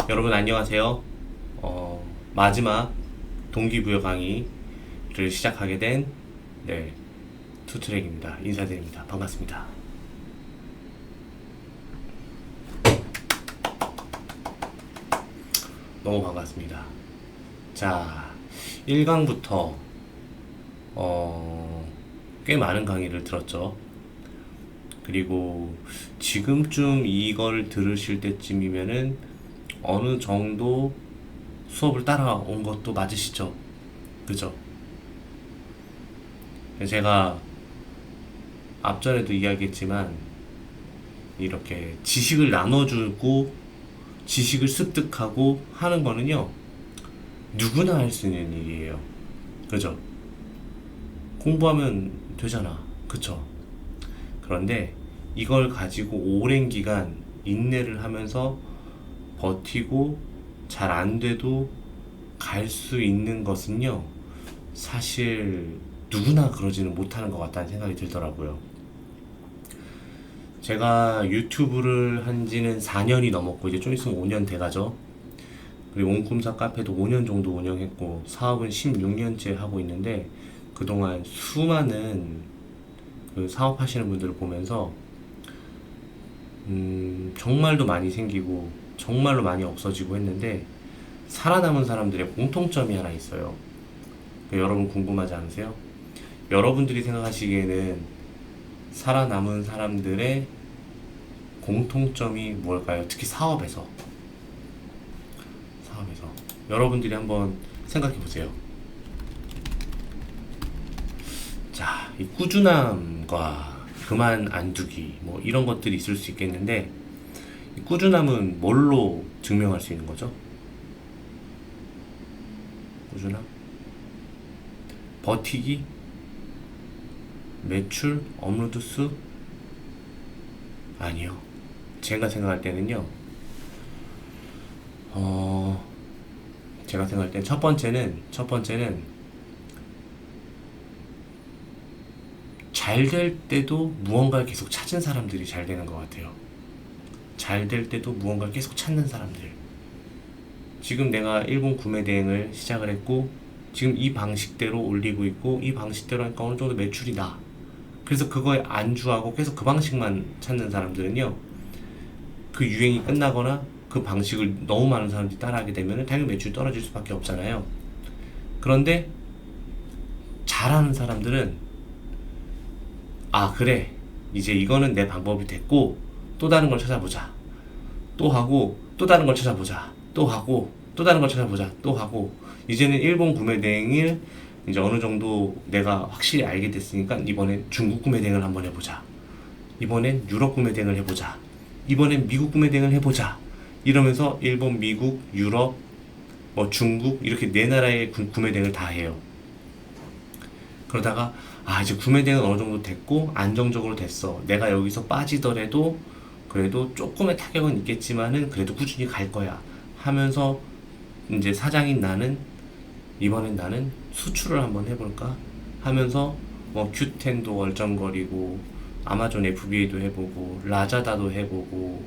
여러분 안녕하세요. 마지막 동기부여 강의를 시작하게 된 투트랙입니다. 인사드립니다. 반갑습니다. 너무 반갑습니다. 자, 1강부터 꽤 많은 강의를 들었죠. 그리고 지금쯤 이걸 들으실 때쯤이면은 어느 정도 수업을 따라온 것도 맞으시죠? 그죠? 제가 앞전에도 이야기했지만 이렇게 지식을 나눠주고 지식을 습득하고 하는 거는요, 누구나 할 수 있는 일이에요. 그죠? 공부하면 되잖아. 그쵸? 그런데 이걸 가지고 오랜 기간 인내를 하면서 버티고 잘 안 돼도 갈 수 있는 것은요, 사실 누구나 그러지는 못하는 것 같다는 생각이 들더라고요. 제가 유튜브를 한 지는 4년이 넘었고, 이제 좀 있으면 5년 돼가죠. 그리고 옹꿈사 카페도 5년 정도 운영했고, 사업은 16년째 하고 있는데, 그동안 수많은 그 사업하시는 분들을 보면서, 정말로 많이 생기고, 정말로 많이 없어지고 했는데, 살아남은 사람들의 공통점이 하나 있어요. 여러분 궁금하지 않으세요? 여러분들이 생각하시기에는 살아남은 사람들의 공통점이 뭘까요? 특히 사업에서 여러분들이 한번 생각해 보세요. 자, 이 꾸준함과 그만 안 두기 뭐 이런 것들이 있을 수 있겠는데, 이 꾸준함은 뭘로 증명할 수 있는 거죠? 꾸준함? 버티기? 매출? 업로드 수? 아니요. 제가 생각할 때는요, 제가 생각할 땐 첫 번째는 잘 될 때도 무언가를 계속 찾은 사람들이 잘 되는 것 같아요. 잘 될 때도 무언가를 계속 찾는 사람들. 지금 내가 일본 구매 대행을 시작을 했고, 지금 이 방식대로 올리고 있고, 이 방식대로 하니까 어느 정도 매출이 나. 그래서 그거에 안주하고 계속 그 방식만 찾는 사람들은요, 그 유행이 끝나거나 그 방식을 너무 많은 사람들이 따라하게 되면 당연히 매출이 떨어질 수밖에 없잖아요. 그런데 잘하는 사람들은, 아, 그래, 이제 이거는 내 방법이 됐고 또 다른 걸 찾아보자, 또 하고, 또 다른 걸 찾아보자, 또 하고, 또 다른 걸 찾아보자, 또 하고, 이제는 일본 구매 대행을 이제 어느 정도 내가 확실히 알게 됐으니까 이번엔 중국 구매 대행을 한번 해보자, 이번엔 유럽 구매 대행을 해보자, 이번엔 미국 구매 대행을 해보자, 이러면서 일본, 미국, 유럽, 뭐 중국 이렇게 네 나라의 구매 대행을 다 해요. 그러다가 이제 구매 대행은 어느 정도 됐고 안정적으로 됐어, 내가 여기서 빠지더라도 그래도 조금의 타격은 있겠지만은 그래도 꾸준히 갈 거야 하면서, 이제 사장인 나는 이번엔 나는 수출을 한번 해볼까 하면서 뭐 큐텐도 얼쩡거리고 아마존 FBA도 해보고 라자다도 해보고,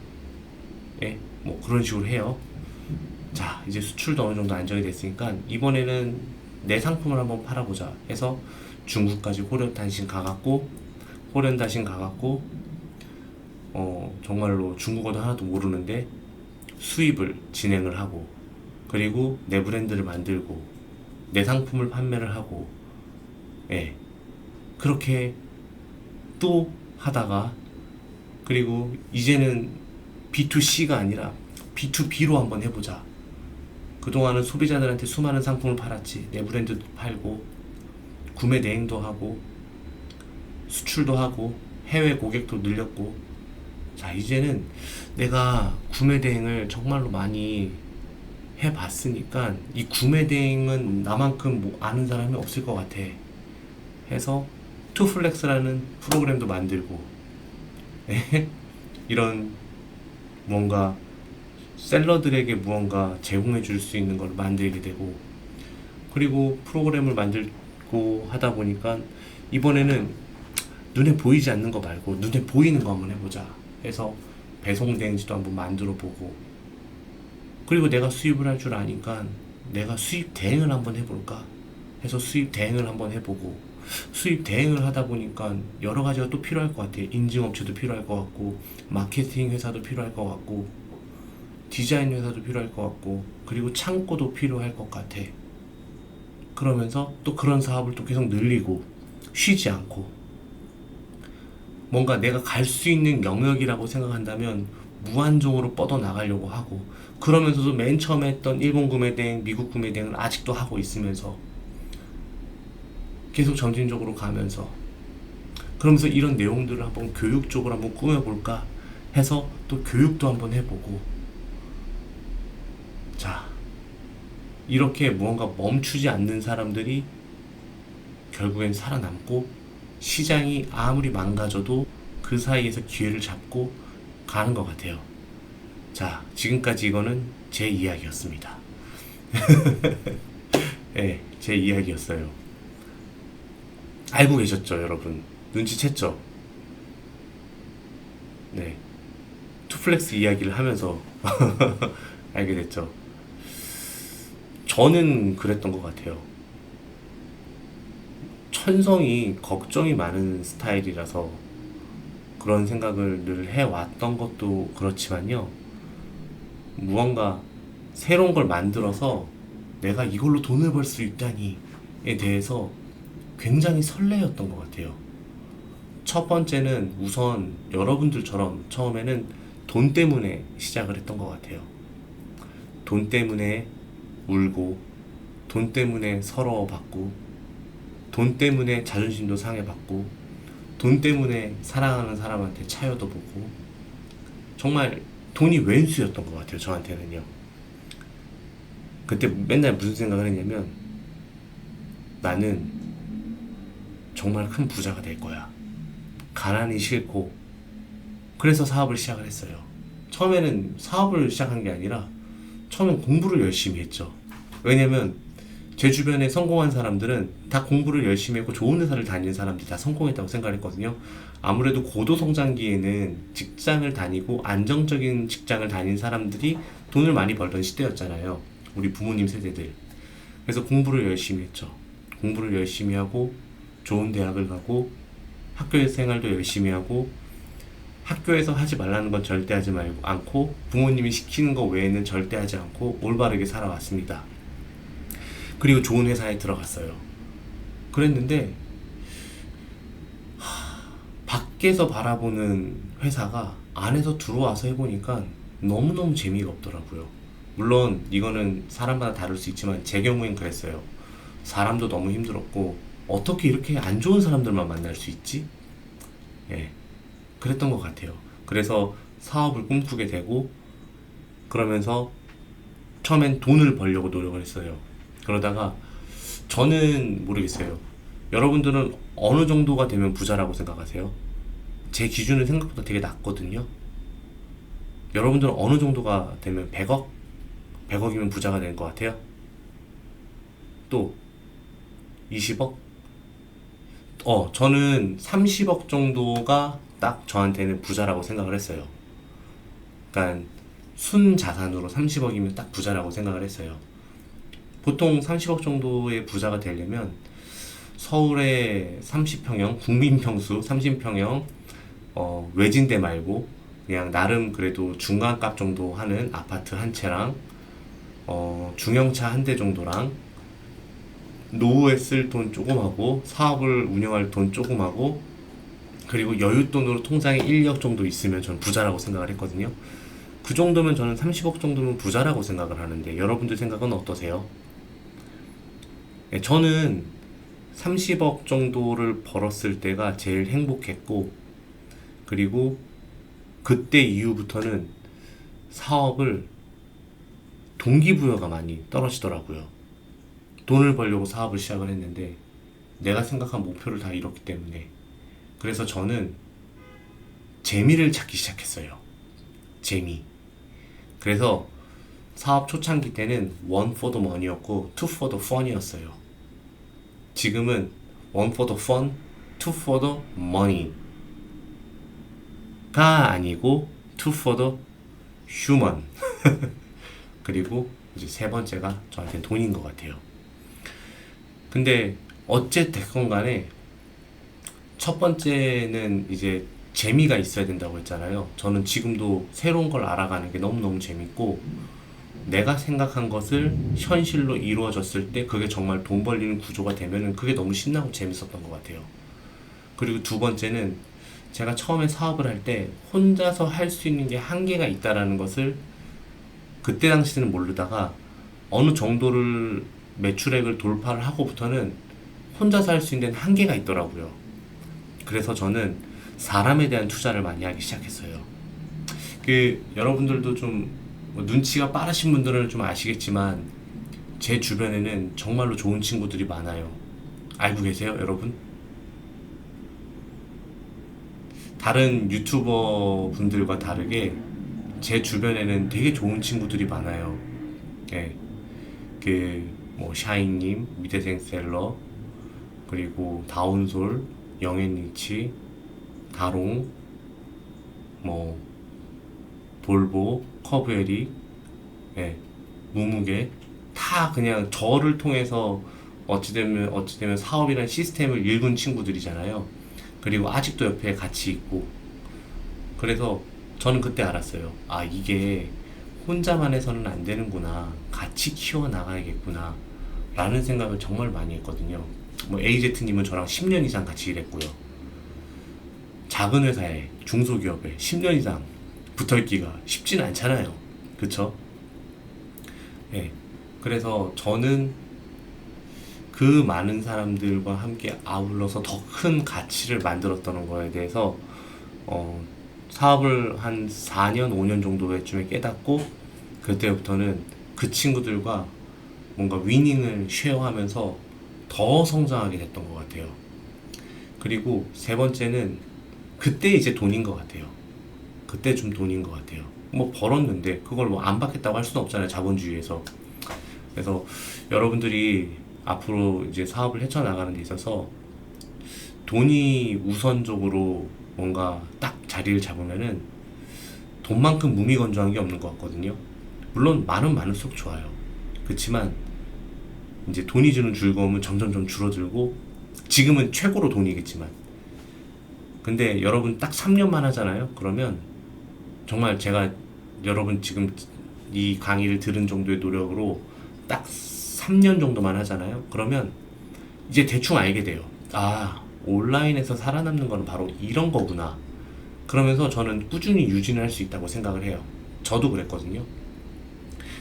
예? 뭐 그런 식으로 해요. 자, 이제 수출도 어느 정도 안정이 됐으니까 이번에는 내 상품을 한번 팔아보자 해서 중국까지 호련단신 가갖고 정말로 중국어도 하나도 모르는데 수입을 진행을 하고, 그리고 내 브랜드를 만들고 내 상품을 판매를 하고, 예, 그렇게 또 하다가, 그리고 이제는 B2C가 아니라 B2B로 한번 해보자. 그동안은 소비자들한테 수많은 상품을 팔았지. 내 브랜드도 팔고 구매 대행도 하고 수출도 하고 해외 고객도 늘렸고, 자, 이제는 내가 구매 대행을 정말로 많이 해봤으니까 이 구매 대행은 나만큼 뭐 아는 사람이 없을 것 같아 해서 투플렉스라는 프로그램도 만들고, 이런 뭔가 셀러들에게 무언가 제공해 줄 수 있는 걸 만들게 되고, 그리고 프로그램을 만들고 하다 보니까 이번에는 눈에 보이지 않는 거 말고 눈에 보이는 거 한번 해보자 해서 배송 대행지도 한번 만들어 보고, 그리고 내가 수입을 할 줄 아니까 내가 수입 대행을 한번 해볼까 해서 수입 대행을 한번 해보고, 수입 대행을 하다 보니까 여러 가지가 또 필요할 것 같아. 인증업체도 필요할 것 같고, 마케팅 회사도 필요할 것 같고, 디자인 회사도 필요할 것 같고, 그리고 창고도 필요할 것 같아. 그러면서 또 그런 사업을 또 계속 늘리고 쉬지 않고, 뭔가 내가 갈 수 있는 영역이라고 생각한다면 무한정으로 뻗어나가려고 하고, 그러면서도 맨 처음에 했던 일본 구매 대행, 미국 구매 대행을 아직도 하고 있으면서 계속 점진적으로 가면서, 그러면서 이런 내용들을 한번 교육적으로 한번 꾸며볼까 해서 또 교육도 한번 해보고, 자, 이렇게 무언가 멈추지 않는 사람들이 결국엔 살아남고, 시장이 아무리 망가져도 그 사이에서 기회를 잡고 가는 것 같아요. 자, 지금까지 이거는 제 이야기였습니다. 네, 제 이야기였어요. 알고 계셨죠, 여러분? 눈치챘죠? 네, 투플렉스 이야기를 하면서 알게 됐죠. 저는 그랬던 것 같아요. 천성이 걱정이 많은 스타일이라서 그런 생각을 늘 해왔던 것도 그렇지만요. 무언가 새로운 걸 만들어서 내가 이걸로 돈을 벌 수 있다니에 대해서 굉장히 설레었던 것 같아요. 첫 번째는 우선 여러분들처럼 처음에는 돈 때문에 시작을 했던 것 같아요. 돈 때문에 울고, 돈 때문에 서러워받고, 돈 때문에 자존심도 상해받고, 돈 때문에 사랑하는 사람한테 차여도 보고, 정말 돈이 왼수였던 것 같아요, 저한테는요. 그때 맨날 무슨 생각을 했냐면, 나는 정말 큰 부자가 될 거야. 가난이 싫고. 그래서 사업을 시작을 했어요. 처음에는 사업을 시작한 게 아니라 처음엔 공부를 열심히 했죠. 왜냐면 제 주변에 성공한 사람들은 다 공부를 열심히 했고 좋은 회사를 다니는 사람들이 다 성공했다고 생각을 했거든요. 아무래도 고도성장기에는 직장을 다니고 안정적인 직장을 다닌 사람들이 돈을 많이 벌던 시대였잖아요. 우리 부모님 세대들. 그래서 공부를 열심히 했죠. 공부를 열심히 하고 좋은 대학을 가고 학교 생활도 열심히 하고, 학교에서 하지 말라는 건 절대 하지 말고 않고, 부모님이 시키는 거 외에는 절대 하지 않고 올바르게 살아왔습니다. 그리고 좋은 회사에 들어갔어요. 그랬는데 밖에서 바라보는 회사가 안에서 들어와서 해보니까 너무너무 재미가 없더라고요. 물론 이거는 사람마다 다를 수 있지만 제 경우엔 그랬어요. 사람도 너무 힘들었고, 어떻게 이렇게 안 좋은 사람들만 만날 수 있지? 예, 그랬던 것 같아요. 그래서 사업을 꿈꾸게 되고, 그러면서 처음엔 돈을 벌려고 노력을 했어요. 그러다가 저는 모르겠어요. 여러분들은 어느 정도가 되면 부자라고 생각하세요? 제 기준은 생각보다 되게 낮거든요. 여러분들은 어느 정도가 되면 100억? 100억이면 부자가 될 것 같아요? 또 20억? 저는 30억 정도가 딱 저한테는 부자라고 생각을 했어요. 그러니까 순 자산으로 30억이면 딱 부자라고 생각을 했어요. 보통 30억 정도의 부자가 되려면 서울의 30평형, 국민평수 30평형, 외진데 말고 그냥 나름 그래도 중간값 정도 하는 아파트 한 채랑, 중형차 한 대 정도랑, 노후에 쓸 돈 조금 하고, 사업을 운영할 돈 조금 하고, 그리고 여윳돈으로 통장에 1억 정도 있으면 저는 부자라고 생각을 했거든요. 그 정도면 저는 30억 정도면 부자라고 생각을 하는데, 여러분들 생각은 어떠세요? 네, 저는 30억 정도를 벌었을 때가 제일 행복했고, 그리고 그때 이후부터는 사업을 동기부여가 많이 떨어지더라고요. 돈을 벌려고 사업을 시작을 했는데 내가 생각한 목표를 다 이뤘기 때문에. 그래서 저는 재미를 찾기 시작했어요. 재미. 그래서 사업 초창기 때는 one for the money였고 two for the fun이었어요. 지금은 one for the fun, two for the money가 아니고 two for the human. 그리고 이제 세 번째가 저한테는 돈인 것 같아요. 근데 어째 됐건 간에 첫 번째는 이제 재미가 있어야 된다고 했잖아요. 저는 지금도 새로운 걸 알아가는 게 너무너무 재밌고, 내가 생각한 것을 현실로 이루어졌을 때 그게 정말 돈 벌리는 구조가 되면은 그게 너무 신나고 재밌었던 것 같아요. 그리고 두 번째는 제가 처음에 사업을 할 때 혼자서 할 수 있는 게 한계가 있다라는 것을 그때 당시에는 모르다가 어느 정도를 매출액을 돌파를 하고부터는 혼자서 할 수 있는 데는 한계가 있더라고요. 그래서 저는 사람에 대한 투자를 많이 하기 시작했어요. 여러분들도 좀뭐 눈치가 빠르신 분들은 좀 아시겠지만 제 주변에는 정말로 좋은 친구들이 많아요. 알고 계세요, 여러분? 다른 유튜버 분들과 다르게 제 주변에는 되게 좋은 친구들이 많아요. 예, 뭐 샤이님, 미대생셀러, 그리고 다운솔, 영앤리치, 다롱, 뭐 볼보, 커브에릭, 예, 무무개, 다 그냥 저를 통해서 어찌되면 사업이라는 시스템을 읽은 친구들이잖아요. 그리고 아직도 옆에 같이 있고. 그래서 저는 그때 알았어요. 아, 이게 혼자만 해서는 안 되는구나. 같이 키워나가야겠구나. 라는 생각을 정말 많이 했거든요. 뭐 AZ님은 저랑 10년 이상 같이 일했고요. 작은 회사에, 중소기업에 10년 이상 붙어있기가 쉽지는 않잖아요. 그쵸? 예. 그래서 저는 그 많은 사람들과 함께 아울러서 더 큰 가치를 만들었다는 거에 대해서 사업을 한 4년, 5년 정도쯤에 깨닫고, 그때부터는 그 친구들과 뭔가 위닝을 쉐어하면서 더 성장하게 됐던 것 같아요. 그리고 세 번째는 그때 이제 돈인 것 같아요. 그때 좀 돈인 것 같아요. 뭐 벌었는데 그걸 뭐 안 받겠다고 할 수는 없잖아요, 자본주의에서. 그래서 여러분들이 앞으로 이제 사업을 헤쳐나가는 데 있어서 돈이 우선적으로 뭔가 딱 자리를 잡으면은 돈만큼 무미건조한 게 없는 것 같거든요. 물론 많은 많을수록 좋아요. 그렇지만 이제 돈이 주는 즐거움은 점점점 줄어들고, 지금은 최고로 돈이겠지만, 근데 여러분 딱 3년만 하잖아요. 그러면 정말 제가 여러분 지금 이 강의를 들은 정도의 노력으로 딱 3년 정도만 하잖아요. 그러면 이제 대충 알게 돼요. 아, 온라인에서 살아남는 거는 바로 이런 거구나. 그러면서 저는 꾸준히 유지를 할 수 있다고 생각을 해요. 저도 그랬거든요.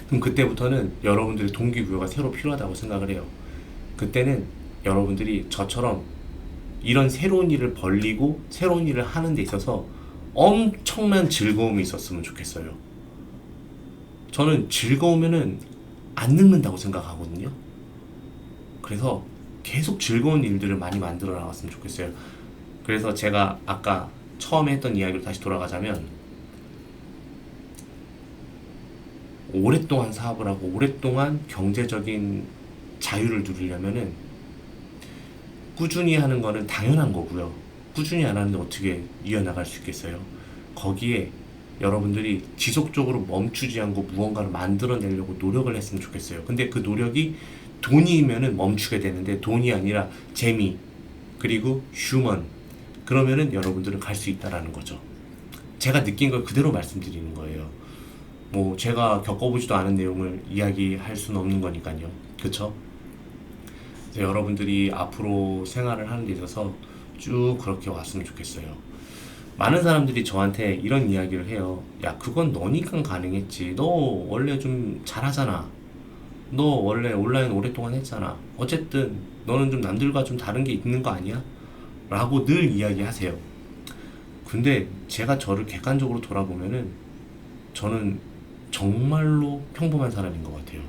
그럼 그때부터는 여러분들의 동기부여가 새로 필요하다고 생각을 해요. 그때는 여러분들이 저처럼 이런 새로운 일을 벌리고 새로운 일을 하는 데 있어서 엄청난 즐거움이 있었으면 좋겠어요. 저는 즐거우면은 안 늙는다고 생각하거든요. 그래서 계속 즐거운 일들을 많이 만들어 나갔으면 좋겠어요. 그래서 제가 아까 처음에 했던 이야기로 다시 돌아가자면, 오랫동안 사업을 하고 오랫동안 경제적인 자유를 누리려면은 꾸준히 하는 거는 당연한 거고요. 꾸준히 안 하는데 어떻게 이어나갈 수 있겠어요? 거기에 여러분들이 지속적으로 멈추지 않고 무언가를 만들어내려고 노력을 했으면 좋겠어요. 근데 그 노력이 돈이면은 멈추게 되는데, 돈이 아니라 재미, 그리고 휴먼, 그러면은 여러분들은 갈 수 있다라는 거죠. 제가 느낀 걸 그대로 말씀드리는 거예요. 뭐 제가 겪어보지도 않은 내용을 이야기할 수는 없는 거니까요. 그쵸? 그래서 여러분들이 앞으로 생활을 하는 데 있어서 쭉 그렇게 왔으면 좋겠어요. 많은 사람들이 저한테 이런 이야기를 해요. 야, 그건 너니까 가능했지. 너 원래 좀 잘하잖아. 너 원래 온라인 오랫동안 했잖아. 어쨌든 너는 좀 남들과 좀 다른 게 있는 거 아니야? 라고 늘 이야기하세요. 근데 제가 저를 객관적으로 돌아보면은 저는 정말로 평범한 사람인 것 같아요.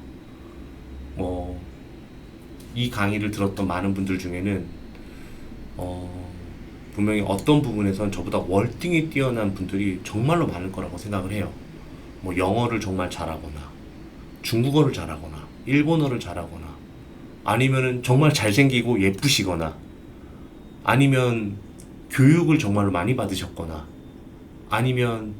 이 강의를 들었던 많은 분들 중에는 분명히 어떤 부분에선 저보다 월등히 뛰어난 분들이 정말로 많을 거라고 생각을 해요. 뭐 영어를 정말 잘하거나, 중국어를 잘하거나, 일본어를 잘하거나, 아니면은 정말 잘생기고 예쁘시거나, 아니면 교육을 정말로 많이 받으셨거나, 아니면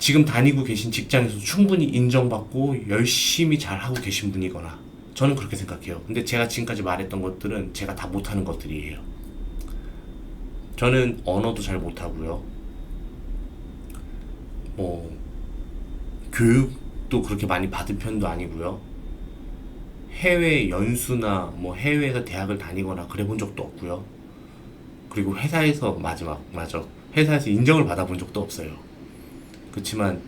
지금 다니고 계신 직장에서 충분히 인정받고 열심히 잘하고 계신 분이거나, 저는 그렇게 생각해요. 근데 제가 지금까지 말했던 것들은 제가 다 못하는 것들이에요. 저는 언어도 잘 못하고요. 뭐 교육도 그렇게 많이 받은 편도 아니고요. 해외 연수나 뭐 해외에서 대학을 다니거나 그래 본 적도 없고요. 그리고 회사에서 맞아. 회사에서 인정을 받아본 적도 없어요. 그렇지만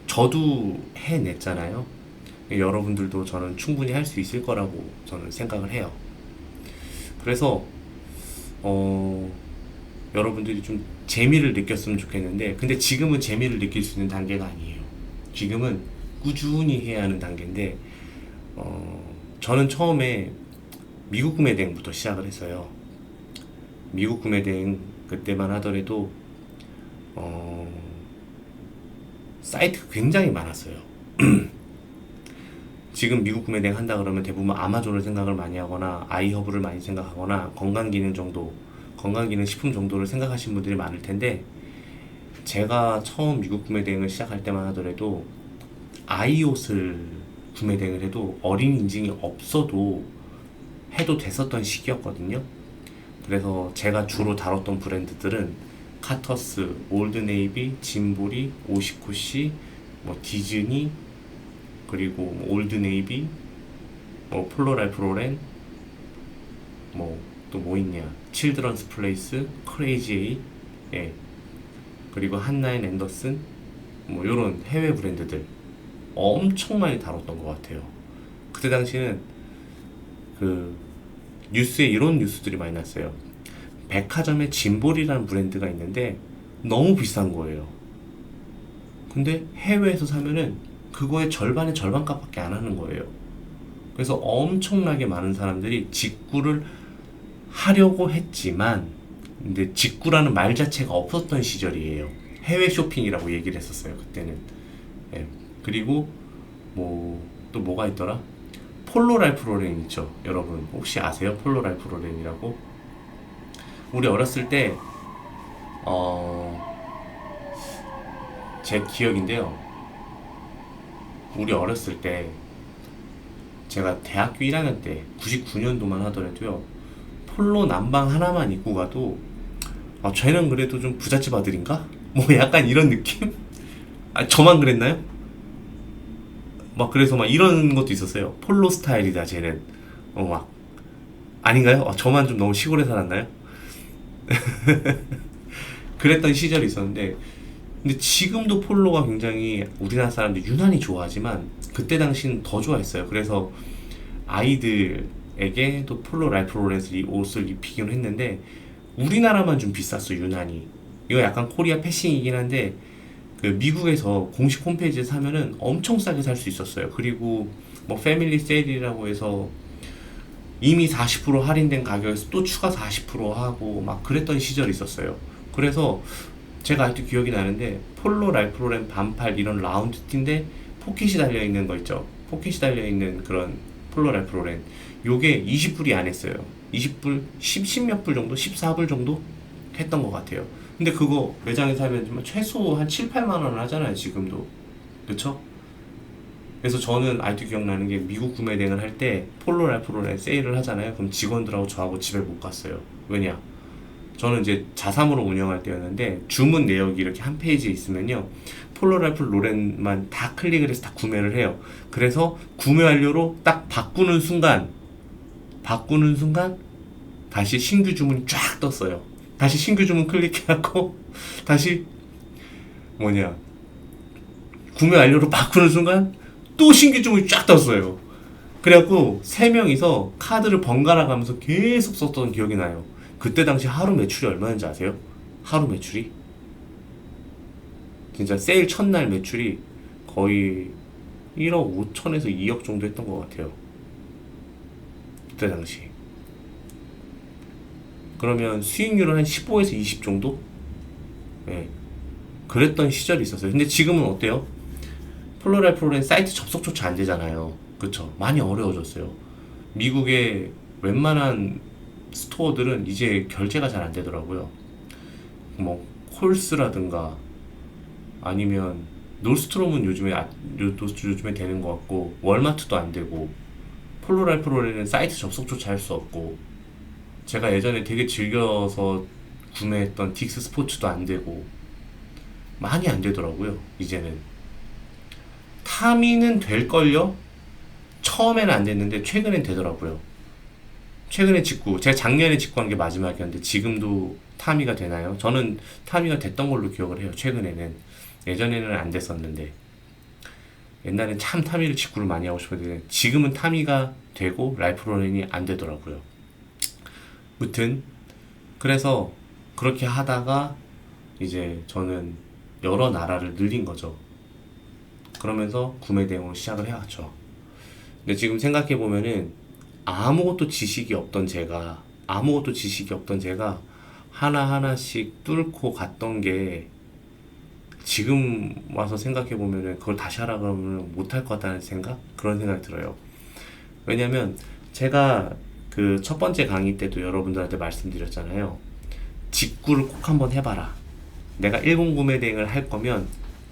저도 해냈잖아요. 여러분들도 저는 충분히 할 수 있을 거라고 저는 생각을 해요. 그래서 여러분들이 좀 재미를 느꼈으면 좋겠는데, 근데 지금은 재미를 느낄 수 있는 단계가 아니에요. 지금은 꾸준히 해야 하는 단계인데, 저는 처음에 미국 구매 대행부터 시작을 했어요. 미국 구매 대행 그때만 하더라도 사이트가 굉장히 많았어요. 지금 미국 구매 대행 한다 그러면 대부분 아마존을 생각을 많이 하거나 아이허브를 많이 생각하거나 건강기능 식품 정도를 생각하시는 분들이 많을 텐데, 제가 처음 미국 구매 대행을 시작할 때만 하더라도 아이옷을 구매 대행을 해도 어린이 인증이 없어도 해도 됐었던 시기였거든요. 그래서 제가 주로 다뤘던 브랜드들은 카터스, 올드네이비, 짐보리, 오시코시, 뭐 디즈니, 그리고 뭐 올드네이비, 뭐 폴로랄프 로렌, 뭐 또 뭐 있냐, 칠드런스 플레이스, 크레이지 에이, 예, 그리고 한나인 앤더슨, 뭐 요런 해외 브랜드들 엄청 많이 다뤘던 것 같아요. 그때 당시는 그 뉴스에 이런 뉴스들이 많이 났어요. 백화점에 짐볼이라는 브랜드가 있는데 너무 비싼 거예요. 근데 해외에서 사면은 그거의 절반의 절반값밖에 안 하는 거예요. 그래서 엄청나게 많은 사람들이 직구를 하려고 했지만, 근데 직구라는 말 자체가 없었던 시절이에요. 해외 쇼핑이라고 얘기를 했었어요, 그때는. 예. 그리고 뭐 또 뭐가 있더라? 폴로 랄프 로렌 있죠. 여러분 혹시 아세요? 폴로 랄프 로렌이라고? 우리 어렸을 때 제 기억인데요. 우리 어렸을 때 제가 대학교 1학년 때 99년도만 하더라도요, 폴로 남방 하나만 입고 가도 쟤는 그래도 좀 부잣집 아들인가? 뭐 약간 이런 느낌? 저만 그랬나요? 막 그래서 막 이런 것도 있었어요. 폴로 스타일이다 쟤는. 막 아닌가요? 저만 좀 너무 시골에 살았나요? 그랬던 시절이 있었는데, 근데 지금도 폴로가 굉장히 우리나라 사람들이 유난히 좋아하지만 그때 당시는 더 좋아했어요. 그래서 아이들에게 또 폴로 랄프 로렌스 이 옷을 입히긴 했는데 우리나라만 좀 비쌌어, 유난히. 이거 약간 코리아 패싱이긴 한데 그 미국에서 공식 홈페이지에 사면은 엄청 싸게 살 수 있었어요. 그리고 뭐 패밀리 세일이라고 해서 이미 40% 할인된 가격에서 또 추가 40% 하고 막 그랬던 시절이 있었어요. 그래서 제가 아직도 기억이 나는데, 폴로 랄프 로렌 반팔 이런 라운드 티인데 포켓이 달려있는 거 있죠. 포켓이 달려있는 그런 폴로 랄프 로렌, 요게 20불이 안 했어요. 20불, 10몇 불 정도? 14불 정도? 했던 것 같아요. 근데 그거 매장에 사면 최소 한 7, 8만 원을 하잖아요, 지금도. 그쵸? 그래서 저는 아직도 기억나는 게, 미국 구매 대행을 할 때 폴로 랄프 로렌 세일을 하잖아요. 그럼 직원들하고 저하고 집에 못 갔어요. 왜냐? 저는 이제 자사모로 운영할 때였는데 주문 내역이 이렇게 한 페이지에 있으면요, 폴로 랄프 로렌만 다 클릭을 해서 다 구매를 해요. 그래서 구매 완료로 딱 바꾸는 순간 다시 신규 주문이 쫙 떴어요. 다시 신규 주문 클릭해갖고 다시 구매 완료로 바꾸는 순간 또 신규 주문이 쫙 떴어요. 그래갖고 세 명이서 카드를 번갈아 가면서 계속 썼던 기억이 나요. 그때 당시 하루 매출이 얼마인지 아세요? 하루 매출이 진짜 세일 첫날 매출이 거의 1억 5천에서 2억 정도 했던 것 같아요. 그때 당시. 그러면 수익률은 한 15에서 20 정도? 예. 그랬던 시절이 있었어요. 근데 지금은 어때요? 폴로랄프 로렌 사이트 접속조차 안 되잖아요. 그쵸? 많이 어려워졌어요. 미국의 웬만한 스토어들은 이제 결제가 잘 안 되더라고요. 뭐 콜스라든가 아니면 놀스트롬은 요즘에 되는 것 같고, 월마트도 안 되고, 폴로랄프로레는 사이트 접속조차 할 수 없고, 제가 예전에 되게 즐겨서 구매했던 딕스 스포츠도 안 되고, 많이 안 되더라고요, 이제는. 타미는 될걸요? 처음에는 안 됐는데, 최근엔 되더라고요. 최근에 제가 작년에 직구한 게 마지막이었는데, 지금도 타미가 되나요? 저는 타미가 됐던 걸로 기억을 해요, 최근에는. 예전에는 안 됐었는데. 옛날엔 참 타미를 직구를 많이 하고 싶었는데, 지금은 타미가 되고, 라이프로렌이 안 되더라고요. 무튼, 그래서 그렇게 하다가, 이제 저는 여러 나라를 늘린 거죠. 그러면서 구매 대행을 시작을 해왔죠. 근데 지금 생각해 보면은 아무것도 지식이 없던 제가 하나하나씩 뚫고 갔던 게, 지금 와서 생각해 보면은 그걸 다시 하라 그러면 못할 것 같다는 그런 생각이 들어요. 왜냐면 제가 그 첫 번째 강의 때도 여러분들한테 말씀드렸잖아요. 직구를 꼭 한번 해봐라. 내가 일본 구매 대행을 할 거면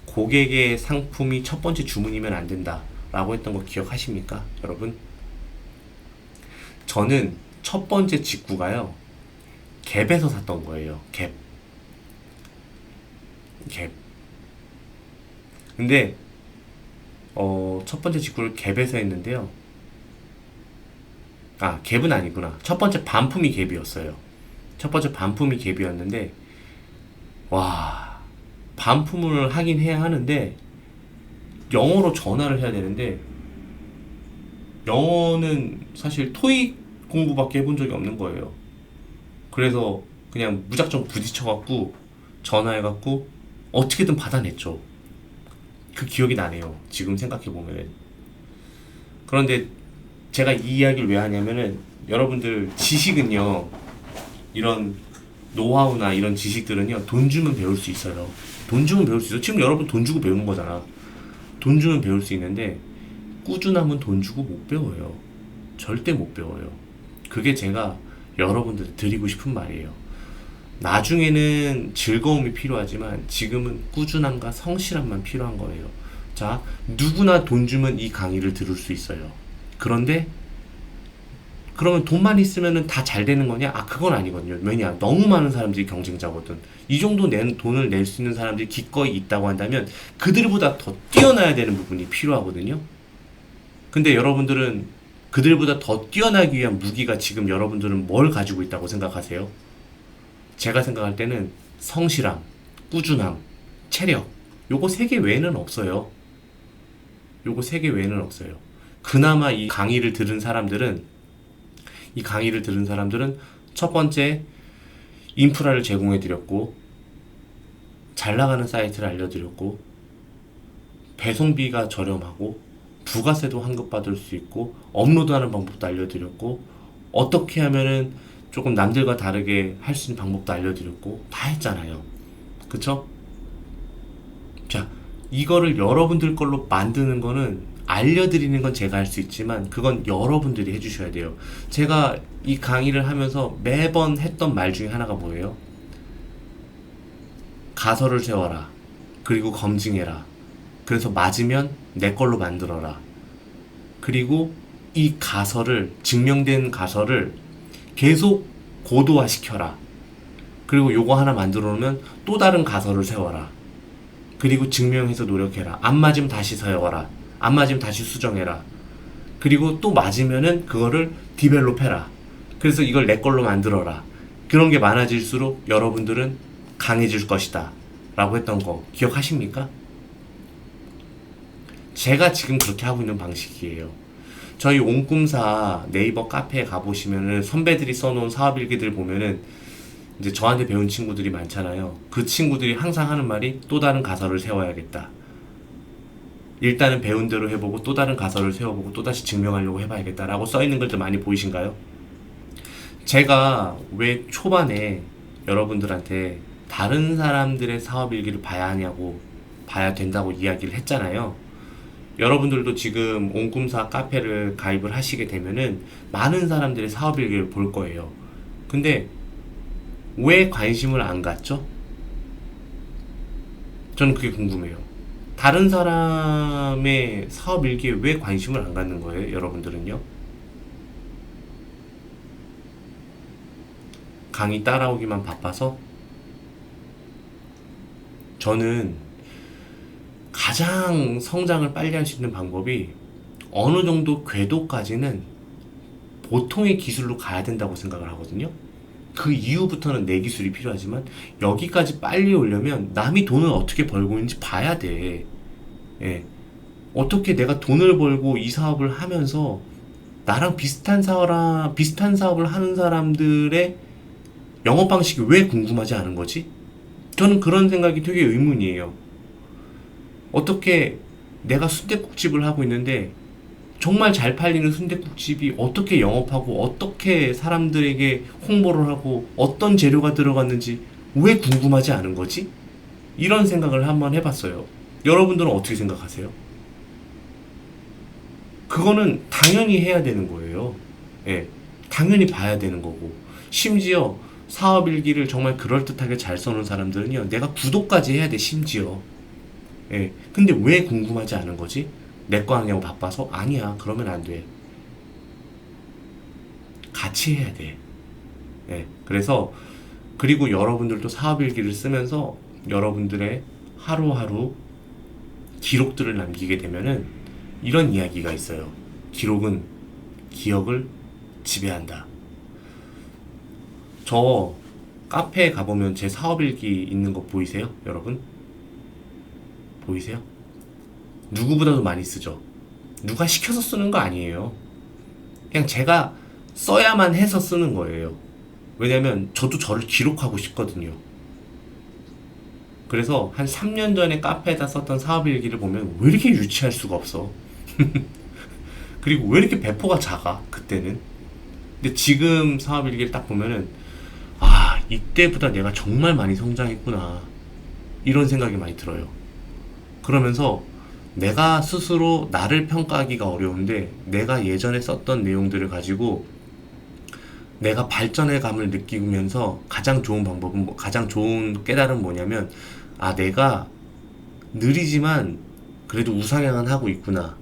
고객의 상품이 첫 번째 주문이면 안 된다 라고 했던 거 기억하십니까, 여러분? 저는 첫 번째 직구가요, 갭에서 샀던 거예요. 갭. 근데 첫 번째 직구를 갭에서 했는데요. 아, 갭은 아니구나. 첫 번째 반품이 갭이었어요. 첫 번째 반품이 갭이었는데, 와, 반품을 하긴 해야 하는데, 영어로 전화를 해야 되는데, 영어는 사실 토익 공부밖에 해본 적이 없는 거예요. 그래서 그냥 무작정 부딪혀갖고 전화해갖고 어떻게든 받아냈죠. 그 기억이 나네요, 지금 생각해보면은. 그런데 제가 이 이야기를 왜 하냐면은, 여러분들 지식은요, 이런 노하우나 이런 지식들은요, 돈 주면 배울 수 있어요. 돈 주면 배울 수 있어. 지금 여러분 돈 주고 배우는 거잖아. 돈 주면 배울 수 있는데, 꾸준함은 돈 주고 못 배워요. 절대 못 배워요. 그게 제가 여러분들 드리고 싶은 말이에요. 나중에는 즐거움이 필요하지만 지금은 꾸준함과 성실함만 필요한 거예요. 자, 누구나 돈 주면 이 강의를 들을 수 있어요. 그런데 그러면 돈만 있으면 다 잘 되는 거냐? 아, 그건 아니거든요. 왜냐? 너무 많은 사람들이 경쟁자거든. 이 정도 돈을 낼 수 있는 사람들이 기꺼이 있다고 한다면 그들보다 더 뛰어나야 되는 부분이 필요하거든요. 근데 여러분들은 그들보다 더 뛰어나기 위한 무기가, 지금 여러분들은 뭘 가지고 있다고 생각하세요? 제가 생각할 때는 성실함, 꾸준함, 체력, 요거 세 개 외에는 없어요. 요거 세 개 외에는 없어요. 그나마 이 강의를 들은 사람들은 첫 번째, 인프라를 제공해 드렸고, 잘 나가는 사이트를 알려드렸고, 배송비가 저렴하고, 부가세도 환급받을 수 있고, 업로드하는 방법도 알려드렸고, 어떻게 하면은 조금 남들과 다르게 할 수 있는 방법도 알려드렸고, 다 했잖아요. 그쵸? 자, 이거를 여러분들 걸로 만드는 거는, 알려드리는 건 제가 할 수 있지만 그건 여러분들이 해주셔야 돼요. 제가 이 강의를 하면서 매번 했던 말 중에 하나가 뭐예요? 가설을 세워라. 그리고 검증해라. 그래서 맞으면 내 걸로 만들어라. 그리고 증명된 가설을 계속 고도화시켜라. 그리고 요거 하나 만들어 놓으면 또 다른 가설을 세워라. 그리고 증명해서 노력해라. 안 맞으면 다시 세워라. 안 맞으면 다시 수정해라. 그리고 또 맞으면은 그거를 디벨롭해라. 그래서 이걸 내 걸로 만들어라. 그런 게 많아질수록 여러분들은 강해질 것이다 라고 했던 거 기억하십니까? 제가 지금 그렇게 하고 있는 방식이에요. 저희 옹꿈사 네이버 카페에 가보시면은 선배들이 써놓은 사업일기들 보면은 이제 저한테 배운 친구들이 많잖아요. 그 친구들이 항상 하는 말이, 또 다른 가설을 세워야겠다. 일단은 배운 대로 해보고 또 다른 가설을 세워보고 또다시 증명하려고 해봐야겠다 라고 써있는 것들 많이 보이신가요? 제가 왜 초반에 여러분들한테 다른 사람들의 사업일기를 봐야 된다고 이야기를 했잖아요. 여러분들도 지금 옹꿈사 카페를 가입을 하시게 되면은 많은 사람들의 사업일기를 볼 거예요. 근데 왜 관심을 안 갖죠? 저는 그게 궁금해요. 다른 사람의 사업 일기에 왜 관심을 안 갖는 거예요, 여러분들은요? 강의 따라오기만 바빠서? 저는 가장 성장을 빨리 할 수 있는 방법이 어느 정도 궤도까지는 보통의 기술로 가야 된다고 생각을 하거든요. 그 이후부터는 내 기술이 필요하지만 여기까지 빨리 오려면 남이 돈을 어떻게 벌고 있는지 봐야 돼. 예. 어떻게 내가 돈을 벌고 이 사업을 하면서 나랑 비슷한 사업을 하는 사람들의 영업 방식이 왜 궁금하지 않은 거지? 저는 그런 생각이 되게 의문이에요. 어떻게 내가 순댓국집을 하고 있는데 정말 잘 팔리는 순댓국집이 어떻게 영업하고 어떻게 사람들에게 홍보를 하고 어떤 재료가 들어갔는지 왜 궁금하지 않은 거지? 이런 생각을 한번 해봤어요. 여러분들은 어떻게 생각하세요? 그거는 당연히 해야 되는 거예요. 예, 당연히 봐야 되는 거고. 심지어 사업 일기를 정말 그럴듯하게 잘 써놓은 사람들은요, 내가 구독까지 해야 돼, 심지어. 예, 근데 왜 궁금하지 않은 거지? 내 거 하냐고 바빠서? 아니야, 그러면 안 돼. 같이 해야 돼. 예, 그래서, 그리고 여러분들도 사업 일기를 쓰면서 여러분들의 하루하루 기록들을 남기게 되면은 이런 이야기가 있어요. 기록은 기억을 지배한다. 저 카페에 가보면 제 사업일기 있는 거 보이세요? 여러분? 보이세요? 누구보다도 많이 쓰죠? 누가 시켜서 쓰는 거 아니에요. 그냥 제가 써야만 해서 쓰는 거예요. 왜냐면 저도 저를 기록하고 싶거든요. 그래서 한 3년 전에 카페에다 썼던 사업일기를 보면 왜 이렇게 유치할 수가 없어? 그리고 왜 이렇게 배포가 작아? 그때는. 근데 지금 사업일기를 딱 보면은 아, 이때보다 내가 정말 많이 성장했구나. 이런 생각이 많이 들어요. 그러면서 내가 스스로 나를 평가하기가 어려운데 내가 예전에 썼던 내용들을 가지고 내가 발전의 감을 느끼면서 가장 좋은 방법은 가장 좋은 깨달음은 뭐냐면 아, 내가 느리지만 그래도 우상향은 하고 있구나.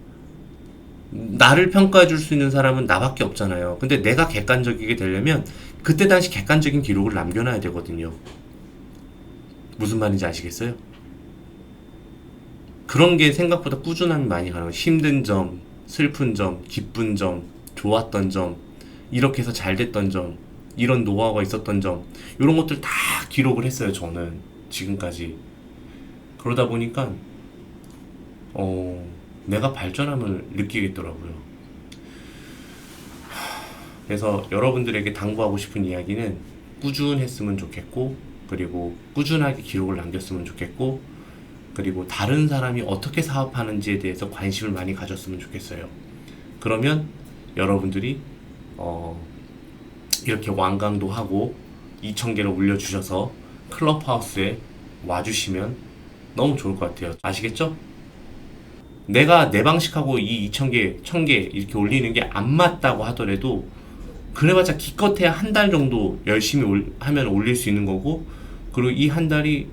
나를 평가해 줄 수 있는 사람은 나밖에 없잖아요. 근데 내가 객관적이게 되려면 그때 당시 객관적인 기록을 남겨놔야 되거든요. 무슨 말인지 아시겠어요? 그런 게 생각보다 꾸준함이 많이 가는 거예요. 힘든 점, 슬픈 점, 기쁜 점, 좋았던 점, 이렇게 해서 잘 됐던 점, 이런 노하우가 있었던 점, 이런 것들 다 기록을 했어요, 저는. 지금까지. 그러다 보니까, 내가 발전함을 느끼겠더라고요. 그래서 여러분들에게 당부하고 싶은 이야기는 꾸준했으면 좋겠고, 그리고 꾸준하게 기록을 남겼으면 좋겠고, 그리고 다른 사람이 어떻게 사업하는지에 대해서 관심을 많이 가졌으면 좋겠어요. 그러면 여러분들이 이렇게 완강도 하고 2,000개를 올려주셔서 클럽하우스에 와주시면 너무 좋을 것 같아요. 아시겠죠? 내가 내 방식하고 이 2,000개, 1,000개 이렇게 올리는 게 안 맞다고 하더라도 그래봤자 기껏해야 한 달 정도 열심히 하면 올릴 수 있는 거고, 그리고 이 한 달이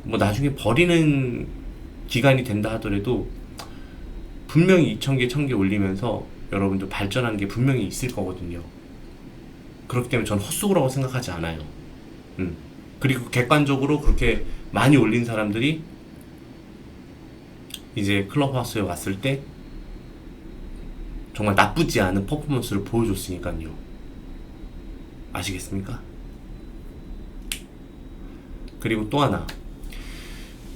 뭐 나중에 버리는 기간이 된다 하더라도 분명히 2,000개, 1,000개 올리면서 여러분들 발전하는 게 분명히 있을 거거든요. 그렇기 때문에 전 헛수고라고 생각하지 않아요. 그리고 객관적으로 그렇게 많이 올린 사람들이 이제 클럽하우스에 왔을 때 정말 나쁘지 않은 퍼포먼스를 보여줬으니까요. 아시겠습니까? 그리고 또 하나,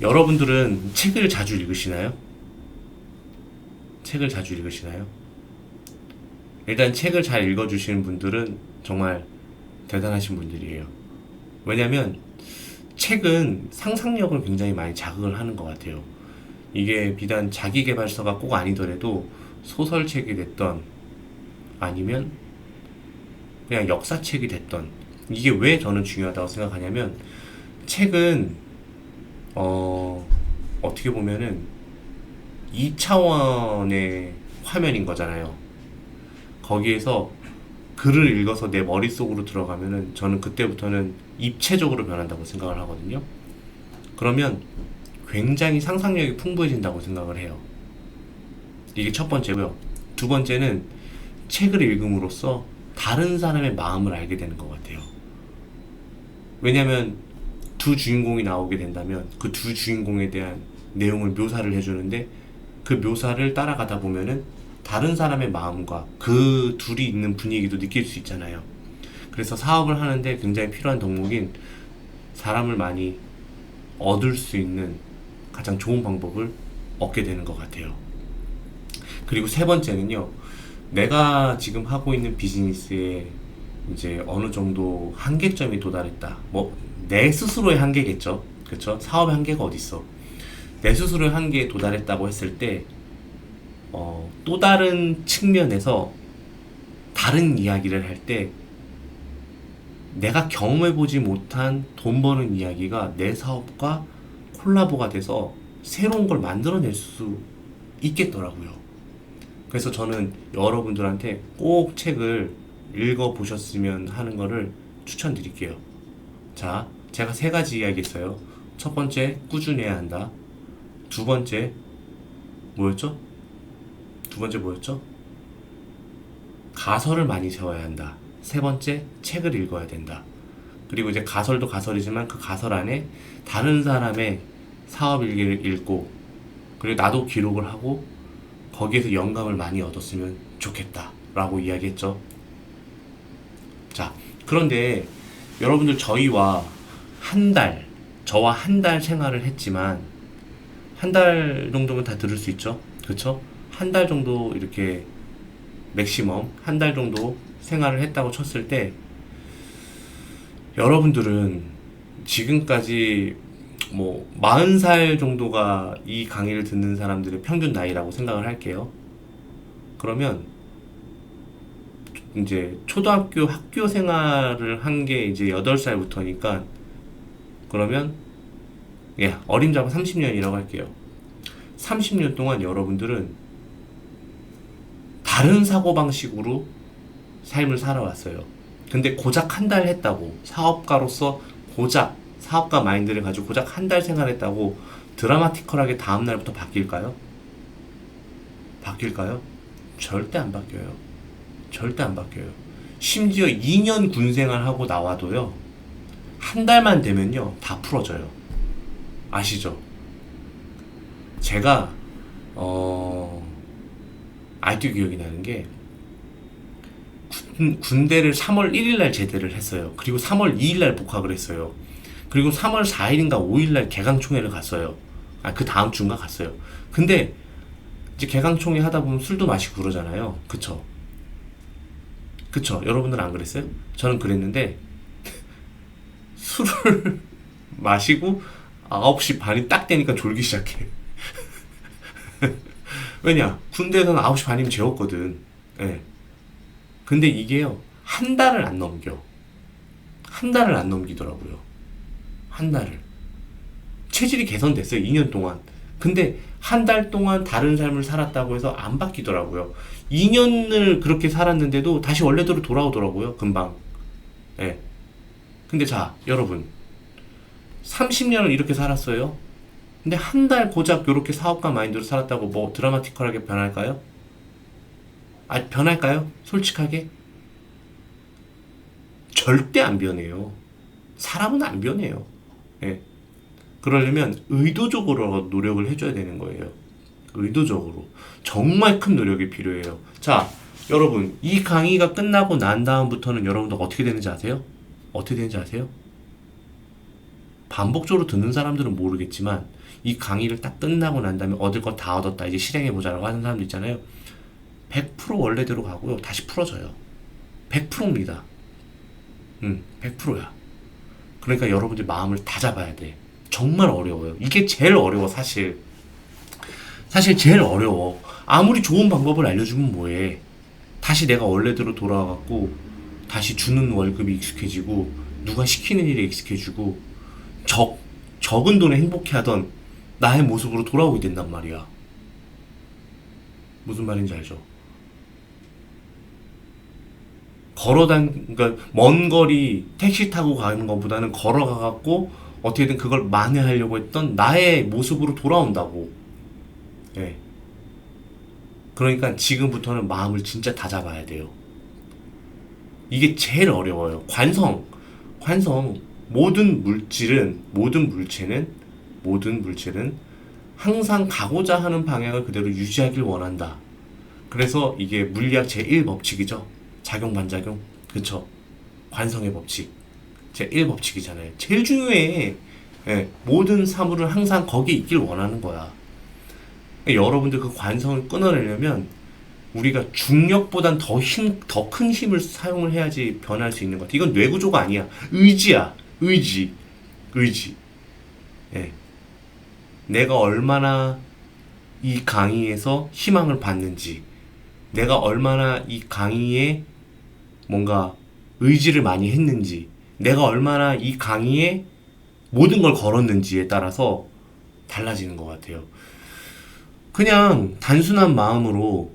여러분들은 책을 자주 읽으시나요? 책을 자주 읽으시나요? 일단 책을 잘 읽어주시는 분들은 정말 대단하신 분들이에요. 왜냐면 책은 상상력을 굉장히 많이 자극을 하는 것 같아요. 이게 비단 자기계발서가 꼭 아니더라도 소설책이 됐던 아니면 그냥 역사책이 됐던, 이게 왜 저는 중요하다고 생각하냐면 책은 어떻게 보면은 2차원의 화면인 거잖아요. 거기에서 글을 읽어서 내 머릿속으로 들어가면은 저는 그때부터는 입체적으로 변한다고 생각을 하거든요. 그러면 굉장히 상상력이 풍부해진다고 생각을 해요. 이게 첫 번째고요. 두 번째는 책을 읽음으로써 다른 사람의 마음을 알게 되는 것 같아요. 왜냐면 두 주인공이 나오게 된다면 그 두 주인공에 대한 내용을 묘사를 해주는데 그 묘사를 따라가다 보면은 다른 사람의 마음과 그 둘이 있는 분위기도 느낄 수 있잖아요. 그래서 사업을 하는데 굉장히 필요한 덕목인 사람을 많이 얻을 수 있는 가장 좋은 방법을 얻게 되는 것 같아요. 그리고 세 번째는요, 내가 지금 하고 있는 비즈니스에 이제 어느 정도 한계점이 도달했다. 뭐, 내 스스로의 한계겠죠. 그쵸? 사업의 한계가 어딨어. 내 스스로의 한계에 도달했다고 했을 때, 또 다른 측면에서 다른 이야기를 할 때, 내가 경험해보지 못한 돈 버는 이야기가 내 사업과 콜라보가 돼서 새로운 걸 만들어낼 수 있겠더라고요. 그래서 저는 여러분들한테 꼭 책을 읽어보셨으면 하는 거를 추천드릴게요. 자, 제가 세 가지 이야기했어요. 첫 번째, 꾸준해야 한다. 두 번째, 뭐였죠? 두 번째 뭐였죠? 가설을 많이 세워야 한다. 세 번째, 책을 읽어야 된다. 그리고 이제 가설도 가설이지만 그 가설 안에 다른 사람의 사업 일기를 읽고 그리고 나도 기록을 하고 거기에서 영감을 많이 얻었으면 좋겠다 라고 이야기했죠. 자, 그런데 여러분들 저와 한 달 생활을 했지만 한 달 정도면 다 들을 수 있죠. 그쵸? 한 달 정도 이렇게 맥시멈 한 달 정도 생활을 했다고 쳤을 때 여러분들은 지금까지 뭐 40살 정도가 이 강의를 듣는 사람들의 평균 나이라고 생각을 할게요. 그러면 이제 초등학교 학교 생활을 한 게 이제 8살부터니까 그러면 예, 어림잡아 30년이라고 할게요. 30년 동안 여러분들은 다른 사고방식으로 삶을 살아왔어요. 근데 고작 한 달 했다고 사업가로서 고작 사업가 마인드를 가지고 고작 한 달 생활했다고 드라마티컬하게 다음 날부터 바뀔까요? 바뀔까요? 절대 안 바뀌어요. 절대 안 바뀌어요. 심지어 2년 군생활 하고 나와도요. 한 달만 되면요. 다 풀어져요. 아시죠? 제가 아직도 기억이 나는 게 군대를 3월 1일 날 제대를 했어요. 그리고 3월 2일 날 복학을 했어요. 그리고 3월 4일인가 5일 날 개강총회를 갔어요. 그 다음 주인가 갔어요. 근데 이제 개강총회 하다 보면 술도 마시고 그러잖아요. 그쵸? 그쵸? 여러분들은 안 그랬어요? 저는 그랬는데 술을 마시고 9시 반이 딱 되니까 졸기 시작해. 왜냐? 군대에서는 9시 반이면 재웠거든. 예. 근데 이게요, 한 달을 안 넘겨. 한 달을 안 넘기더라고요. 한 달을. 체질이 개선됐어요, 2년 동안. 근데 한 달 동안 다른 삶을 살았다고 해서 안 바뀌더라고요. 2년을 그렇게 살았는데도 다시 원래대로 돌아오더라고요, 금방. 예. 근데 자, 여러분. 30년을 이렇게 살았어요. 근데 한 달 고작 이렇게 사업가 마인드로 살았다고 뭐 드라마티컬하게 변할까요? 변할까요? 솔직하게? 절대 안 변해요. 사람은 안 변해요. 예. 그러려면 의도적으로 노력을 해줘야 되는 거예요. 의도적으로. 정말 큰 노력이 필요해요. 자, 여러분, 이 강의가 끝나고 난 다음부터는 여러분들 어떻게 되는지 아세요? 어떻게 되는지 아세요? 반복적으로 듣는 사람들은 모르겠지만 이 강의를 딱 끝나고 난 다음에 얻을 거 다 얻었다 이제 실행해보자라고 하는 사람들 있잖아요. 100% 원래대로 가고요. 다시 풀어져요. 100%입니다. 100%야. 그러니까 여러분들 마음을 다 잡아야 돼. 정말 어려워요. 이게 제일 어려워, 사실. 사실 제일 어려워. 아무리 좋은 방법을 알려주면 뭐해. 다시 내가 원래대로 돌아와갖고 다시 주는 월급이 익숙해지고 누가 시키는 일에 익숙해지고 적은 돈에 행복해하던 나의 모습으로 돌아오게 된단 말이야. 무슨 말인지 알죠? 그러니까 먼 거리 택시 타고 가는 것보다는 걸어가갖고 어떻게든 그걸 만회하려고 했던 나의 모습으로 돌아온다고. 예. 그러니까 지금부터는 마음을 진짜 다잡아야 돼요. 이게 제일 어려워요. 관성. 모든 물질은 항상 가고자 하는 방향을 그대로 유지하길 원한다. 그래서 이게 물리학 제1법칙이죠. 작용, 반작용. 그쵸? 관성의 법칙. 제1법칙이잖아요. 제일 중요해. 예, 모든 사물은 항상 거기에 있길 원하는 거야. 여러분들 그 관성을 끊어내려면 우리가 중력보단 더 큰 힘을 사용을 해야지 변할 수 있는 것 같아. 이건 뇌구조가 아니야. 의지야. 의지. 예. 내가 얼마나 이 강의에서 희망을 받는지, 내가 얼마나 이 강의에 뭔가 의지를 많이 했는지, 내가 얼마나 이 강의에 모든 걸 걸었는지에 따라서 달라지는 것 같아요. 그냥 단순한 마음으로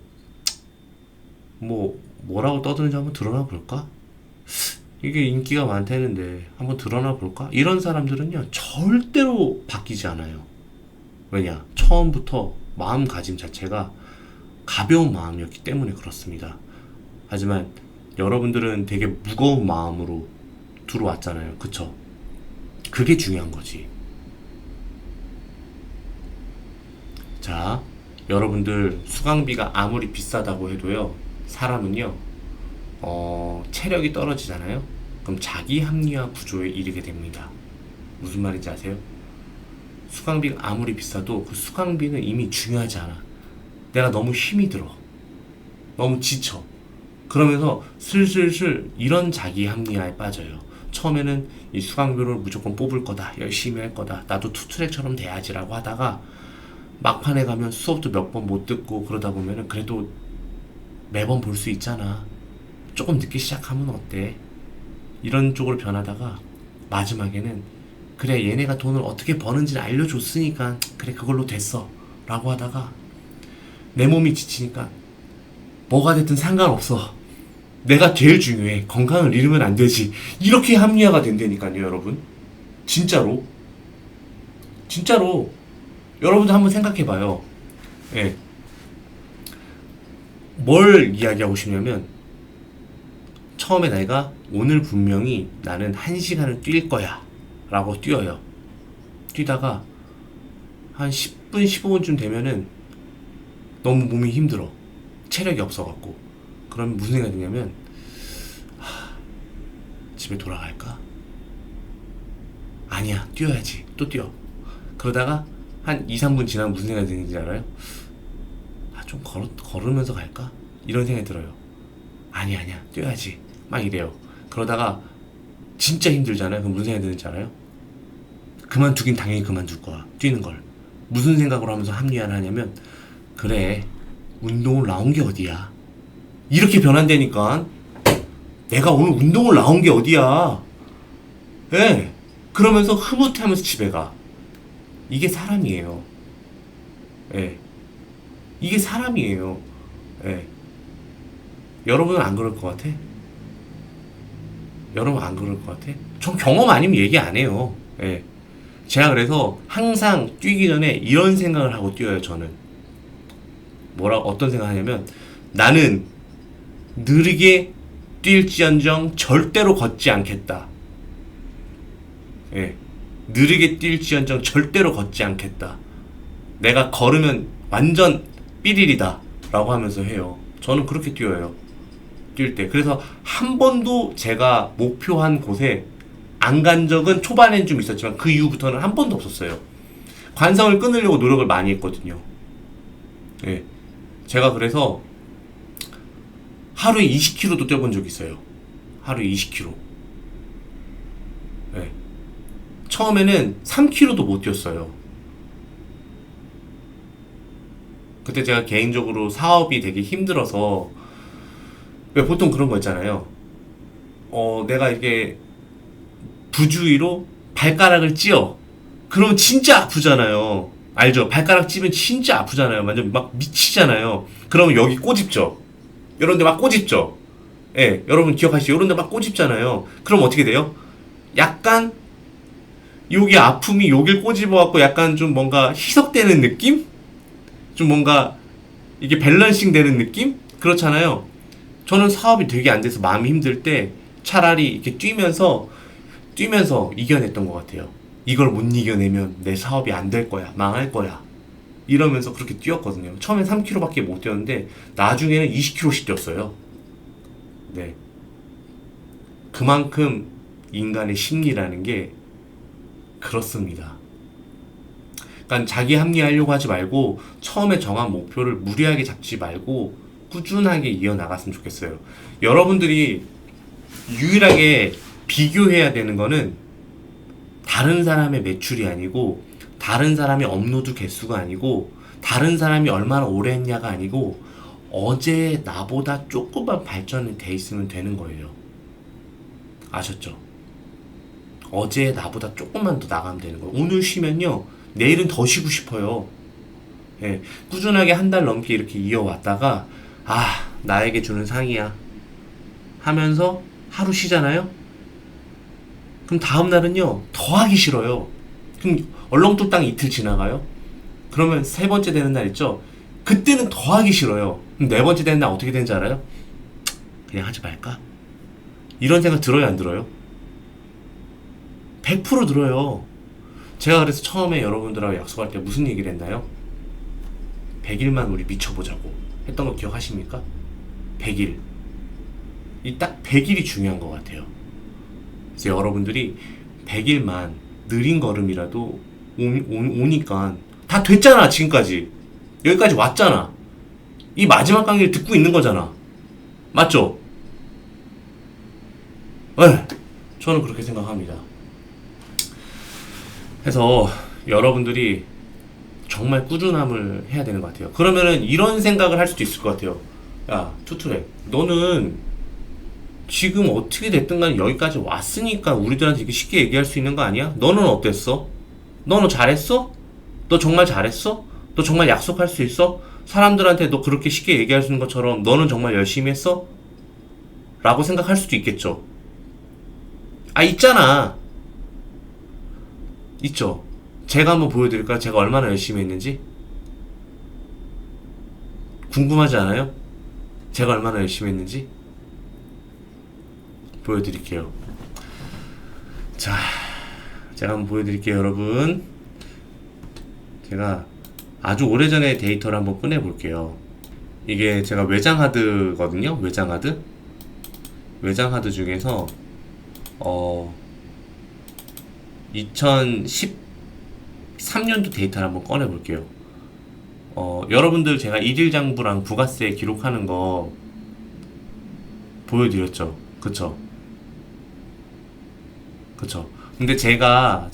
뭐라고 떠드는지 한번 드러나 볼까? 이게 인기가 많다는데 한번 드러나 볼까? 이런 사람들은요 절대로 바뀌지 않아요. 왜냐? 처음부터 마음가짐 자체가 가벼운 마음이었기 때문에 그렇습니다. 하지만 여러분들은 되게 무거운 마음으로 들어왔잖아요. 그쵸? 그게 중요한 거지. 자, 여러분들 수강비가 아무리 비싸다고 해도요, 사람은요, 체력이 떨어지잖아요? 그럼 자기 합리화 구조에 이르게 됩니다. 무슨 말인지 아세요? 수강비가 아무리 비싸도 그 수강비는 이미 중요하지 않아. 내가 너무 힘이 들어. 너무 지쳐. 그러면서 슬슬슬 이런 자기 합리화에 빠져요. 처음에는 이 수강료를 무조건 뽑을 거다. 열심히 할 거다. 나도 투트랙처럼 돼야지라고 하다가 막판에 가면 수업도 몇 번 못 듣고 그러다 보면은 그래도 매번 볼 수 있잖아. 조금 늦게 시작하면 어때? 이런 쪽으로 변하다가 마지막에는 그래 얘네가 돈을 어떻게 버는지를 알려줬으니까 그래 그걸로 됐어 라고 하다가 내 몸이 지치니까 뭐가 됐든 상관없어. 내가 제일 중요해. 건강을 잃으면 안 되지. 이렇게 합리화가 된다니까요, 여러분. 진짜로. 여러분도 한번 생각해봐요. 예. 뭘 이야기하고 싶냐면, 처음에 내가 오늘 분명히 나는 1시간을 뛸 거야. 라고 뛰어요. 뛰다가 한 10분, 15분쯤 되면은 너무 몸이 힘들어. 체력이 없어갖고. 그러면 무슨 생각이 드냐면, 집에 돌아갈까? 아니야, 뛰어야지. 또 뛰어. 그러다가 한 2, 3분 지나면 무슨 생각이 드는지 알아요? 좀 걸으면서 갈까? 이런 생각이 들어요. 아니야, 뛰어야지. 막 이래요. 그러다가 진짜 힘들잖아요. 그럼 무슨 생각이 드는지 알아요? 그만두긴 당연히 그만둘 거야. 뛰는 걸. 무슨 생각으로 하면서 합리화를 하냐면, 그래, 운동을 나온 게 어디야? 이렇게 변한다니까. 내가 오늘 운동을 나온 게 어디야? 예. 그러면서 흐뭇해하면서 집에 가. 이게 사람이에요. 예. 이게 사람이에요. 예. 여러분은 안 그럴 것 같아? 여러분 안 그럴 것 같아? 전 경험 아니면 얘기 안 해요. 예. 제가 그래서 항상 뛰기 전에 이런 생각을 하고 뛰어요, 저는. 어떤 생각을 하냐면, 나는 느리게 뛸지언정 절대로 걷지 않겠다. 예. 느리게 뛸지언정 절대로 걷지 않겠다. 내가 걸으면 완전 삐리리다. 라고 하면서 해요. 저는 그렇게 뛰어요. 뛸 때. 그래서 한 번도 제가 목표한 곳에 안 간 적은 초반엔 좀 있었지만 그 이후부터는 한 번도 없었어요. 관성을 끊으려고 노력을 많이 했거든요. 예. 제가 그래서 하루에 20km도 뛰어본 적이 있어요. 하루에 20km. 예. 처음에는 3km도 못 뛰었어요. 그때 제가 개인적으로 사업이 되게 힘들어서, 왜 보통 그런 거 있잖아요. 내가 이게 부주의로 발가락을 찧어. 그러면 진짜 아프잖아요. 알죠? 발가락 찧으면 진짜 아프잖아요. 완전 막 미치잖아요. 그러면 여기 꼬집죠. 이런 데 막 꼬집죠. 예, 여러분 기억하시죠? 이런 데 막 꼬집잖아요. 그럼 어떻게 돼요? 약간 여기 아픔이 여길 꼬집어갖고 약간 좀 뭔가 희석되는 느낌? 좀 뭔가 이게 밸런싱 되는 느낌? 그렇잖아요. 저는 사업이 되게 안 돼서 마음이 힘들 때 차라리 이렇게 뛰면서 이겨냈던 것 같아요. 이걸 못 이겨내면 내 사업이 안 될 거야. 망할 거야. 이러면서 그렇게 뛰었거든요. 처음엔 3km밖에 못 뛰었는데 나중에는 20km씩 뛰었어요. 네. 그만큼 인간의 심리라는 게 그렇습니다. 그러니까 자기 합리화하려고 하지 말고 처음에 정한 목표를 무리하게 잡지 말고 꾸준하게 이어나갔으면 좋겠어요. 여러분들이 유일하게 비교해야 되는 거는 다른 사람의 매출이 아니고 다른 사람의 업로드 개수가 아니고 다른 사람이 얼마나 오래 했냐가 아니고 어제 나보다 조금만 발전이 돼 있으면 되는 거예요. 아셨죠? 어제 나보다 조금만 더 나가면 되는 거예요. 오늘 쉬면요 내일은 더 쉬고 싶어요. 예, 꾸준하게 한 달 넘게 이렇게 이어왔다가 나에게 주는 상이야 하면서 하루 쉬잖아요. 그럼 다음 날은요 더 하기 싫어요. 그럼 얼렁뚱땅 이틀 지나가요. 그러면 세 번째 되는 날 있죠. 그때는 더 하기 싫어요. 그럼 네 번째 되는 날 어떻게 되는지 알아요? 그냥 하지 말까? 이런 생각 들어요 안 들어요? 100% 들어요. 제가 그래서 처음에 여러분들하고 약속할 때 무슨 얘기를 했나요? 100일만 우리 미쳐보자고 했던 거 기억하십니까? 100일. 이 딱 100일이 중요한 것 같아요. 그래서 여러분들이 100일만 느린 걸음이라도 오니까 다 됐잖아. 지금까지 여기까지 왔잖아. 이 마지막 강의를 듣고 있는 거잖아. 맞죠? 네, 저는 그렇게 생각합니다. 그래서 여러분들이 정말 꾸준함을 해야 되는 것 같아요. 그러면은 이런 생각을 할 수도 있을 것 같아요. 야, 투투랙, 너는 지금 어떻게 됐든 간에 여기까지 왔으니까 우리들한테 이렇게 쉽게 얘기할 수 있는 거 아니야? 너는 어땠어? 너는 잘했어? 너 정말 잘했어? 너 정말 약속할 수 있어? 사람들한테 너 그렇게 쉽게 얘기할 수 있는 것처럼 너는 정말 열심히 했어? 라고 생각할 수도 있겠죠. 있잖아. 있죠. 제가 한번 보여드릴까요? 제가 얼마나 열심히 했는지? 궁금하지 않아요? 제가 얼마나 열심히 했는지? 보여드릴게요. 자, 제가 한번 보여드릴게요, 여러분. 제가 아주 오래전에 데이터를 한번 꺼내볼게요. 이게 제가 외장 하드거든요. 외장 하드. 외장 하드 중에서 2013년도 데이터를 한번 꺼내볼게요. 여러분들 제가 일일장부랑 부가세 기록하는 거 보여드렸죠. 그쵸? 그쵸? 근데 제가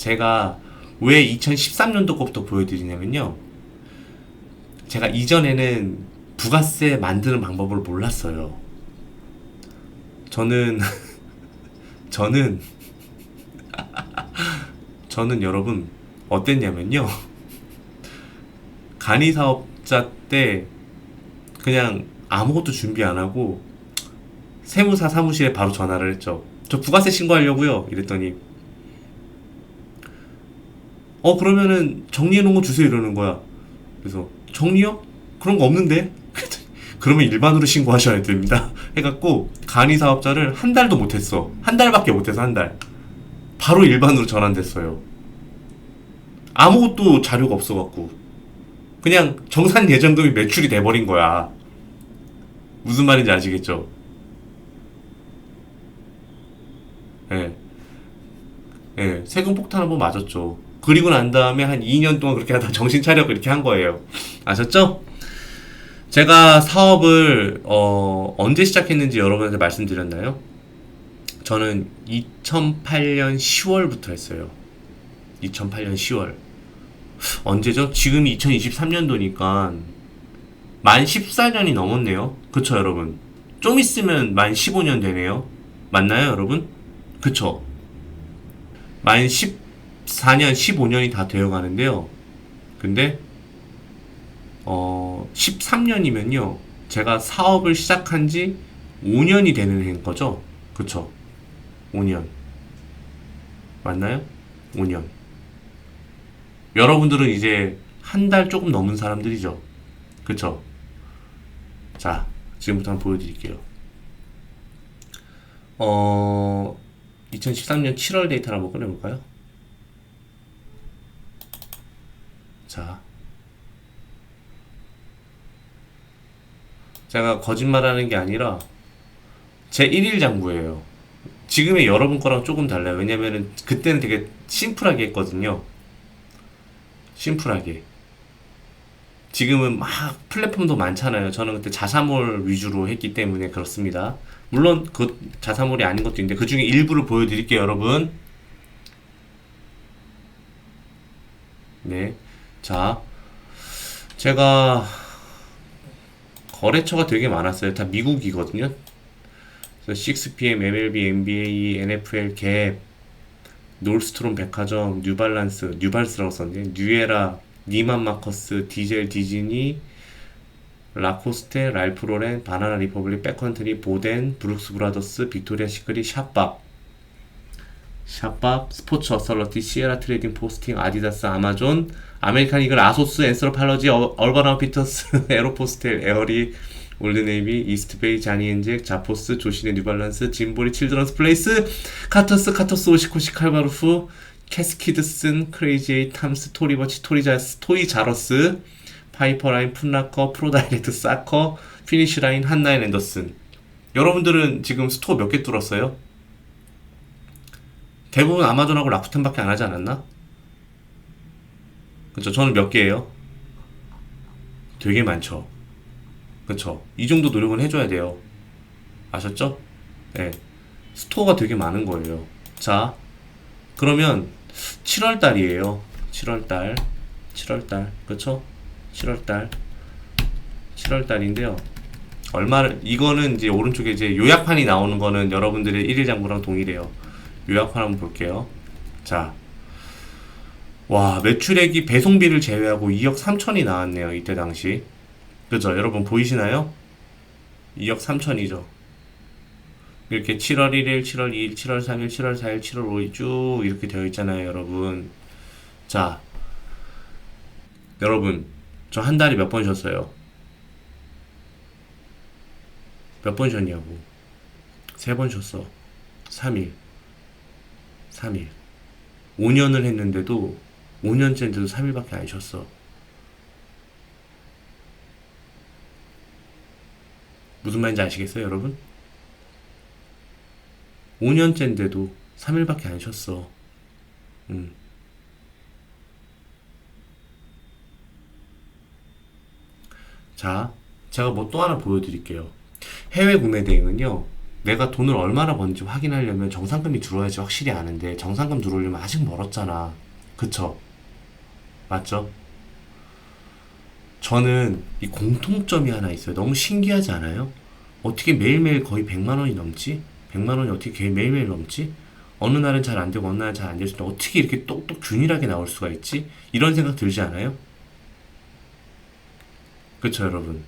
왜 2013년도 것부터 보여드리냐면요. 제가 이전에는 부가세 만드는 방법을 몰랐어요. 저는 여러분 어땠냐면요. 간이사업자 때 그냥 아무것도 준비 안 하고 세무사 사무실에 바로 전화를 했죠. 저 부가세 신고하려고요. 이랬더니 그러면은 정리해 놓은 거 주세요 이러는 거야. 그래서 정리요? 그런 거 없는데? 그러면 일반으로 신고하셔야 됩니다. 해갖고 간이사업자를 한 달도 못했어. 한 달밖에 못해서 한 달. 바로 일반으로 전환됐어요. 아무것도 자료가 없어갖고 그냥 정산 예정금이 매출이 돼버린 거야. 무슨 말인지 아시겠죠? 예. 예, 세금 폭탄 한번 맞았죠. 그리고 난 다음에 한 2년 동안 그렇게 하다 정신 차려고 이렇게 한 거예요. 아셨죠? 제가 사업을 언제 시작했는지 여러분한테 말씀드렸나요? 저는 2008년 10월부터 했어요. 2008년 10월. 언제죠? 지금이 2023년도니까 만 14년이 넘었네요. 그쵸 여러분? 좀 있으면 만 15년 되네요. 맞나요 여러분? 그쵸? 만 14년, 15년이 다 되어 가는데요. 근데 13년이면요. 제가 사업을 시작한 지 5년이 되는 해인 거죠. 그쵸? 5년. 맞나요? 5년. 여러분들은 이제 한 달 조금 넘은 사람들이죠. 그쵸? 자, 지금부터 한번 보여드릴게요. 2013년 7월 데이터를 한번 꺼내볼까요? 자, 제가 거짓말하는 게 아니라 제 1일 장부예요. 지금의 여러분 거랑 조금 달라요. 왜냐면은 그때는 되게 심플하게 했거든요. 심플하게. 지금은 막 플랫폼도 많잖아요. 저는 그때 자사몰 위주로 했기 때문에 그렇습니다. 물론 그 자사몰이 아닌 것도 있는데 그 중에 일부를 보여드릴게요, 여러분. 네. 자, 제가 거래처가 되게 많았어요. 다 미국이거든요. 그래서 6PM, MLB, NBA, NFL, 갭, 놀스트롬 백화점, 뉴발란스, 뉴발스라고 썼네. 뉴에라, 니만 마커스, 디젤 디즈니, 라코스테, 랄프 로렌, 바나나 리퍼블릭, 백컨트리, 보덴, 브룩스 브라더스, 빅토리아 시크릿, 샵밥, 스포츠 어설러티, 시에라 트레이딩 포스팅, 아디다스, 아마존, 아메리칸 이글, 아소스, 앤스로팔러지, 얼반 아웃피터스, 에어로포스텔, 에어리, 올드네이비, 이스트베이, 자니엔잭, 자포스, 조시네, 뉴발란스, 짐보리, 칠드런스 플레이스, 카터스, 오시코시, 칼바루프, 캐스키드슨, 크레이지에이, 탐스, 토리버치, 토이자러스, 파이퍼라인, 풋라커, 프로다이렉트, 사커, 피니쉬라인, 한나인 앤더슨. 여러분들은 지금 스토어 몇 개 뚫었어요? 대부분 아마존하고 라쿠텐밖에 안 하지 않았나? 그쵸? 저는 몇 개예요? 되게 많죠. 그쵸? 이 정도 노력은 해줘야 돼요. 아셨죠? 네. 스토어가 되게 많은 거예요. 자, 그러면 7월달이에요. 7월달. 그쵸? 7월달. 7월달인데요. 얼마를, 이거는 이제 오른쪽에 이제 요약판이 나오는 거는 여러분들의 1일 장부랑 동일해요. 요약판 한번 볼게요. 자, 와, 매출액이 배송비를 제외하고 2억 3천이 나왔네요. 이때 당시. 그죠? 여러분 보이시나요? 2억 3천이죠. 이렇게 7월 1일, 7월 2일, 7월 3일, 7월 4일, 7월 5일 쭉 이렇게 되어 있잖아요, 여러분. 자, 여러분, 저 한 달에 몇 번 쉬었어요? 몇 번 쉬었냐고. 3번 쉬었어. 3일. 3일. 5년을 했는데도 5년째인데도 3일밖에 안 쉬었어. 무슨 말인지 아시겠어요, 여러분? 5년째인데도 3일밖에 안 쉬었어. 음. 자, 제가 뭐 또 하나 보여드릴게요. 해외 구매 대행은요, 내가 돈을 얼마나 버는지 확인하려면 정상금이 들어와야지 확실히 아는데, 정상금 들어오려면 아직 멀었잖아. 그쵸? 맞죠? 저는 이 공통점이 하나 있어요. 너무 신기하지 않아요? 어떻게 매일매일 거의 100만 원이 넘지? 100만 원이 어떻게 매일매일 넘지? 어느 날은 잘 안 되고 어느 날은 잘 안 될 수도 어떻게 이렇게 똑똑 균일하게 나올 수가 있지? 이런 생각 들지 않아요? 그쵸, 여러분?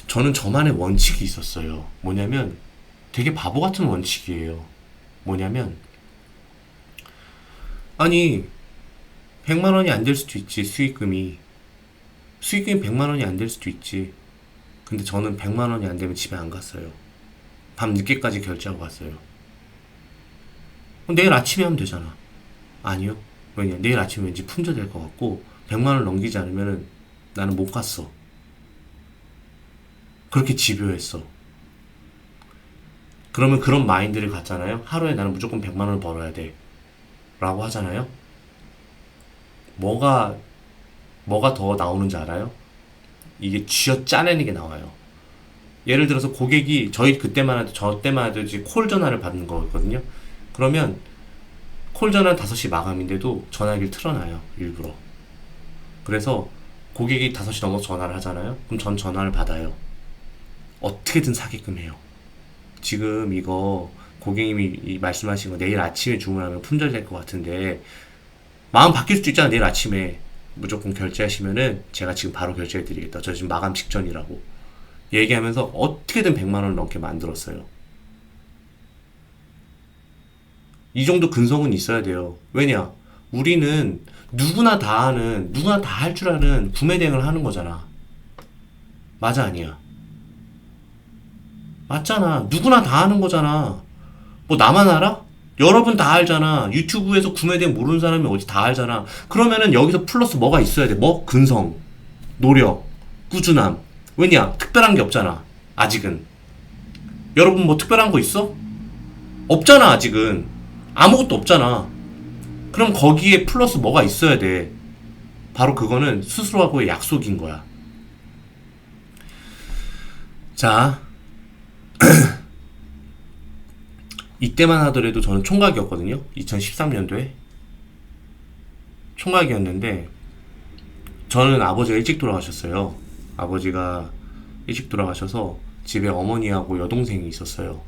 저는 저만의 원칙이 있었어요. 뭐냐면 되게 바보 같은 원칙이에요. 뭐냐면 아니 100만 원이 안 될 수도 있지. 수익금이 100만 원이 안 될 수도 있지. 근데 저는 100만 원이 안 되면 집에 안 갔어요. 밤 늦게까지 결제하고 갔어요. 그럼 내일 아침에 하면 되잖아. 아니요. 왜냐? 내일 아침에 왠지 품절될 것 같고 100만 원을 넘기지 않으면은 나는 못 갔어. 그렇게 집요했어. 그러면 그런 마인드를 갖잖아요. 하루에 나는 무조건 100만 원을 벌어야 돼. 라고 하잖아요. 뭐가 더 나오는지 알아요? 이게 쥐어 짜내는 게 나와요. 예를 들어서 고객이 저 때만 해도 이제 콜 전화를 받는 거거든요. 그러면 콜 전화는 5시 마감인데도 전화기를 틀어놔요. 일부러. 그래서 고객이 5시 넘어서 전화를 하잖아요. 그럼 전 전화를 받아요. 어떻게든 사게끔 해요. 지금 이거 고객님이 말씀하신 거 내일 아침에 주문하면 품절될 것 같은데 마음 바뀔 수도 있잖아. 내일 아침에 무조건 결제하시면은 제가 지금 바로 결제해 드리겠다. 저 지금 마감 직전이라고 얘기하면서 어떻게든 100만 원을 넘게 만들었어요. 이 정도 근성은 있어야 돼요. 왜냐? 우리는 누구나 다 하는, 누구나 다 할 줄 아는 구매 대행을 하는 거잖아. 맞아, 아니야? 맞잖아. 누구나 다 하는 거잖아. 뭐 나만 알아? 여러분 다 알잖아. 유튜브에서 구매 대행 모르는 사람이 어디 다 알잖아. 그러면은 여기서 플러스 뭐가 있어야 돼? 뭐? 근성, 노력, 꾸준함. 왜냐? 특별한 게 없잖아. 아직은. 여러분 뭐 특별한 거 있어? 없잖아, 아직은. 아무것도 없잖아. 그럼 거기에 플러스 뭐가 있어야 돼. 바로 그거는 스스로하고의 약속인 거야. 자, 이때만 하더라도 저는 총각이었거든요. 2013년도에. 총각이었는데, 저는 아버지가 일찍 돌아가셨어요. 아버지가 일찍 돌아가셔서 집에 어머니하고 여동생이 있었어요.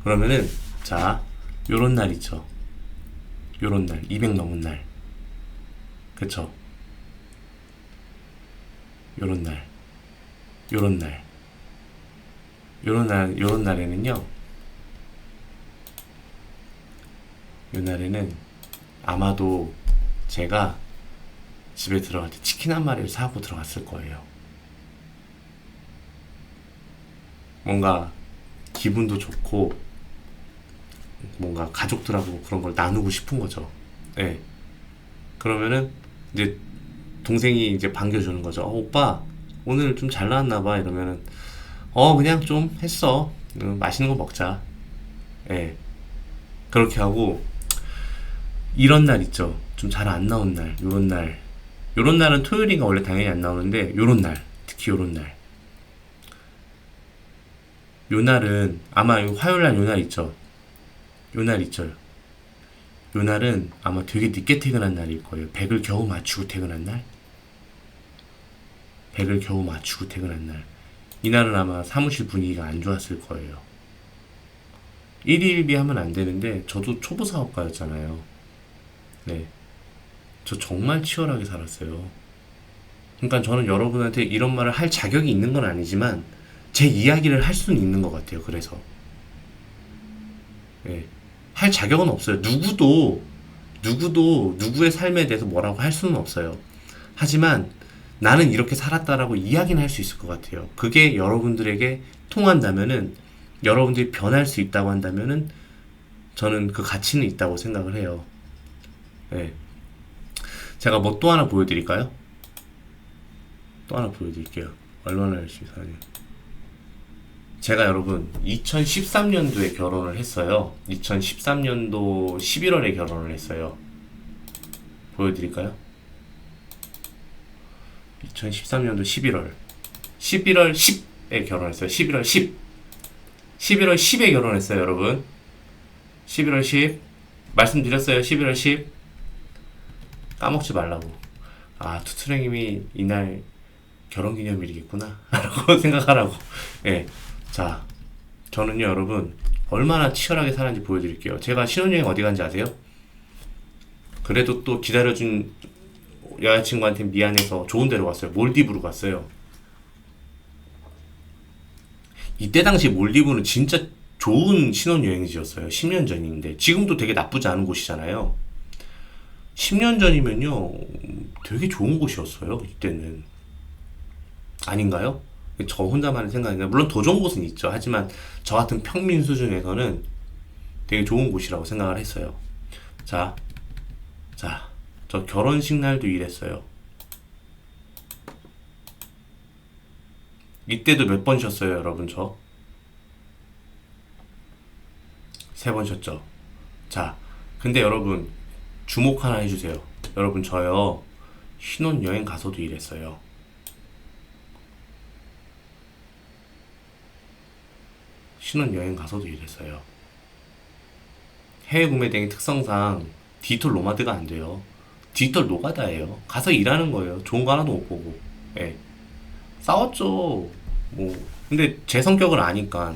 그러면은, 자, 요런 날 있죠. 요런 날, 200 넘은 날. 그쵸? 요런 날, 요런 날, 요런 날에는요, 요 날에는 아마도 제가 집에 들어갈 때 치킨 한 마리를 사고 들어갔을 거예요. 뭔가 기분도 좋고, 뭔가 가족들하고 그런 걸 나누고 싶은 거죠. 네. 그러면은 이제 동생이 이제 반겨주는 거죠. 오빠 오늘 좀 잘 나왔나 봐. 이러면은 그냥 좀 했어. 맛있는 거 먹자. 예. 그렇게 하고 이런 날 있죠. 좀 잘 안 나온 날. 요런 날. 요런 날은 토요일인가 원래 당연히 안 나오는데 요런 날. 특히 요런 날. 요 날은 아마 요 화요일 날 요 날 있죠. 요 날 있죠. 요 날은 아마 되게 늦게 퇴근한 날일 거예요. 100을 겨우 맞추고 퇴근한 날. 100을 겨우 맞추고 퇴근한 날. 이날은 아마 사무실 분위기가 안 좋았을 거예요. 일일비 하면 안 되는데 저도 초보 사업가였잖아요. 네. 저 정말 치열하게 살았어요. 그러니까 저는 여러분한테 이런 말을 할 자격이 있는 건 아니지만 제 이야기를 할 수는 있는 것 같아요. 그래서 네. 할 자격은 없어요. 누구도 누구의 삶에 대해서 뭐라고 할 수는 없어요. 하지만 나는 이렇게 살았다라고 이야기는 할 수 있을 것 같아요. 그게 여러분들에게 통한다면은, 여러분들이 변할 수 있다고 한다면은 저는 그 가치는 있다고 생각을 해요. 네. 제가 뭐 또 하나 보여드릴까요? 또 하나 보여드릴게요. 얼마나 열심히 사는지. 제가 여러분 2013년도에 결혼을 했어요. 2013년도 11월에 결혼을 했어요. 보여드릴까요? 2013년도 11월 10에 결혼했어요. 11월 10. 11월 10에 결혼했어요, 여러분. 11월 10. 말씀드렸어요. 11월 10. 까먹지 말라고. 아, 투트랭님이 이날 결혼기념일이겠구나. 라고 생각하라고. 예. 자, 저는요, 여러분, 얼마나 치열하게 살았는지 보여드릴게요. 제가 신혼여행 어디 간지 아세요? 그래도 또 기다려준 여자친구한테 미안해서 좋은 데로 갔어요. 몰디브로 갔어요. 이때 당시 몰디브는 진짜 좋은 신혼여행지였어요. 10년 전인데. 지금도 되게 나쁘지 않은 곳이잖아요. 10년 전이면요, 되게 좋은 곳이었어요. 이때는. 아닌가요? 저 혼자만의 생각인가? 물론 더 좋은 곳은 있죠. 하지만 저 같은 평민 수준에서는 되게 좋은 곳이라고 생각을 했어요. 자, 저 결혼식 날도 일했어요. 이때도 몇 번 쉬었어요, 여러분? 저 3번 쉬었죠. 자, 근데 여러분 주목 하나 해주세요. 여러분, 저요 신혼여행 가서도 일했어요. 신혼여행 가서도 일했어요. 해외 구매대행 특성상 디지털 노마드가 안 돼요. 디지털 노가다예요. 가서 일하는 거예요. 좋은 거 하나도 못 보고. 예. 싸웠죠. 뭐. 근데 제 성격을 아니까.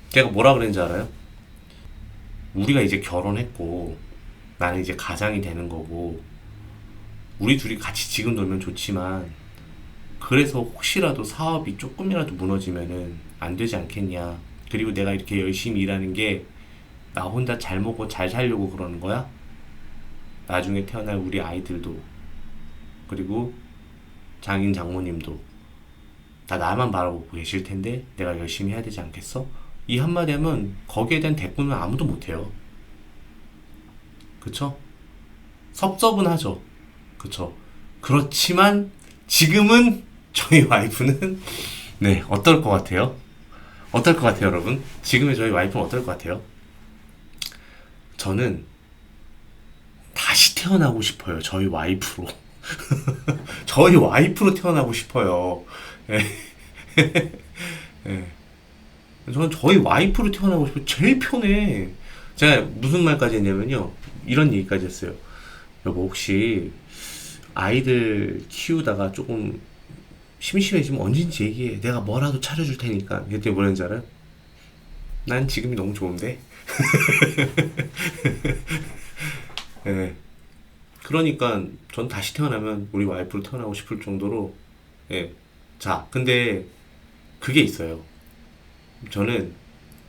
제가 뭐라 그랬는지 알아요? 우리가 이제 결혼했고, 나는 이제 가장이 되는 거고, 우리 둘이 같이 지금 놀면 좋지만, 그래서 혹시라도 사업이 조금이라도 무너지면은 안 되지 않겠냐. 그리고 내가 이렇게 열심히 일하는 게 나 혼자 잘 먹고 잘 살려고 그러는 거야? 나중에 태어날 우리 아이들도, 그리고 장인 장모님도 다 나만 바라보고 계실 텐데 내가 열심히 해야 되지 않겠어? 이 한마디 하면 거기에 대한 대꾸는 아무도 못해요. 그쵸? 섭섭은 하죠. 그쵸? 그렇지만 지금은 저희 와이프는 네, 어떨 것 같아요? 어떨 것 같아요, 여러분? 지금의 저희 와이프는 어떨 것 같아요? 저는 다시 태어나고 싶어요. 저희 와이프로. 저희 와이프로 태어나고 싶어요. 예. 예. 저는 저희 와이프로 태어나고 싶어요. 제일 편해. 제가 무슨 말까지 했냐면요. 이런 얘기까지 했어요. 여보, 혹시 아이들 키우다가 조금 심심해지면 언제든지 얘기해. 내가 뭐라도 차려줄 테니까. 그랬더니 뭐라는지 알아요? 난 지금이 너무 좋은데? 예. 그러니까 전 다시 태어나면 우리 와이프로 태어나고 싶을 정도로, 예. 자, 근데 그게 있어요. 저는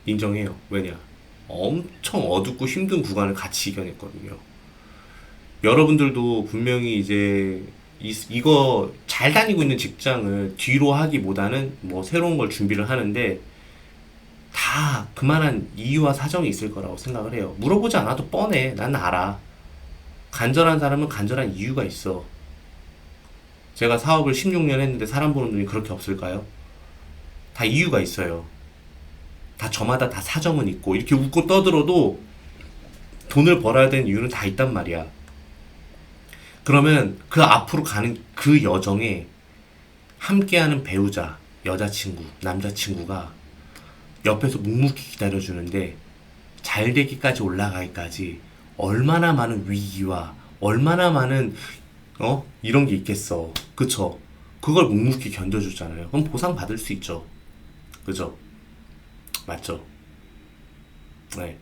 인정해요. 왜냐? 엄청 어둡고 힘든 구간을 같이 이겨냈거든요. 여러분들도 분명히 이제 이거 잘 다니고 있는 직장을 뒤로 하기보다는 뭐 새로운 걸 준비를 하는데 다 그만한 이유와 사정이 있을 거라고 생각을 해요. 물어보지 않아도 뻔해. 난 알아. 간절한 사람은 간절한 이유가 있어. 제가 사업을 16년 했는데 사람 보는 눈이 그렇게 없을까요? 다 이유가 있어요. 다 저마다 다 사정은 있고 이렇게 웃고 떠들어도 돈을 벌어야 되는 이유는 다 있단 말이야. 그러면 그 앞으로 가는 그 여정에 함께하는 배우자, 여자친구, 남자친구가 옆에서 묵묵히 기다려주는데 잘 되기까지 올라가기까지 얼마나 많은 위기와 얼마나 많은 이런 게 있겠어. 그쵸? 그걸 묵묵히 견뎌주잖아요. 그럼 보상 받을 수 있죠. 그죠? 맞죠? 네.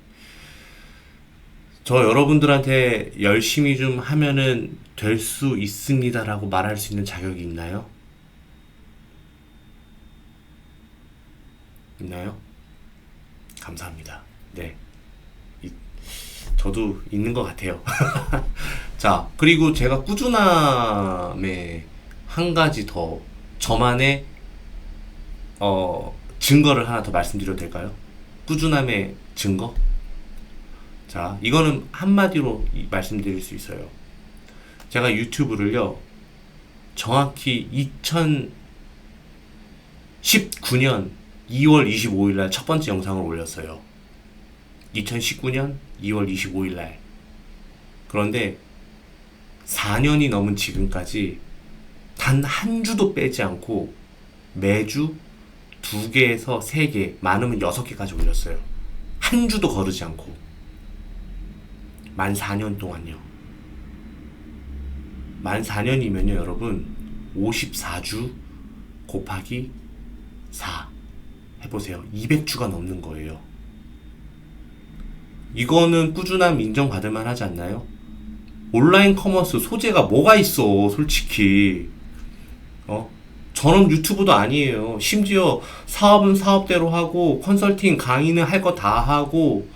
저 여러분들한테 열심히 좀 하면은 될 수 있습니다라고 말할 수 있는 자격이 있나요? 있나요? 감사합니다. 네. 이- 저도 있는 것 같아요. 자, 그리고 제가 꾸준함에 한 가지 더 저만의 증거를 하나 더 말씀드려도 될까요? 꾸준함의 증거? 자, 이거는 한마디로 말씀드릴 수 있어요. 제가 유튜브를요, 정확히 2019년 2월 25일 날 첫 번째 영상을 올렸어요. 2019년 2월 25일 날. 그런데 4년이 넘은 지금까지 단 한 주도 빼지 않고 매주 2개에서 3개, 많으면 6개까지 올렸어요. 한 주도 거르지 않고. 만 4년 동안요. 만 4년이면요, 여러분, 54주 곱하기 4 해보세요. 200주가 넘는 거예요. 이거는 꾸준함 인정받을 만 하지 않나요? 온라인 커머스 소재가 뭐가 있어, 솔직히. 전업 유튜브도 아니에요. 심지어 사업은 사업대로 하고, 컨설팅 강의는 할 거 다 하고,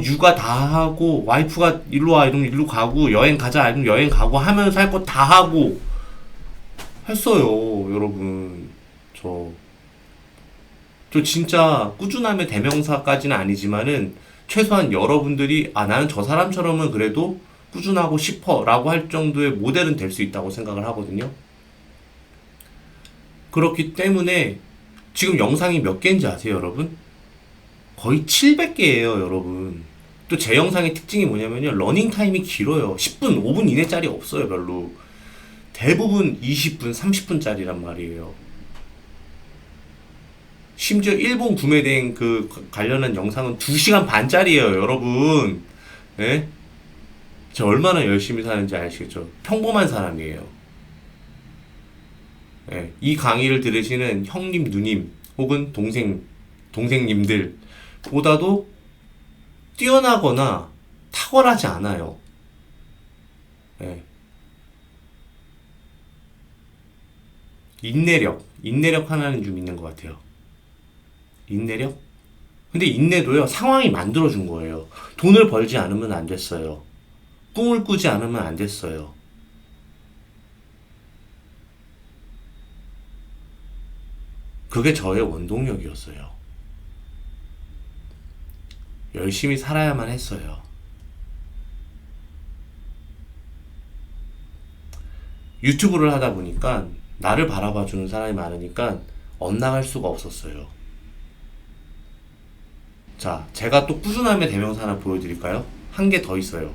육아 다 하고, 와이프가 일로 와, 이러면 일로 가고, 여행 가자, 이러면 여행 가고, 하면서 할 거 다 하고, 했어요, 여러분. 저 진짜 꾸준함의 대명사까지는 아니지만은, 최소한 여러분들이, 아, 나는 저 사람처럼은 그래도 꾸준하고 싶어, 라고 할 정도의 모델은 될 수 있다고 생각을 하거든요. 그렇기 때문에, 지금 영상이 몇 개인지 아세요, 여러분? 거의 700개예요, 여러분. 또 제 영상의 특징이 뭐냐면요. 러닝 타임이 길어요. 10분, 5분 이내짜리 없어요, 별로. 대부분 20분, 30분짜리란 말이에요. 심지어 일본 구매 대행 그 관련한 영상은 2시간 반짜리예요, 여러분. 예? 저 얼마나 열심히 사는지 아시겠죠? 평범한 사람이에요. 예. 이 강의를 들으시는 형님, 누님, 혹은 동생님들 보다도 뛰어나거나 탁월하지 않아요. 예. 인내력 하나는 좀 있는 것 같아요. 인내력? 근데 인내도요, 상황이 만들어준 거예요. 돈을 벌지 않으면 안 됐어요. 꿈을 꾸지 않으면 안 됐어요. 그게 저의 원동력이었어요. 열심히 살아야만 했어요. 유튜브를 하다 보니까 나를 바라봐주는 사람이 많으니까 엇나갈 수가 없었어요. 자, 제가 또 꾸준함의 대명사 하나 보여드릴까요? 한 개 더 있어요.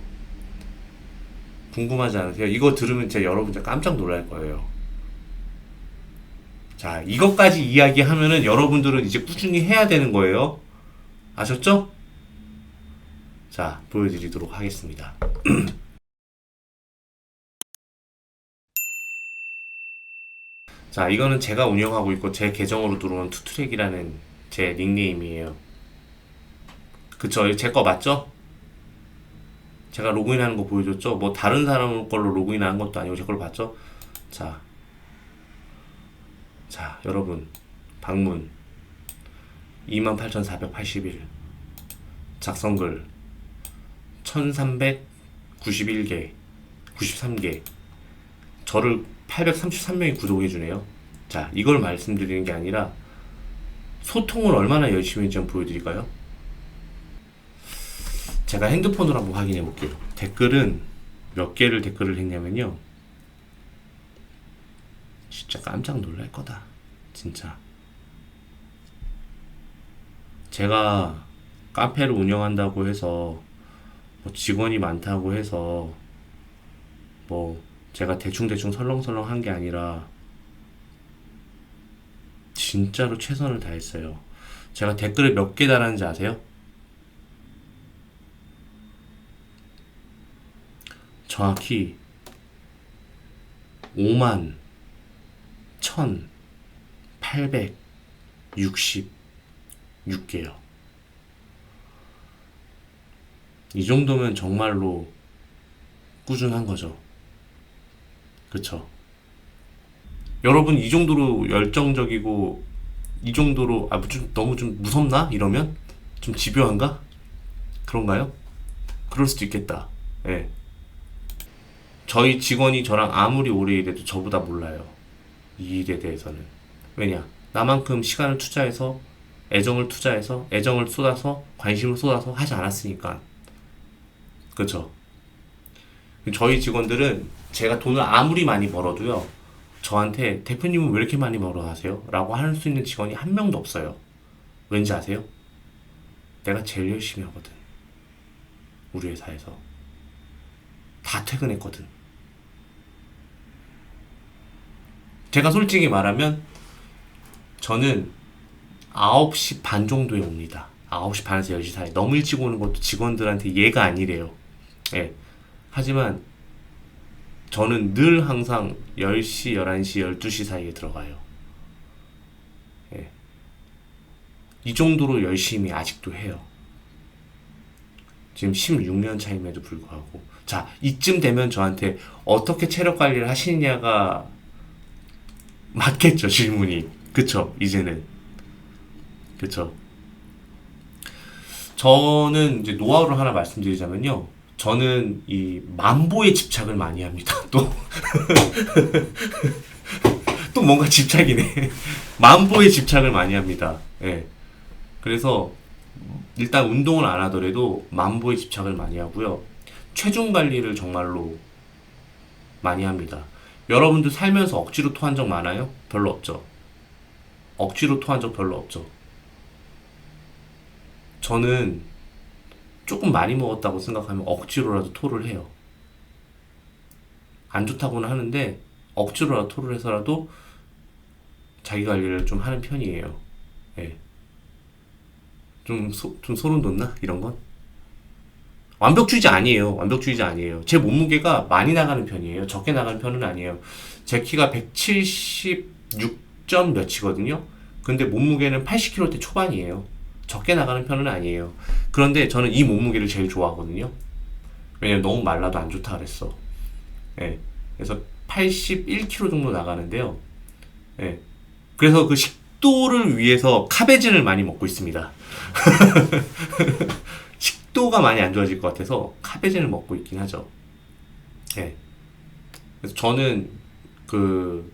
궁금하지 않으세요? 이거 들으면 여러분 진짜 깜짝 놀랄 거예요. 자, 이것까지 이야기하면은 여러분들은 이제 꾸준히 해야 되는 거예요. 아셨죠? 자, 보여드리도록 하겠습니다. 자, 이거는 제가 운영하고 있고 제 계정으로 들어온 투트랙이라는 제 닉네임이에요. 그쵸? 제 거 맞죠? 제가 로그인하는 거 보여줬죠? 뭐 다른 사람 걸로 로그인하는 것도 아니고 제 걸로 봤죠? 자, 여러분 방문 28,481 작성글 1391개 93개 저를 833명이 구독해주네요. 자, 이걸 말씀드리는 게 아니라 소통을 얼마나 열심히 했는지 한번 보여드릴까요? 제가 핸드폰으로 한번 확인해 볼게요. 댓글은 몇 개를 댓글을 했냐면요, 진짜 깜짝 놀랄 거다. 진짜 제가 카페를 운영한다고 해서 뭐 직원이 많다고 해서 뭐 제가 대충대충 설렁설렁 한 게 아니라 진짜로 최선을 다했어요. 제가 댓글을 몇 개 달았는지 아세요? 정확히 5만 1,866개요. 이 정도면 정말로 꾸준한 거죠. 그쵸? 여러분 이 정도로 열정적이고 이 정도로 너무 좀 무섭나? 이러면? 좀 집요한가? 그런가요? 그럴 수도 있겠다. 예. 저희 직원이 저랑 아무리 오래 일해도 저보다 몰라요. 이 일에 대해서는. 왜냐? 나만큼 시간을 투자해서 애정을 쏟아서 관심을 쏟아서 하지 않았으니까. 그쵸? 저희 직원들은 제가 돈을 아무리 많이 벌어도요, 저한테 대표님은 왜 이렇게 많이 벌어 하세요? 라고 할 수 있는 직원이 한 명도 없어요. 왠지 아세요? 내가 제일 열심히 하거든. 우리 회사에서. 다 퇴근했거든. 제가 솔직히 말하면 저는 9시 반 정도에 옵니다. 9시 반에서 10시 사이. 너무 일찍 오는 것도 직원들한테 예가 아니래요. 예. 하지만 저는 늘 항상 10시, 11시, 12시 사이에 들어가요. 예. 이 정도로 열심히 아직도 해요. 지금 16년 차임에도 불구하고. 자, 이쯤 되면 저한테 어떻게 체력 관리를 하시느냐가 맞겠죠, 질문이. 그쵸, 이제는. 그쵸. 저는 이제 노하우를 하나 말씀드리자면요. 저는 이 만보에 집착을 많이 합니다. 또 뭔가 집착이네. 만보에 집착을 많이 합니다. 예. 그래서 일단 운동을 안 하더라도 만보에 집착을 많이 하고요. 체중 관리를 정말로 많이 합니다. 여러분들 살면서 억지로 토한 적 많아요? 별로 없죠. 억지로 토한 적 별로 없죠. 저는 조금 많이 먹었다고 생각하면 억지로라도 토를 해요. 안 좋다고는 하는데 억지로라도 토를 해서라도 자기 관리를 좀 하는 편이에요. 예. 좀 소름 돋나? 이런 건? 완벽주의자 아니에요. 완벽주의자 아니에요. 제 몸무게가 많이 나가는 편이에요. 적게 나가는 편은 아니에요. 제 키가 176점 몇이거든요. 근데 몸무게는 80kg대 초반이에요. 적게 나가는 편은 아니에요. 그런데 저는 이 몸무게를 제일 좋아하거든요. 왜냐면 너무 말라도 안 좋다 그랬어. 예. 그래서 81kg 정도 나가는데요. 예. 그래서 그 식도를 위해서 카베진을 많이 먹고 있습니다. 식도가 많이 안 좋아질 것 같아서 카베진을 먹고 있긴 하죠. 네. 그래서 저는 그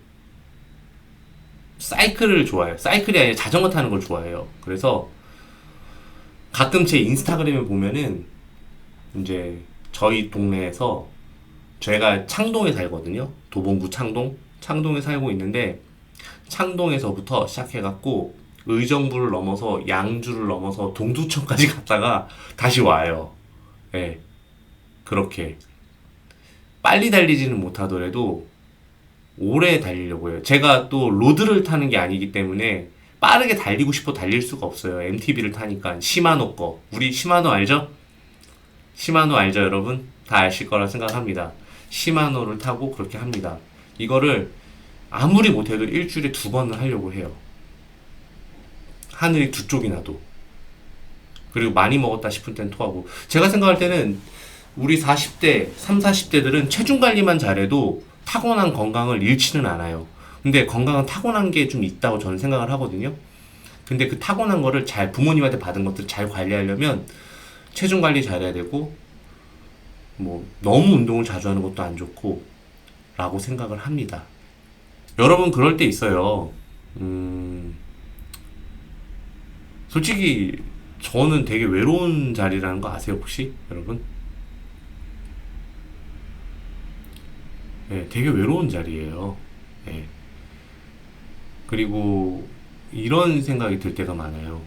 사이클을 좋아해요. 사이클이 아니라 자전거 타는 걸 좋아해요. 그래서 가끔 제 인스타그램에 보면은 이제 저희 동네에서 제가 창동에 살거든요. 도봉구 창동에 살고 있는데 창동에서부터 시작해갖고 의정부를 넘어서 양주를 넘어서 동두천까지 갔다가 다시 와요. 예, 그렇게 빨리 달리지는 못하더라도 오래 달리려고 해요. 제가 또 로드를 타는 게 아니기 때문에 빠르게 달리고 싶어 달릴 수가 없어요. MTB를 타니까 시마노 거. 우리 시마노 알죠? 시마노 알죠, 여러분? 다 아실 거라 생각합니다. 시마노를 타고 그렇게 합니다. 이거를 아무리 못해도 일주일에 2번은 하려고 해요. 하늘이 두 쪽이 나도. 그리고 많이 먹었다 싶을 땐 토하고. 제가 생각할 때는 우리 40대, 3, 40대들은 체중 관리만 잘해도 타고난 건강을 잃지는 않아요. 근데 건강은 타고난 게 좀 있다고 저는 생각을 하거든요. 근데 그 타고난 거를 잘 부모님한테 받은 것들 잘 관리하려면 체중 관리 잘해야 되고 뭐 너무 운동을 자주 하는 것도 안 좋고 라고 생각을 합니다. 여러분 그럴 때 있어요. 솔직히 저는 되게 외로운 자리라는 거 아세요 혹시 여러분? 네, 되게 외로운 자리예요. 네. 그리고 이런 생각이 들 때가 많아요.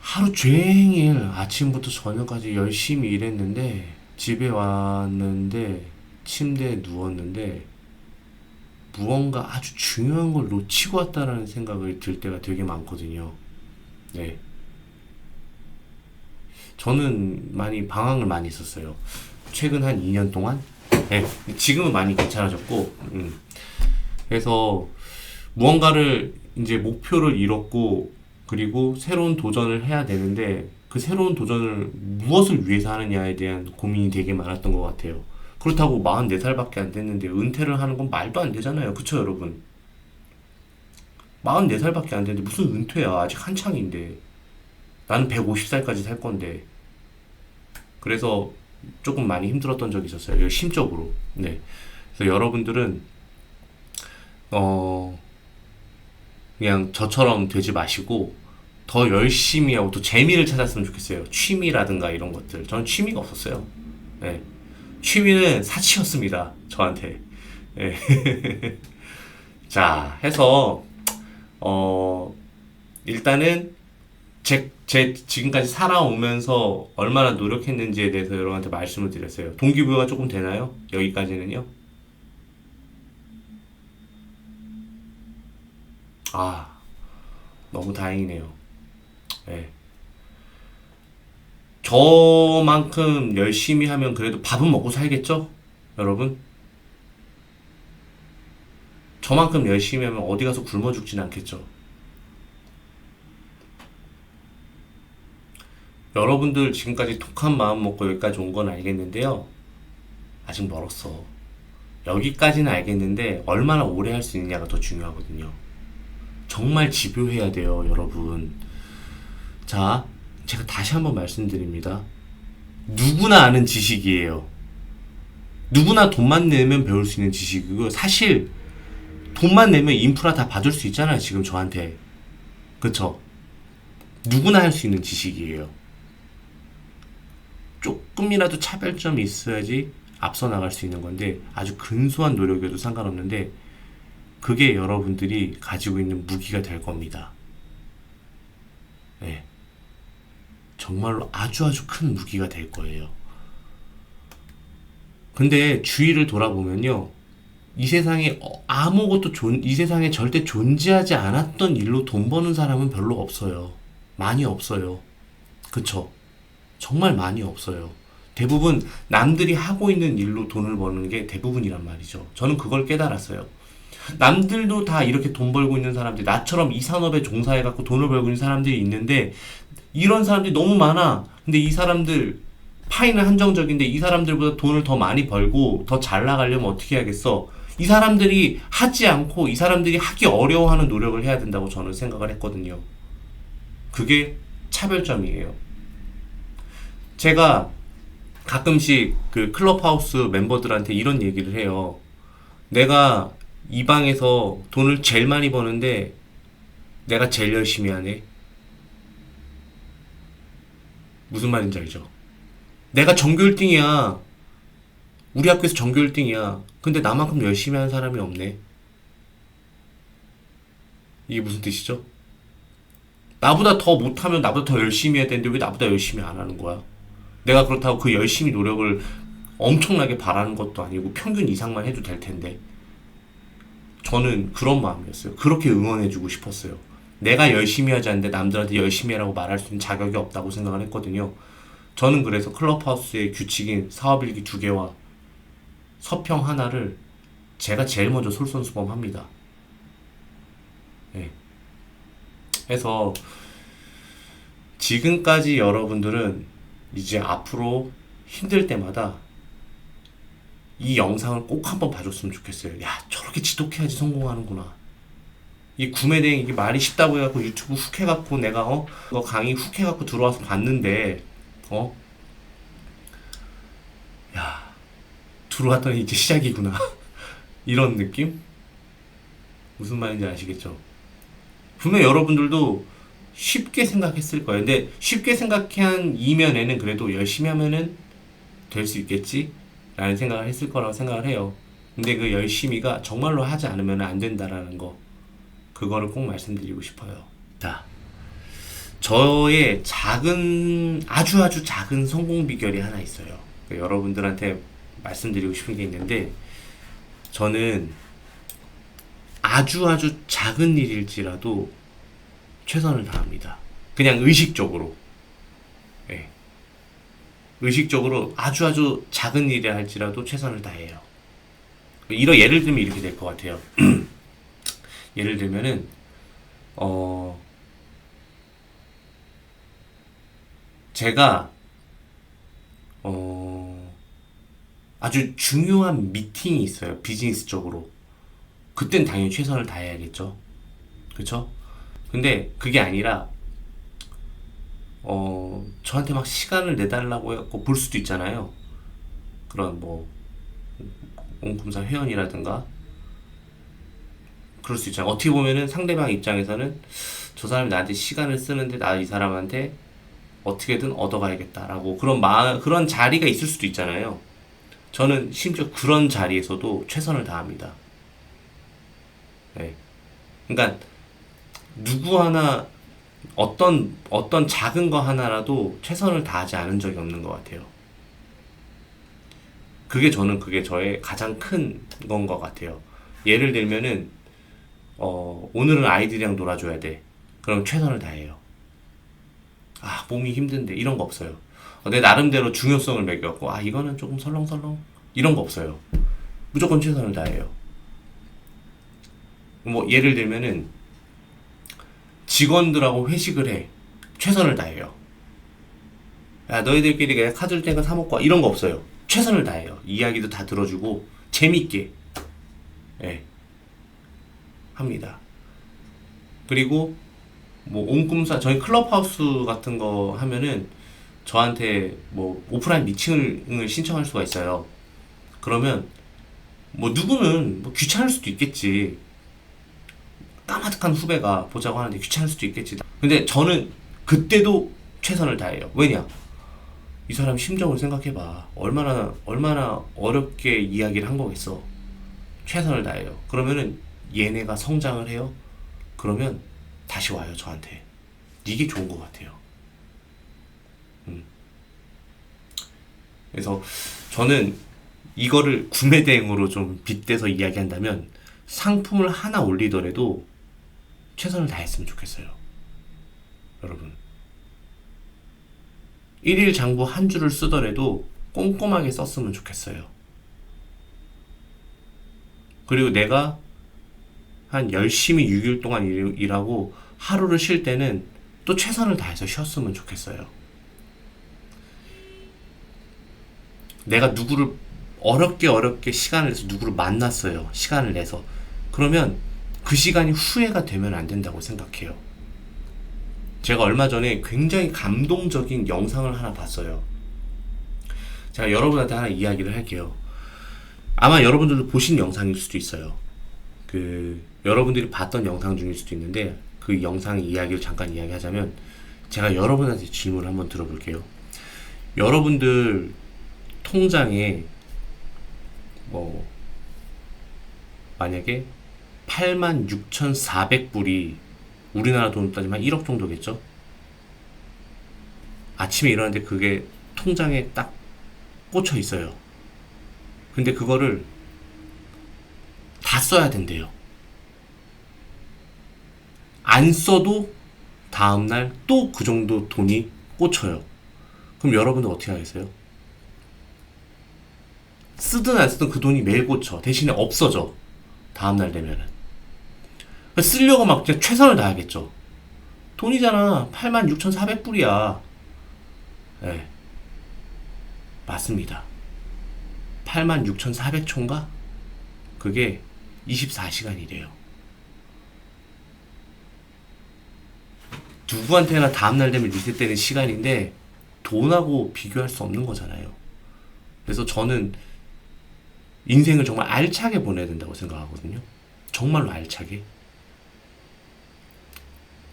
하루 종일 아침부터 저녁까지 열심히 일했는데 집에 왔는데 침대에 누웠는데 무언가 아주 중요한 걸 놓치고 왔다라는 생각을 들 때가 되게 많거든요. 네. 저는 많이 방황을 많이 했었어요. 최근 한 2년 동안. 네. 지금은 많이 괜찮아졌고, 그래서 무언가를 이제 목표를 이뤘고, 그리고 새로운 도전을 해야 되는데, 그 새로운 도전을 무엇을 위해서 하느냐에 대한 고민이 되게 많았던 것 같아요. 그렇다고 44살밖에 안 됐는데 은퇴를 하는 건 말도 안 되잖아요. 그쵸, 여러분? 44살밖에 안 됐는데 무슨 은퇴야. 아직 한창인데. 나는 150살까지 살 건데. 그래서 조금 많이 힘들었던 적이 있었어요. 심적으로. 네. 그래서 여러분들은, 어, 그냥 저처럼 되지 마시고, 더 열심히 하고 또 재미를 찾았으면 좋겠어요. 취미라든가 이런 것들. 저는 취미가 없었어요. 네. 취미는 사치였습니다. 저한테. 네. 자, 해서, 일단은 제 지금까지 살아오면서 얼마나 노력했는지에 대해서 여러분한테 말씀을 드렸어요. 동기부여가 조금 되나요? 여기까지는요? 아, 너무 다행이네요. 네. 저만큼 열심히 하면 그래도 밥은 먹고 살겠죠? 여러분? 저만큼 열심히 하면 어디 가서 굶어 죽진 않겠죠? 여러분들 지금까지 독한 마음 먹고 여기까지 온 건 알겠는데요. 아직 멀었어. 여기까지는 알겠는데 얼마나 오래 할 수 있느냐가 더 중요하거든요. 정말 집요해야 돼요, 여러분. 자, 제가 다시 한번 말씀드립니다. 누구나 아는 지식이에요. 누구나 돈만 내면 배울 수 있는 지식이고, 사실 돈만 내면 인프라 다 받을 수 있잖아요, 지금 저한테. 그쵸? 누구나 할 수 있는 지식이에요. 조금이라도 차별점이 있어야지 앞서 나갈 수 있는 건데, 아주 근소한 노력에도 상관없는데, 그게 여러분들이 가지고 있는 무기가 될 겁니다. 네. 정말로 아주 큰 무기가 될 거예요. 근데 주위를 돌아보면요. 이 세상에 이 세상에 절대 존재하지 않았던 일로 돈 버는 사람은 별로 없어요. 많이 없어요. 그쵸? 정말 많이 없어요. 대부분 남들이 하고 있는 일로 돈을 버는 게 대부분이란 말이죠. 저는 그걸 깨달았어요. 남들도 다 이렇게 돈 벌고 있는 사람들, 나처럼 이 산업에 종사해갖고 돈을 벌고 있는 사람들이 있는데, 이런 사람들이 너무 많아. 근데 이 사람들, 파이는 한정적인데 이 사람들보다 돈을 더 많이 벌고 더 잘 나가려면 어떻게 해야겠어? 이 사람들이 하지 않고 이 사람들이 하기 어려워하는 노력을 해야 된다고 저는 생각을 했거든요. 그게 차별점이에요. 제가 가끔씩 그 클럽하우스 멤버들한테 이런 얘기를 해요. 내가 이 방에서 돈을 제일 많이 버는데 내가 제일 열심히 하네. 무슨 말인지 알죠? 내가 전교 1등이야. 우리 학교에서 전교 1등이야. 근데 나만큼 열심히 하는 사람이 없네. 이게 무슨 뜻이죠? 나보다 더 못하면 나보다 더 열심히 해야 되는데 왜 나보다 열심히 안 하는 거야? 내가 그렇다고 그 열심히 노력을 엄청나게 바라는 것도 아니고 평균 이상만 해도 될 텐데. 저는 그런 마음이었어요. 그렇게 응원해주고 싶었어요. 내가 열심히 하지 않는데 남들한테 열심히 하라고 말할 수 있는 자격이 없다고 생각을 했거든요. 저는 그래서 클럽하우스의 규칙인 사업일기 2개와 서평 하나를 제가 제일 먼저 솔선수범합니다. 네. 해서 지금까지 여러분들은 이제 앞으로 힘들 때마다 이 영상을 꼭 한번 봐줬으면 좋겠어요. 야, 저렇게 지독해야지 성공하는구나. 이 구매대행 이게 말이 쉽다고 해갖고 유튜브 훅 해갖고 내가 그거 강의 훅 해갖고 들어와서 봤는데 야, 들어왔더니 이제 시작이구나. 이런 느낌? 무슨 말인지 아시겠죠? 분명 여러분들도 쉽게 생각했을 거예요. 근데 쉽게 생각한 이면에는 그래도 열심히 하면은 될 수 있겠지? 라는 생각을 했을 거라고 생각을 해요. 근데 그 열심히가 정말로 하지 않으면 안 된다라는 거, 그거를 꼭 말씀드리고 싶어요. 자, 저의 아주 작은 성공 비결이 하나 있어요. 여러분들한테 말씀드리고 싶은 게 있는데, 저는 아주 작은 일일지라도 최선을 다합니다. 그냥 의식적으로. 예. 의식적으로 아주 작은 일이라 할지라도 최선을 다해요. 예를 들면 이렇게 될 것 같아요. 예를 들면은, 제가, 아주 중요한 미팅이 있어요. 비즈니스적으로. 그땐 당연히 최선을 다해야겠죠. 그쵸? 근데 그게 아니라, 저한테 막 시간을 내달라고 해갖고 볼 수도 있잖아요. 그런 옹금사 회원이라든가. 그럴 수 있잖아요. 어떻게 보면은 상대방 입장에서는 저 사람이 나한테 시간을 쓰는데 나 이 사람한테 어떻게든 얻어가야겠다라고 그런 자리가 있을 수도 있잖아요. 저는 심지어 그런 자리에서도 최선을 다합니다. 네. 그러니까 누구 하나 어떤 작은 거 하나라도 최선을 다하지 않은 적이 없는 것 같아요. 그게 저의 가장 큰 건 것 같아요. 예를 들면은 오늘은 아이들이랑 놀아줘야 돼. 그럼 최선을 다해요. 아, 몸이 힘든데 이런 거 없어요. 내 나름대로 중요성을 매겨갖고 이거는 조금 설렁설렁 이런 거 없어요. 무조건 최선을 다해요. 예를 들면은 직원들하고 회식을 해. 최선을 다해요. 야, 너희들끼리 그냥 카드 줄 테니까 사 먹고 와. 이런 거 없어요. 최선을 다해요. 이야기도 다 들어주고 재밌게 합니다. 그리고 옹꿈사 저희 클럽하우스 같은 거 하면은 저한테 오프라인 미팅을 신청할 수가 있어요. 그러면 누구는 귀찮을 수도 있겠지. 까마득한 후배가 보자고 하는데 귀찮을 수도 있겠지. 근데 저는 그때도 최선을 다해요. 왜냐? 이 사람 심정을 생각해봐. 얼마나 어렵게 이야기를 한 거겠어. 최선을 다해요. 그러면은 얘네가 성장을 해요. 그러면 다시 와요, 저한테. 이게 좋은 것 같아요. 그래서 저는 이거를 구매 대행으로 좀 빗대서 이야기한다면 상품을 하나 올리더라도 최선을 다했으면 좋겠어요. 여러분. 1일 장부 한 줄을 쓰더라도 꼼꼼하게 썼으면 좋겠어요. 그리고 내가 한 열심히 6일 동안 일하고 하루를 쉴 때는 또 최선을 다해서 쉬었으면 좋겠어요. 내가 누구를 어렵게 시간을 내서 누구를 만났어요. 시간을 내서. 그러면 그 시간이 후회가 되면 안 된다고 생각해요. 제가 얼마 전에 굉장히 감동적인 영상을 하나 봤어요. 제가 여러분한테 하나 이야기를 할게요. 아마 여러분들도 보신 영상일 수도 있어요. 여러분들이 봤던 영상 중일 수도 있는데, 그 영상 이야기를 잠깐 이야기하자면, 제가 여러분한테 질문을 한번 들어볼게요. 여러분들 통장에 만약에 86,400불이 우리나라 돈으로 따지면 1억 정도겠죠? 아침에 일어났는데 그게 통장에 딱 꽂혀 있어요. 근데 그거를 다 써야 된대요. 안 써도 다음날 또 그 정도 돈이 꽂혀요. 그럼 여러분들 어떻게 하겠어요? 쓰든 안 쓰든 그 돈이 매일 꽂혀. 대신에 없어져. 다음날 되면은. 쓰려고 막 그냥 최선을 다하겠죠. 돈이잖아. 86,400불이야. 네. 맞습니다. 86,400초인가? 그게 24시간이래요. 누구한테나 다음날 되면 리셋되는 시간인데 돈하고 비교할 수 없는 거잖아요. 그래서 저는 인생을 정말 알차게 보내야 된다고 생각하거든요. 정말로 알차게.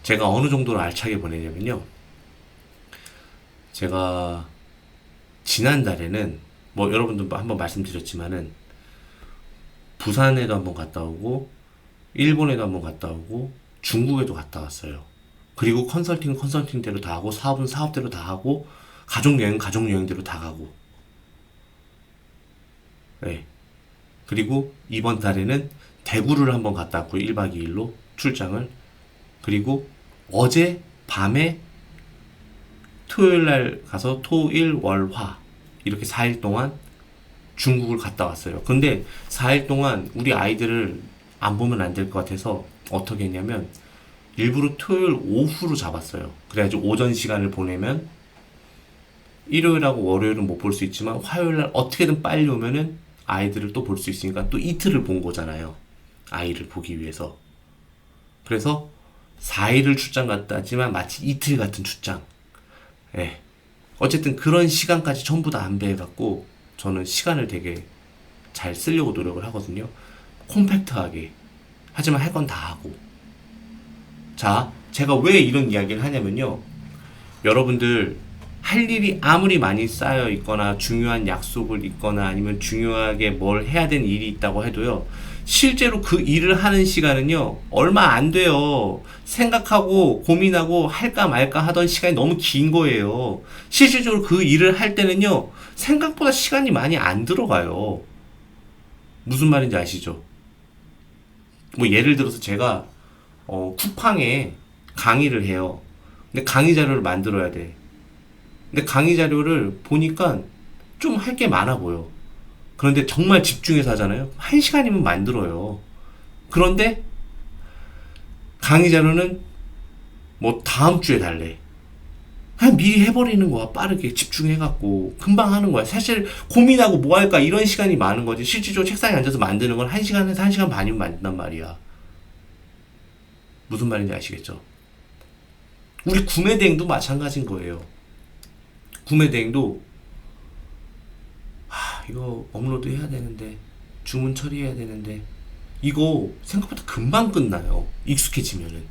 제가 어느 정도로 알차게 보내냐면요. 제가 지난달에는 여러분들 한번 말씀드렸지만은 부산에도 한번 갔다 오고 일본에도 한번 갔다 오고 중국에도 갔다 왔어요. 그리고 컨설팅대로 다 하고 사업은 사업대로 다 하고 가족여행대로 다 가고. 네. 그리고 이번 달에는 대구를 한번 갔다 왔고요. 1박 2일로 출장을. 그리고 어제 밤에 토요일날 가서 토일 월화 이렇게 4일 동안 중국을 갔다 왔어요. 근데 4일 동안 우리 아이들을 안 보면 안 될 것 같아서 어떻게 했냐면 일부러 토요일 오후로 잡았어요. 그래가지고 오전 시간을 보내면 일요일하고 월요일은 못 볼 수 있지만 화요일날 어떻게든 빨리 오면은 아이들을 또 볼 수 있으니까 또 이틀을 본 거잖아요. 아이를 보기 위해서. 그래서 4일을 출장 갔다 왔지만 마치 이틀 같은 출장. 예. 어쨌든 그런 시간까지 전부 다 안배해갖고 저는 시간을 되게 잘 쓰려고 노력을 하거든요. 콤팩트하게. 하지만 할 건 다 하고. 자, 제가 왜 이런 이야기를 하냐면요. 여러분들 할 일이 아무리 많이 쌓여 있거나 중요한 약속을 있거나 아니면 중요하게 뭘 해야 되는 일이 있다고 해도요. 실제로 그 일을 하는 시간은요. 얼마 안 돼요. 생각하고 고민하고 할까 말까 하던 시간이 너무 긴 거예요. 실질적으로 그 일을 할 때는요. 생각보다 시간이 많이 안 들어가요. 무슨 말인지 아시죠? 예를 들어서 제가 쿠팡에 강의를 해요. 근데 강의 자료를 만들어야 돼. 근데 강의 자료를 보니까 좀 할 게 많아 보여. 그런데 정말 집중해서 하잖아요. 1시간이면 만들어요. 그런데 강의 자료는 다음 주에 달래. 그냥 미리 해버리는 거야. 빠르게 집중해갖고 금방 하는 거야. 사실 고민하고 뭐 할까 이런 시간이 많은 거지. 실질적으로 책상에 앉아서 만드는 건 1시간에서 1시간 반이면 만든단 말이야. 무슨 말인지 아시겠죠? 우리 구매 대행도 마찬가지인 거예요. 구매 대행도 이거 업로드 해야 되는데 주문 처리해야 되는데 이거 생각보다 금방 끝나요. 익숙해지면은.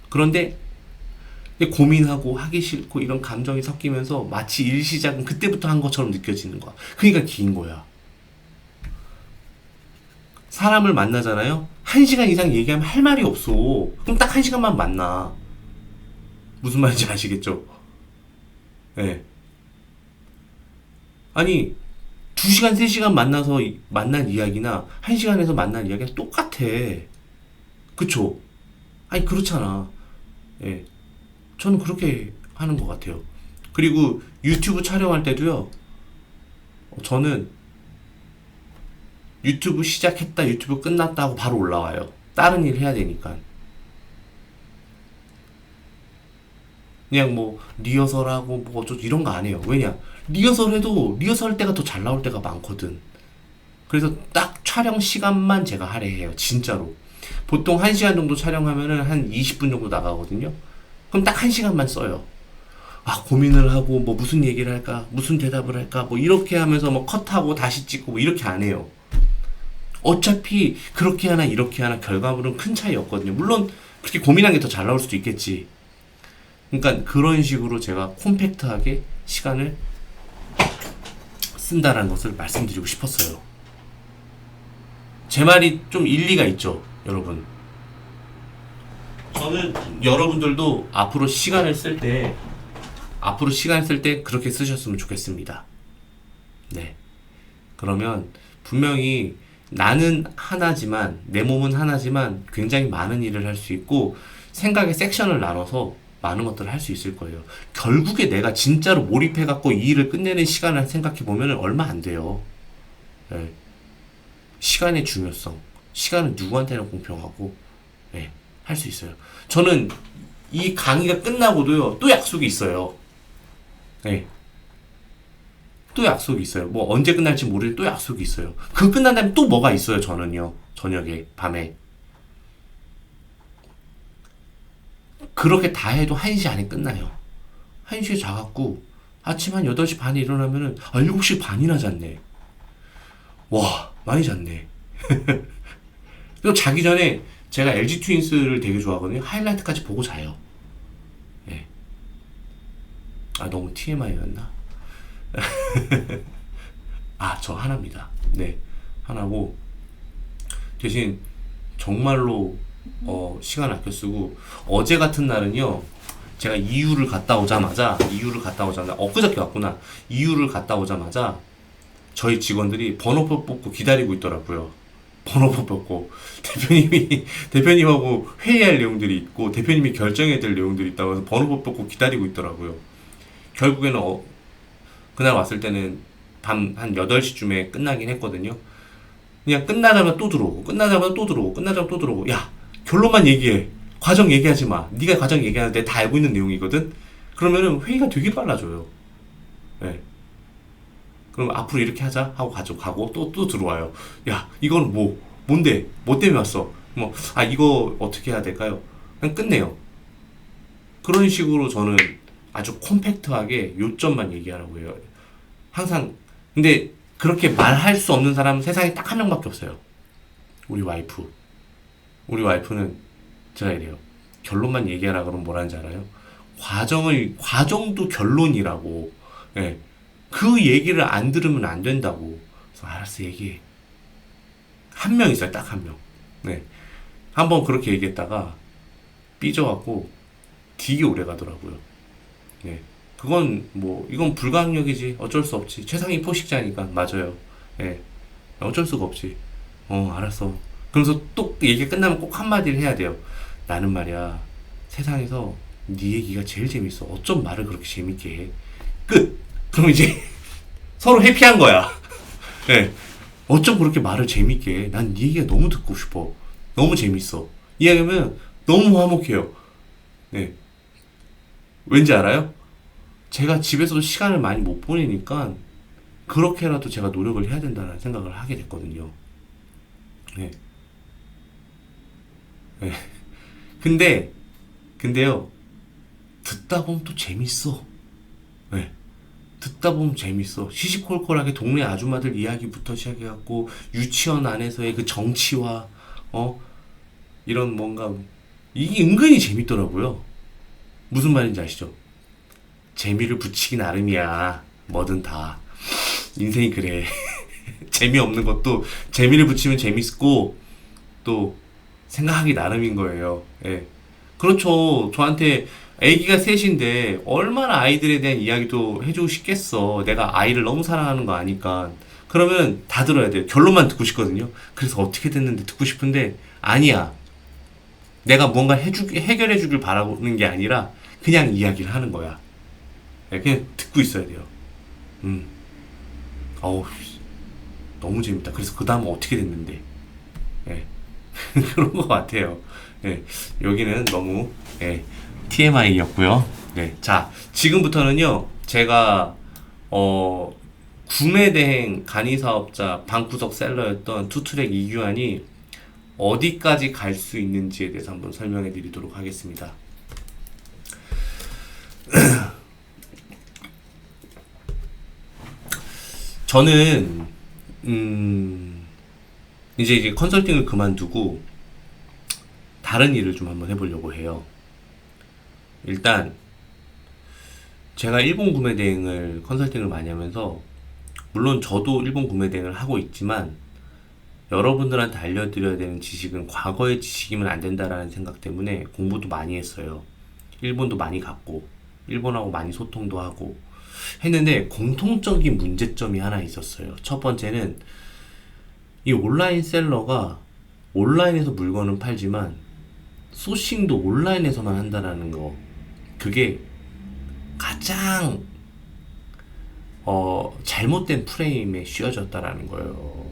그런데 고민하고 하기 싫고 이런 감정이 섞이면서 마치 일 시작은 그때부터 한 것처럼 느껴지는 거야. 그러니까 긴 거야. 사람을 만나잖아요. 1시간 이상 얘기하면 할 말이 없어. 그럼 딱 1시간만 만나. 무슨 말인지 아시겠죠? 네. 아니 2시간 3시간 만나서 만난 이야기나 1시간에서 만난 이야기가 똑같아. 그쵸? 아니 그렇잖아. 예. 저는 그렇게 하는 것 같아요. 그리고 유튜브 촬영할 때도요. 저는 유튜브 시작했다 유튜브 끝났다 하고 바로 올라와요. 다른 일 해야 되니까. 그냥 리허설하고 어쩌고 이런 거 안 해요. 왜냐? 리허설 해도 리허설 할 때가 더 잘 나올 때가 많거든. 그래서 딱 촬영 시간만 제가 할애해요. 진짜로. 보통 1시간 정도 촬영하면은 한 20분 정도 나가거든요. 그럼 딱 1시간만 써요. 고민을 하고 뭐 무슨 얘기를 할까, 무슨 대답을 할까, 뭐 이렇게 하면서 뭐 컷하고 다시 찍고 뭐 이렇게 안 해요. 어차피 그렇게 하나 이렇게 하나 결과물은 큰 차이 없거든요. 물론 그렇게 고민한 게 더 잘 나올 수도 있겠지. 그러니까 그런 식으로 제가 콤팩트하게 시간을 쓴다라는 것을 말씀드리고 싶었어요. 제 말이 좀 일리가 있죠, 여러분. 저는 여러분들도 앞으로 시간을 쓸 때 그렇게 쓰셨으면 좋겠습니다. 네. 그러면 분명히 나는 하나지만, 내 몸은 하나지만 굉장히 많은 일을 할 수 있고 생각의 섹션을 나눠서 많은 것들을 할 수 있을 거예요. 결국에 내가 진짜로 몰입해갖고 이 일을 끝내는 시간을 생각해보면 얼마 안 돼요. 네. 시간의 중요성, 시간은 누구한테나 공평하고 네, 할 수 있어요. 저는 이 강의가 끝나고도요, 또 약속이 있어요. 네. 또 약속이 있어요. 뭐 언제 끝날지 모르겠는데 또 약속이 있어요. 그거 끝난 다음에 또 뭐가 있어요, 저는요. 저녁에, 밤에. 그렇게 다 해도 1시 안에 끝나요. 1시에 자갖고 아침 한 8시 반에 일어나면은 7시 반이나 잤네. 와, 많이 잤네. 그리고 자기 전에 제가 LG 트윈스를 되게 좋아하거든요. 하이라이트까지 보고 자요. 네. 너무 TMI였나? 저 하나입니다. 네, 하나고 대신 정말로 시간 아껴 쓰고 어제 같은 날은요, 제가 이유를 갔다 오자마자 엊그저께 왔구나. 이유를 갔다 오자마자 저희 직원들이 번호표 뽑고 기다리고 있더라고요. 번호표 뽑고 대표님하고 회의할 내용들이 있고 대표님이 결정해야 될 내용들이 있다고 해서 번호표 뽑고 기다리고 있더라고요. 결국에는 그날 왔을 때는 밤 한 8시쯤에 끝나긴 했거든요. 그냥 끝나자마자 또 들어오고. 야, 결론만 얘기해. 과정 얘기하지 마. 네가 과정 얘기하는데 다 알고 있는 내용이거든. 그러면은 회의가 되게 빨라져요. 네. 그럼 앞으로 이렇게 하자 하고 가고 또 들어와요. 야, 이건 뭔데? 뭐 때문에 왔어? 이거 어떻게 해야 될까요? 그냥 끝내요. 그런 식으로 저는 아주 콤팩트하게 요점만 얘기하라고 해요. 항상. 근데 그렇게 말할 수 없는 사람은 세상에 딱 한 명밖에 없어요. 우리 와이프. 우리 와이프는 제가 이래요. 결론만 얘기하라 그러면 뭐라는지 알아요? 과정도 결론이라고. 예. 그 얘기를 안 들으면 안 된다고. 그래서 알았어, 얘기해. 한 명 있어요, 딱 한 명. 네. 한번 그렇게 얘기했다가 삐져갖고 되게 오래 가더라고요. 네. 이건 불가항력이지. 어쩔 수 없지. 최상위 포식자니까. 맞아요. 예. 어쩔 수가 없지. 알았어. 그러면서 또 얘기 끝나면 꼭 한마디를 해야 돼요. 나는 말이야, 세상에서 네 얘기가 제일 재밌어. 어쩜 말을 그렇게 재밌게 해. 끝! 그럼 이제 서로 해피한 거야. 예. 어쩜 그렇게 말을 재밌게 해. 난 네 얘기가 너무 듣고 싶어. 너무 재밌어. 이야기하면 너무 화목해요. 네. 왠지 알아요? 제가 집에서도 시간을 많이 못 보내니까 그렇게라도 제가 노력을 해야 된다는 생각을 하게 됐거든요. 네. 네. 근데요, 듣다 보면 또 재밌어. 네. 듣다 보면 재밌어. 시시콜콜하게 동네 아줌마들 이야기부터 시작해갖고 유치원 안에서의 그 정치와 이런 뭔가 이게 은근히 재밌더라고요. 무슨 말인지 아시죠? 재미를 붙이기 나름이야. 뭐든 다. 인생이 그래. 재미없는 것도 재미를 붙이면 재밌고 또 생각하기 나름인 거예요. 예. 그렇죠. 저한테 아기가 셋인데 얼마나 아이들에 대한 이야기도 해주고 싶겠어. 내가 아이를 너무 사랑하는 거 아니까. 그러면 다 들어야 돼요. 결론만 듣고 싶거든요. 그래서 어떻게 됐는데 듣고 싶은데 아니야. 내가 뭔가 해결해 주길 바라는 게 아니라 그냥 이야기를 하는 거야. 그냥 듣고 있어야 돼요. 어우, 너무 재밌다. 그래서 그 다음 어떻게 됐는데. 예. 그런 것 같아요. 예. 여기는 너무 TMI였고요. 네. 자, 지금부터는요, 제가 구매대행 간이사업자 방구석 셀러였던 투트랙 이규환이 어디까지 갈 수 있는지에 대해서 한번 설명해 드리도록 하겠습니다. 저는 이제 컨설팅을 그만두고 다른 일을 좀 한번 해보려고 해요. 일단 제가 일본 구매 대행을 컨설팅을 많이 하면서, 물론 저도 일본 구매 대행을 하고 있지만 여러분들한테 알려드려야 되는 지식은 과거의 지식이면 안 된다라는 생각 때문에 공부도 많이 했어요. 일본도 많이 갔고 일본하고 많이 소통도 하고 했는데, 공통적인 문제점이 하나 있었어요. 첫 번째는 이 온라인 셀러가 온라인에서 물건을 팔지만 소싱도 온라인에서만 한다라는 거, 그게 가장 잘못된 프레임에 씌워졌다라는 거예요.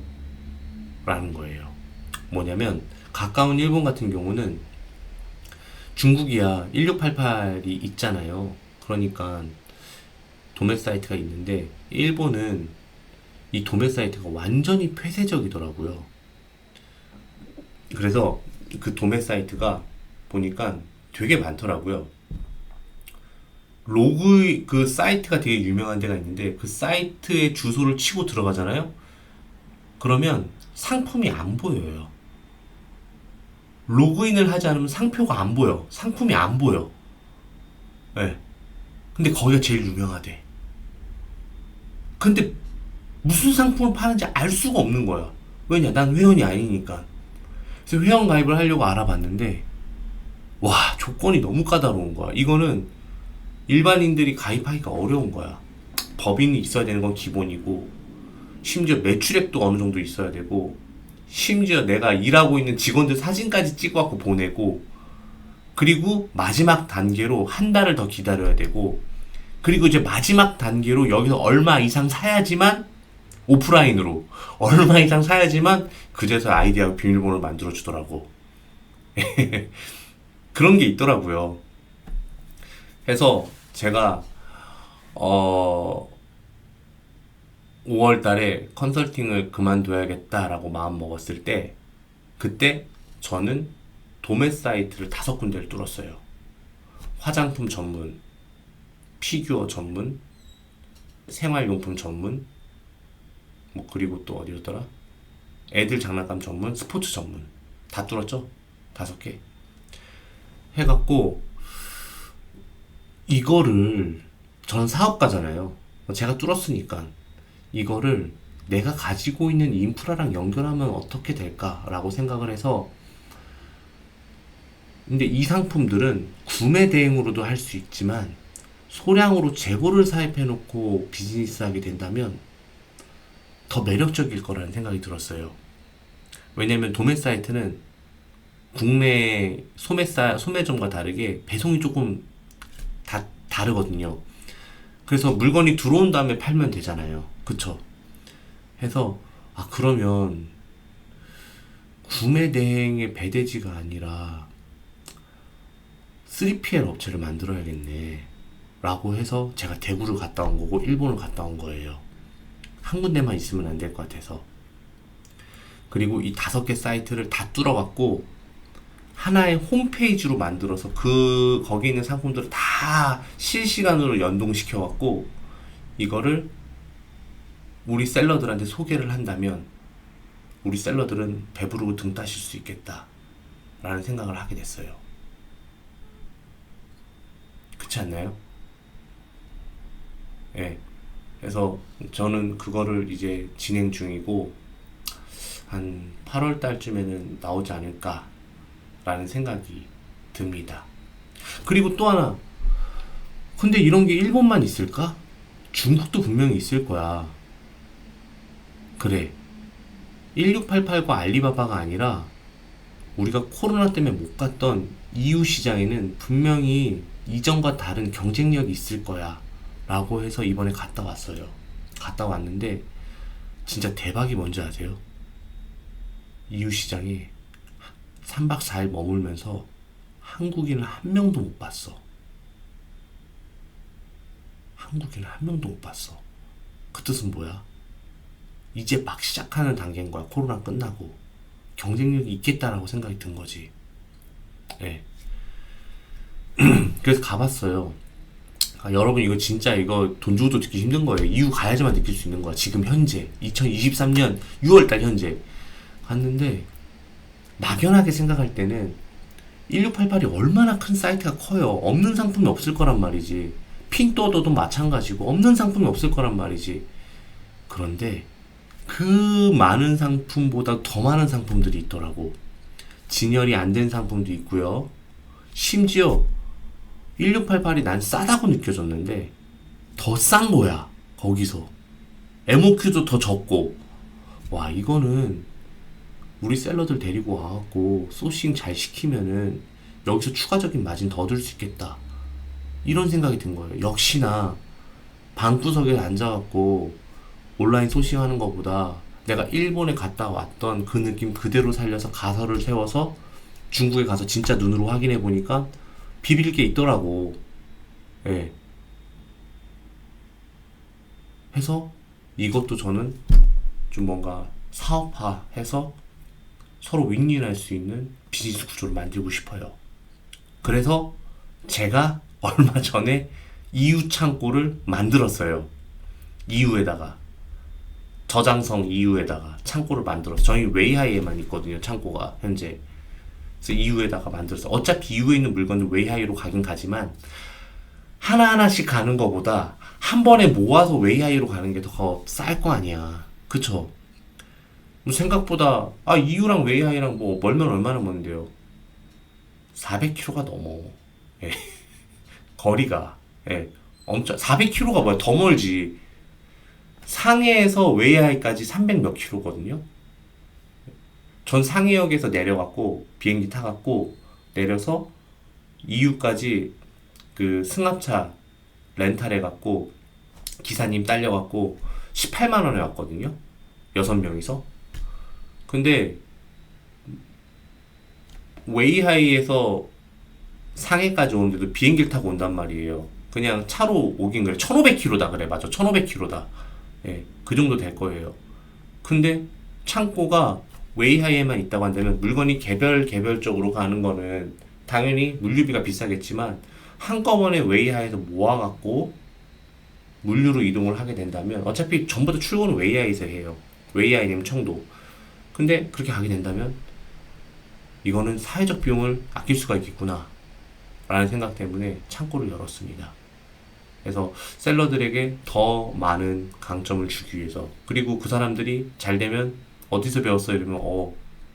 뭐냐면 가까운 일본 같은 경우는 중국이야 1688이 있잖아요. 그러니까 도매 사이트가 있는데, 일본은 이 도매 사이트가 완전히 폐쇄적이더라고요. 그래서 그 도매 사이트가 보니까 되게 많더라고요. 그 사이트가 되게 유명한 데가 있는데, 그 사이트에 주소를 치고 들어가잖아요. 그러면 상품이 안 보여요. 로그인을 하지 않으면 상표가 안 보여. 상품이 안 보여. 네. 근데 거기가 제일 유명하대. 근데 무슨 상품을 파는지 알 수가 없는 거야. 왜냐? 난 회원이 아니니까. 그래서 회원 가입을 하려고 알아봤는데, 와, 조건이 너무 까다로운 거야. 이거는 일반인들이 가입하기가 어려운 거야. 법인이 있어야 되는 건 기본이고, 심지어 매출액도 어느 정도 있어야 되고, 심지어 내가 일하고 있는 직원들 사진까지 찍어갖고 보내고, 그리고 마지막 단계로 한 달을 더 기다려야 되고, 그리고 이제 마지막 단계로 여기서 얼마 이상 사야지만, 오프라인으로 얼마 이상 사야지만 그제서 아이디하고 비밀번호를 만들어 주더라고. 그런 게 있더라고요. 해서 제가 5월 달에 컨설팅을 그만둬야겠다라고 마음 먹었을 때, 그때 저는 도매 사이트를 5군데를 뚫었어요. 화장품 전문, 피규어 전문, 생활용품 전문, 뭐 그리고 또 어디였더라? 애들 장난감 전문, 스포츠 전문 다 뚫었죠? 5개 해갖고, 이거를, 저는 사업가잖아요. 제가 뚫었으니까 이거를 내가 가지고 있는 인프라랑 연결하면 어떻게 될까라고 생각을 해서, 근데 이 상품들은 구매 대행으로도 할 수 있지만 소량으로 재고를 사입해 놓고 비즈니스 하게 된다면 더 매력적일 거라는 생각이 들었어요. 왜냐면 도매 사이트는 국내 소매점과 다르게 배송이 조금 다르거든요. 그래서 물건이 들어온 다음에 팔면 되잖아요. 그쵸? 해서 그러면 구매 대행의 배대지가 아니라 3PL 업체를 만들어야겠네 라고 해서 제가 대구를 갔다 온 거고 일본을 갔다 온 거예요. 한 군데만 있으면 안 될 것 같아서. 그리고 이 5개 사이트를 다 뚫어갖고 하나의 홈페이지로 만들어서 거기 있는 상품들을 다 실시간으로 연동시켜갖고 이거를 우리 셀러들한테 소개를 한다면 우리 셀러들은 배부르고 등 따실 수 있겠다 라는 생각을 하게 됐어요. 그렇지 않나요? 예. 그래서 저는 그거를 이제 진행 중이고 한 8월 달쯤에는 나오지 않을까 라는 생각이 듭니다. 그리고 또 하나, 근데 이런 게 일본만 있을까? 중국도 분명히 있을 거야. 그래, 1688과 알리바바가 아니라 우리가 코로나 때문에 못 갔던 EU 시장에는 분명히 이전과 다른 경쟁력이 있을 거야 라고 해서 이번에 갔다 왔어요. 갔다 왔는데 진짜 대박이 뭔지 아세요? EU 시장에 3박 4일 머물면서 한국인을 한 명도 못 봤어. 한국인을 한 명도 못 봤어. 그 뜻은 뭐야? 이제 막 시작하는 단계인 거야. 코로나 끝나고 경쟁력이 있겠다라고 생각이 든 거지. 네. 그래서 가봤어요. 여러분 이거 진짜 이거 돈 주고도 듣기 힘든 거예요. 이유 가야지만 느낄 수 있는 거야. 지금 현재 2023년 6월달 현재 갔는데 막연하게 생각할 때는 1688이 얼마나 큰 사이트가 커요. 없는 상품이 없을 거란 말이지. 핑떠더도 마찬가지고 없는 상품이 없을 거란 말이지. 그런데 그 많은 상품보다 더 많은 상품들이 있더라고. 진열이 안 된 상품도 있고요. 심지어 1688이 난 싸다고 느껴졌는데 더 싼 거야. 거기서 MOQ도 더 적고. 와, 이거는 우리 셀러들 데리고 와갖고 소싱 잘 시키면은 여기서 추가적인 마진 더 줄 수 있겠다, 이런 생각이 든 거예요. 역시나 방구석에 앉아갖고 온라인 소싱하는 것보다 내가 일본에 갔다 왔던 그 느낌 그대로 살려서 가설을 세워서 중국에 가서 진짜 눈으로 확인해 보니까 비빌 게 있더라고. 예. 해서 이것도 저는 좀 뭔가 사업화해서 서로 윈윈할 수 있는 비즈니스 구조를 만들고 싶어요. 그래서 제가 얼마 전에 EU 창고를 만들었어요. EU에다가 저장성 EU에다가 창고를 만들어서, 저희 웨이하이에만 있거든요, 창고가 현재. 그래서 EU에다가 만들어서, 어차피 EU에 있는 물건은 웨이하이로 가긴 가지만 하나하나씩 가는 거보다 한 번에 모아서 웨이하이로 가는 게 더 쌀 거 아니야. 그쵸? 생각보다 EU랑 웨이하이랑 뭐 멀면 얼마나 먼데요? 400km가 넘어. 예. 거리가. 예. 엄청 400km가 뭐야? 더 멀지. 상해에서 웨이하이까지 300 몇 킬로거든요. 전 상해역에서 내려갔고 비행기 타갖고 내려서 EU까지 그 승합차 렌탈해갖고 기사님 딸려갖고 18만 원에 왔거든요. 6명이서. 근데 웨이하이에서 상해까지 오는데도 비행기를 타고 온단 말이에요. 그냥 차로 오긴 그래. 1500km다 그래. 맞아. 1500km다. 예, 그 정도 될 거예요. 근데 창고가 웨이하이에만 있다고 한다면 물건이 개별적으로 가는 거는 당연히 물류비가 비싸겠지만 한꺼번에 웨이하이에서 모아갖고 물류로 이동을 하게 된다면 어차피 전부 다 출고는 웨이하이에서 해요. 웨이하이님 청도. 근데 그렇게 가게 된다면 이거는 사회적 비용을 아낄 수가 있겠구나 라는 생각 때문에 창고를 열었습니다. 그래서 셀러들에게 더 많은 강점을 주기 위해서, 그리고 그 사람들이 잘 되면 어디서 배웠어? 이러면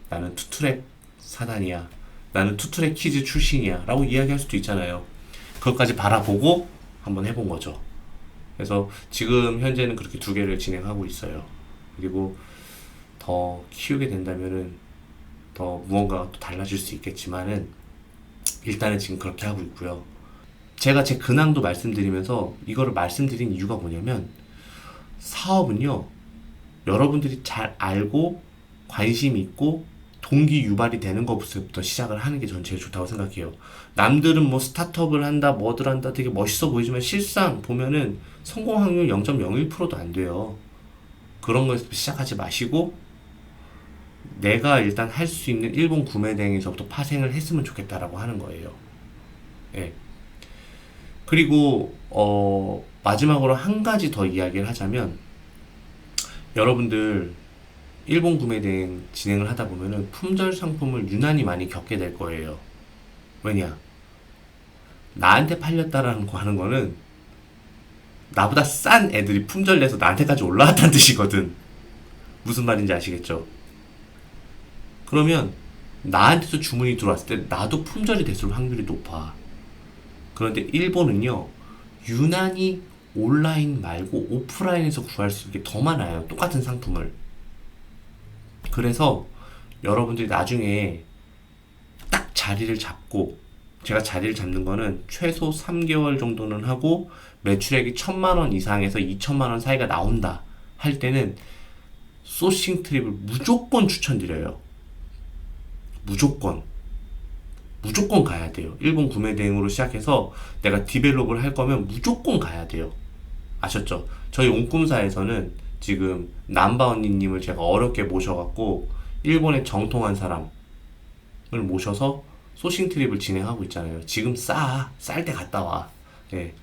나는 투트랙 사단이야, 나는 투트랙 키즈 출신이야 라고 이야기할 수도 있잖아요. 그것까지 바라보고 한번 해본 거죠. 그래서 지금 현재는 그렇게 2개를 진행하고 있어요. 그리고 더 키우게 된다면은 더 무언가가 또 달라질 수 있겠지만은 일단은 지금 그렇게 하고 있고요. 제가 제 근황도 말씀드리면서 이거를 말씀드린 이유가 뭐냐면, 사업은요, 여러분들이 잘 알고 관심 있고 동기 유발이 되는 것부터 시작을 하는 게 전 제일 좋다고 생각해요. 남들은 뭐 스타트업을 한다 뭐들 한다 되게 멋있어 보이지만 실상 보면은 성공 확률 0.01%도 안 돼요. 그런 거에서 시작하지 마시고 내가 일단 할 수 있는 일본 구매 대행에서부터 파생을 했으면 좋겠다라고 하는 거예요. 예. 그리고 마지막으로 한 가지 더 이야기를 하자면, 여러분들 일본 구매 대행 진행을 하다 보면은 품절 상품을 유난히 많이 겪게 될 거예요. 왜냐? 나한테 팔렸다라는 거 하는 거는 나보다 싼 애들이 품절 내서 나한테까지 올라왔다는 뜻이거든. 무슨 말인지 아시겠죠? 그러면 나한테도 주문이 들어왔을 때 나도 품절이 됐을 확률이 높아. 그런데 일본은요, 유난히 온라인 말고 오프라인에서 구할 수 있는 게 더 많아요. 똑같은 상품을. 그래서 여러분들이 나중에 딱 자리를 잡고, 제가 자리를 잡는 거는 최소 3개월 정도는 하고 매출액이 1000만원 이상에서 2000만원 사이가 나온다 할 때는 소싱 트립을 무조건 추천드려요. 무조건 가야 돼요. 일본 구매 대행으로 시작해서 내가 디벨롭을 할 거면 무조건 가야 돼요. 아셨죠? 저희 옹꿈사에서는 지금 남바 언니님을 제가 어렵게 모셔갖고 일본의 정통한 사람을 모셔서 소싱 트립을 진행하고 있잖아요. 지금 쌀 때 갔다 와. 예.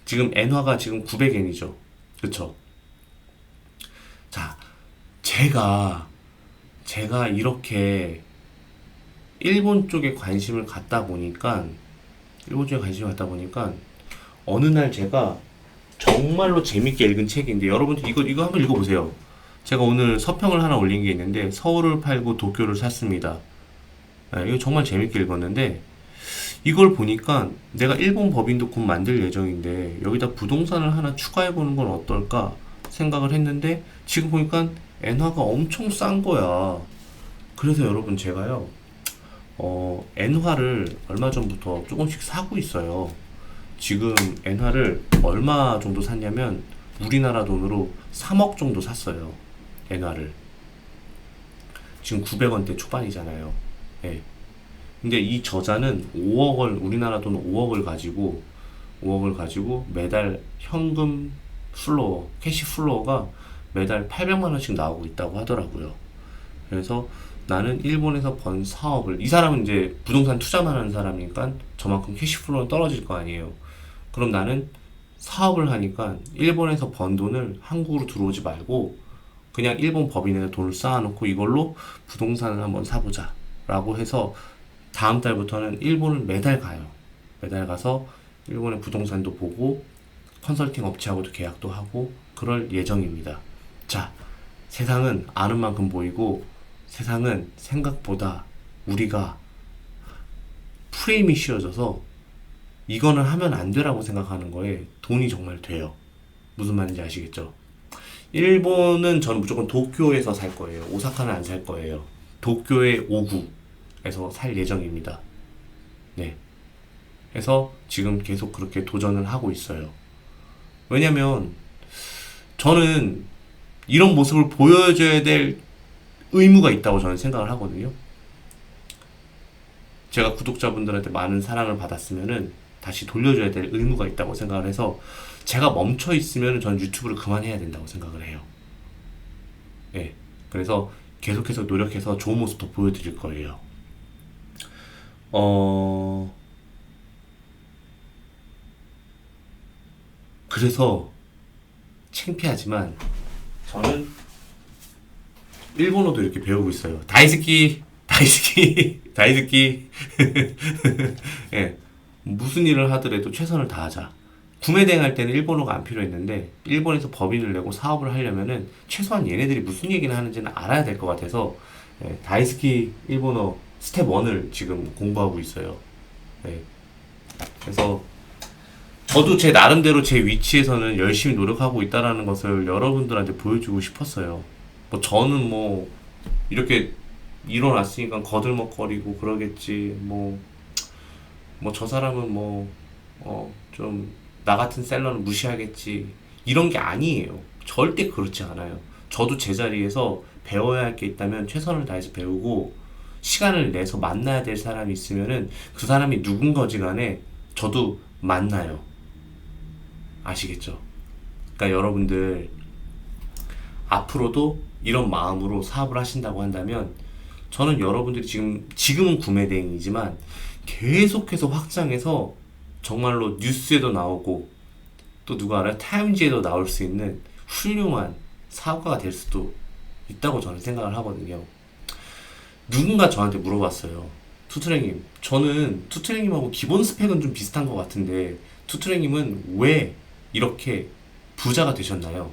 지금 엔화가 지금 900엔이죠. 그쵸? 자, 제가 이렇게 일본 쪽에 관심을 갖다 보니까, 어느 날 제가 정말로 재밌게 읽은 책인데, 여러분들 이거 한번 읽어보세요. 제가 오늘 서평을 하나 올린 게 있는데, 서울을 팔고 도쿄를 샀습니다. 이거 정말 재밌게 읽었는데, 이걸 보니까 내가 일본 법인도 곧 만들 예정인데, 여기다 부동산을 하나 추가해보는 건 어떨까 생각을 했는데, 지금 보니까 엔화가 엄청 싼 거야. 그래서 여러분 제가요, 엔화를 얼마 전부터 조금씩 사고 있어요. 지금 엔화를 얼마 정도 샀냐면 우리나라 돈으로 3억 정도 샀어요. 엔화를. 지금 900원대 초반이잖아요. 예. 근데 이 저자는 우리나라 돈 5억을 가지고 매달 현금 플로어, 캐시 플로어가 매달 800만 원씩 나오고 있다고 하더라고요. 그래서 나는 일본에서 번 4억을, 이 사람은 이제 부동산 투자만 하는 사람이니까 저만큼 캐시플로우는 떨어질 거 아니에요. 그럼 나는 사업을 하니까 일본에서 번 돈을 한국으로 들어오지 말고 그냥 일본 법인에다 돈을 쌓아놓고 이걸로 부동산을 한번 사보자 라고 해서 다음 달부터는 일본을 매달 가요. 매달 가서 일본의 부동산도 보고 컨설팅 업체하고도 계약도 하고 그럴 예정입니다. 자, 세상은 아는 만큼 보이고 세상은 생각보다 우리가 프레임이 씌워져서 이거는 하면 안 되라고 생각하는 거에 돈이 정말 돼요. 무슨 말인지 아시겠죠? 일본은 저는 무조건 도쿄에서 살 거예요. 오사카는 안 살 거예요. 도쿄의 5구에서 살 예정입니다. 네. 그래서 지금 계속 그렇게 도전을 하고 있어요. 왜냐면 저는 이런 모습을 보여줘야 될 의무가 있다고 저는 생각을 하거든요. 제가 구독자분들한테 많은 사랑을 받았으면은 다시 돌려줘야 될 의무가 있다고 생각을 해서 제가 멈춰 있으면 저는 유튜브를 그만해야 된다고 생각을 해요. 네. 그래서 계속해서 노력해서 좋은 모습 더 보여드릴 거예요. 그래서 창피하지만 저는 일본어도 이렇게 배우고 있어요. 다이스키. 예, 무슨 일을 하더라도 최선을 다하자. 구매 대행할 때는 일본어가 안 필요했는데 일본에서 법인을 내고 사업을 하려면은 최소한 얘네들이 무슨 얘기를 하는지는 알아야 될 것 같아서 다이스키 일본어 스텝 1을 지금 공부하고 있어요. 예, 그래서 저도 제 나름대로 제 위치에서는 열심히 노력하고 있다라는 것을 여러분들한테 보여주고 싶었어요. 뭐 저는 뭐 이렇게 일어났으니까 거들먹거리고 그러겠지. 뭐 저 사람은 좀 나 같은 셀러는 무시하겠지. 이런 게 아니에요. 절대 그렇지 않아요. 저도 제자리에서 배워야 할 게 있다면 최선을 다해서 배우고 시간을 내서 만나야 될 사람이 있으면은 그 사람이 누군가지 간에 저도 만나요. 아시겠죠? 그러니까 여러분들 앞으로도 이런 마음으로 사업을 하신다고 한다면 저는 여러분들이 지금은 구매 대행이지만 계속해서 확장해서 정말로 뉴스에도 나오고 또 누가 알아요? 타임지에도 나올 수 있는 훌륭한 사업가가 될 수도 있다고 저는 생각을 하거든요. 누군가 저한테 물어봤어요. 투트랙님, 저는 투트랙님하고 기본 스펙은 좀 비슷한 것 같은데 투트랙님은 왜 이렇게 부자가 되셨나요?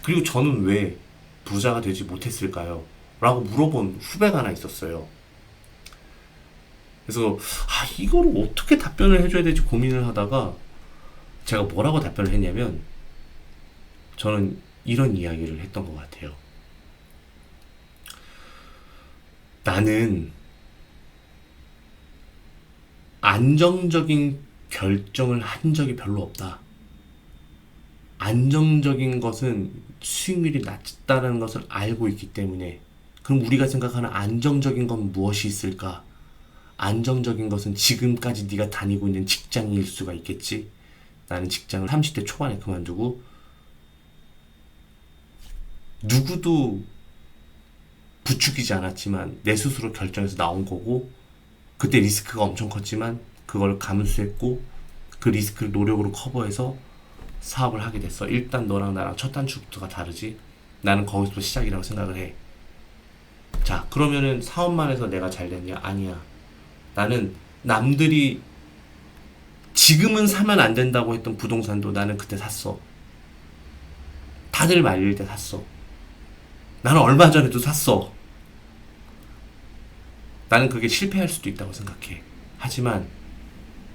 그리고 저는 왜 부자가 되지 못했을까요? 라고 물어본 후배가 하나 있었어요. 그래서 이거를 어떻게 답변을 해줘야 될지 고민을 하다가 제가 뭐라고 답변을 했냐면 저는 이런 이야기를 했던 것 같아요. 나는 안정적인 결정을 한 적이 별로 없다. 안정적인 것은 수익률이 낮다는 것을 알고 있기 때문에 그럼 우리가 생각하는 안정적인 건 무엇이 있을까? 안정적인 것은 지금까지 네가 다니고 있는 직장일 수가 있겠지. 나는 직장을 30대 초반에 그만두고 누구도 부추기지 않았지만 내 스스로 결정해서 나온 거고 그때 리스크가 엄청 컸지만 그걸 감수했고 그 리스크를 노력으로 커버해서 사업을 하게 됐어. 일단 너랑 나랑 첫 단추부터가 다르지. 나는 거기서 시작이라고 생각을 해. 자, 그러면은 사업만 해서 내가 잘 됐냐? 아니야. 나는 남들이 지금은 사면 안 된다고 했던 부동산도 나는 그때 샀어. 다들 말릴 때 샀어. 나는 얼마 전에도 샀어. 나는 그게 실패할 수도 있다고 생각해. 하지만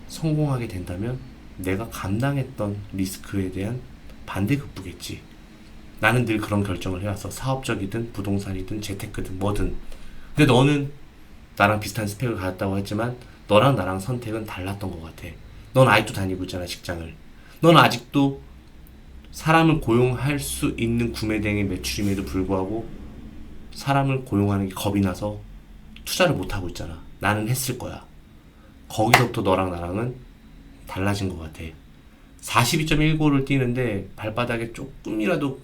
성공하게 된다면 내가 감당했던 리스크에 대한 반대급부겠지. 나는 늘 그런 결정을 해왔어. 사업적이든 부동산이든 재테크든 뭐든. 근데 너는 나랑 비슷한 스펙을 가졌다고 했지만 너랑 나랑 선택은 달랐던 것 같아. 넌 아직도 다니고 있잖아, 직장을. 넌 아직도 사람을 고용할 수 있는 구매대행의 매출임에도 불구하고 사람을 고용하는 게 겁이 나서 투자를 못하고 있잖아. 나는 했을 거야. 거기서부터 너랑 나랑은 달라진 것 같아. 42.195를 뛰는데 발바닥에 조금이라도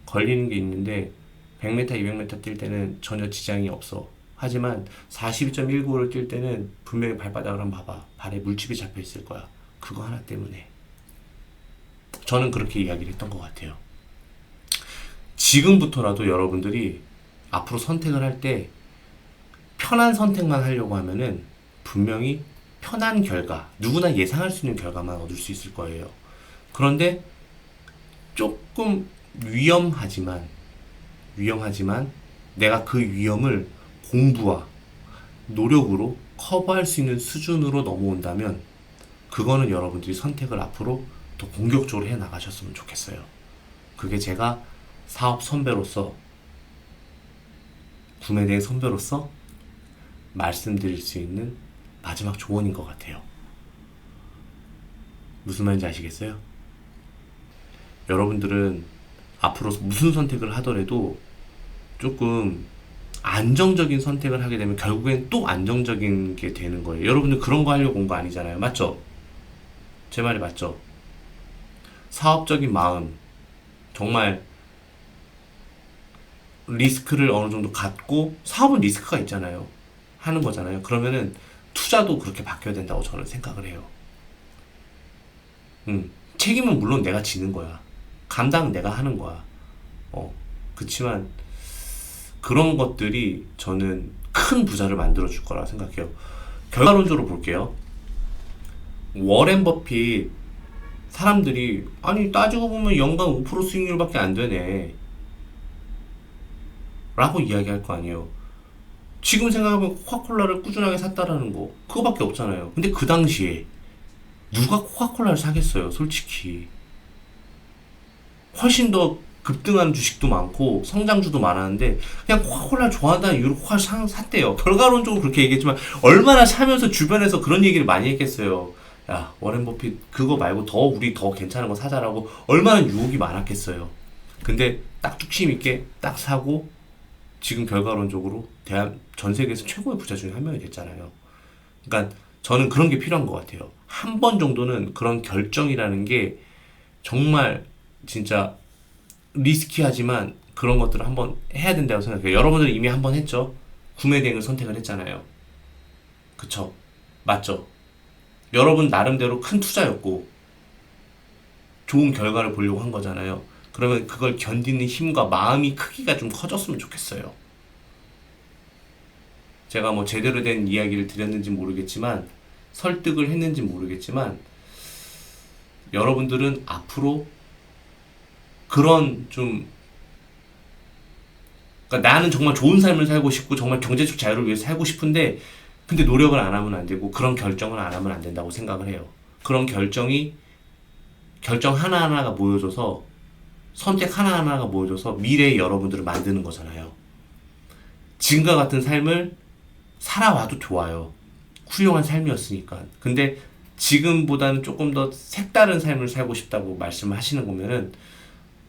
걸리는 게 있는데 100m, 200m 뛸 때는 전혀 지장이 없어. 하지만 42.195를 뛸 때는 분명히 발바닥을 한번 봐봐. 발에 물집이 잡혀 있을 거야. 그거 하나 때문에. 저는 그렇게 이야기를 했던 것 같아요. 지금부터라도 여러분들이 앞으로 선택을 할 때 편한 선택만 하려고 하면은 분명히 편한 결과, 누구나 예상할 수 있는 결과만 얻을 수 있을 거예요. 그런데 조금 위험하지만 내가 그 위험을 공부와 노력으로 커버할 수 있는 수준으로 넘어온다면 그거는 여러분들이 선택을 앞으로 더 공격적으로 해 나가셨으면 좋겠어요. 그게 제가 사업 선배로서, 구매대행 선배로서 말씀드릴 수 있는 마지막 조언인 것 같아요. 무슨 말인지 아시겠어요? 여러분들은 앞으로 무슨 선택을 하더라도 조금 안정적인 선택을 하게 되면 결국엔 또 안정적인 게 되는 거예요. 여러분들 그런 거 하려고 온 거 아니잖아요. 맞죠? 제 말이 맞죠? 사업적인 마음, 정말 리스크를 어느 정도 갖고, 사업은 리스크가 있잖아요. 하는 거잖아요. 그러면은 투자도 그렇게 바뀌어야 된다고 저는 생각을 해요. 책임은 물론 내가 지는 거야. 감당 내가 하는 거야. 그치만 그런 것들이 저는 큰 부자를 만들어 줄 거라고 생각해요. 결과론적으로 볼게요. 워렌 버핏, 사람들이 아니 따지고 보면 연간 5% 수익률밖에 안 되네 라고 이야기할 거 아니에요. 지금 생각해보면 코카콜라를 꾸준하게 샀다라는 거 그거밖에 없잖아요. 근데 그 당시에 누가 코카콜라를 사겠어요? 솔직히 훨씬 더 급등하는 주식도 많고 성장주도 많았는데 그냥 코카콜라를 좋아한다는 이유로 코카콜라를 샀대요. 결과론적으로 그렇게 얘기했지만 얼마나 사면서 주변에서 그런 얘기를 많이 했겠어요. 야, 워렌 버핏 그거 말고 우리 더 괜찮은 거 사자라고 얼마나 유혹이 많았겠어요. 근데 딱 뚝심 있게 딱 사고 지금 결과론적으로 전 세계에서 최고의 부자 중에 한 명이 됐잖아요. 그러니까 저는 그런 게 필요한 것 같아요. 한 번 정도는 그런 결정이라는 게 정말 진짜 리스키하지만 그런 것들을 한번 해야 된다고 생각해요. 여러분들 이미 한 번 했죠? 구매 대행을 선택을 했잖아요. 그쵸? 맞죠? 여러분 나름대로 큰 투자였고 좋은 결과를 보려고 한 거잖아요. 그러면 그걸 견디는 힘과 마음이 크기가 좀 커졌으면 좋겠어요. 제가 뭐 제대로 된 이야기를 드렸는지 모르겠지만 설득을 했는지 모르겠지만 여러분들은 앞으로 그런 좀, 그러니까 나는 정말 좋은 삶을 살고 싶고 정말 경제적 자유를 위해서 살고 싶은데 근데 노력을 안 하면 안 되고 그런 결정을 안 하면 안 된다고 생각을 해요. 그런 결정 하나하나가 모여져서, 선택 하나하나가 모여져서 미래의 여러분들을 만드는 거잖아요. 지금과 같은 삶을 살아와도 좋아요. 훌륭한 삶이었으니까. 근데 지금보다는 조금 더 색다른 삶을 살고 싶다고 말씀을 하시는 거면은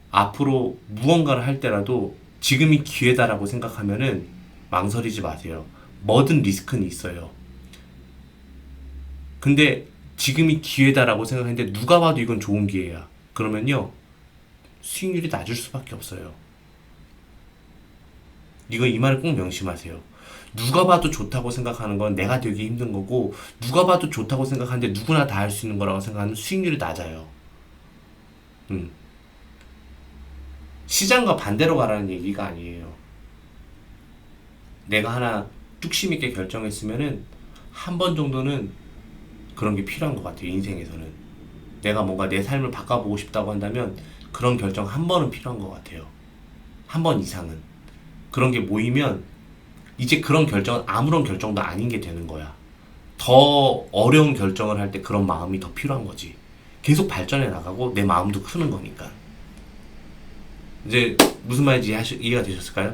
앞으로 무언가를 할 때라도 지금이 기회다라고 생각하면은 망설이지 마세요. 뭐든 리스크는 있어요. 근데 지금이 기회다라고 생각했는데 누가 봐도 이건 좋은 기회야. 그러면요 수익률이 낮을 수밖에 없어요. 이거 이 말을 꼭 명심하세요. 누가 봐도 좋다고 생각하는 건 내가 되기 힘든 거고, 누가 봐도 좋다고 생각하는데 누구나 다 할 수 있는 거라고 생각하는 수익률이 낮아요. 음. 시장과 반대로 가라는 얘기가 아니에요. 내가 하나 뚝심 있게 결정했으면은 한 번 정도는 그런 게 필요한 것 같아요. 인생에서는. 내가 뭔가 내 삶을 바꿔보고 싶다고 한다면 그런 결정 한 번은 필요한 것 같아요. 한 번 이상은. 그런 게 모이면 이제 그런 결정은 아무런 결정도 아닌 게 되는 거야. 더 어려운 결정을 할 때 그런 마음이 더 필요한 거지. 계속 발전해 나가고 내 마음도 크는 거니까. 이제 무슨 말인지 이해가 되셨을까요?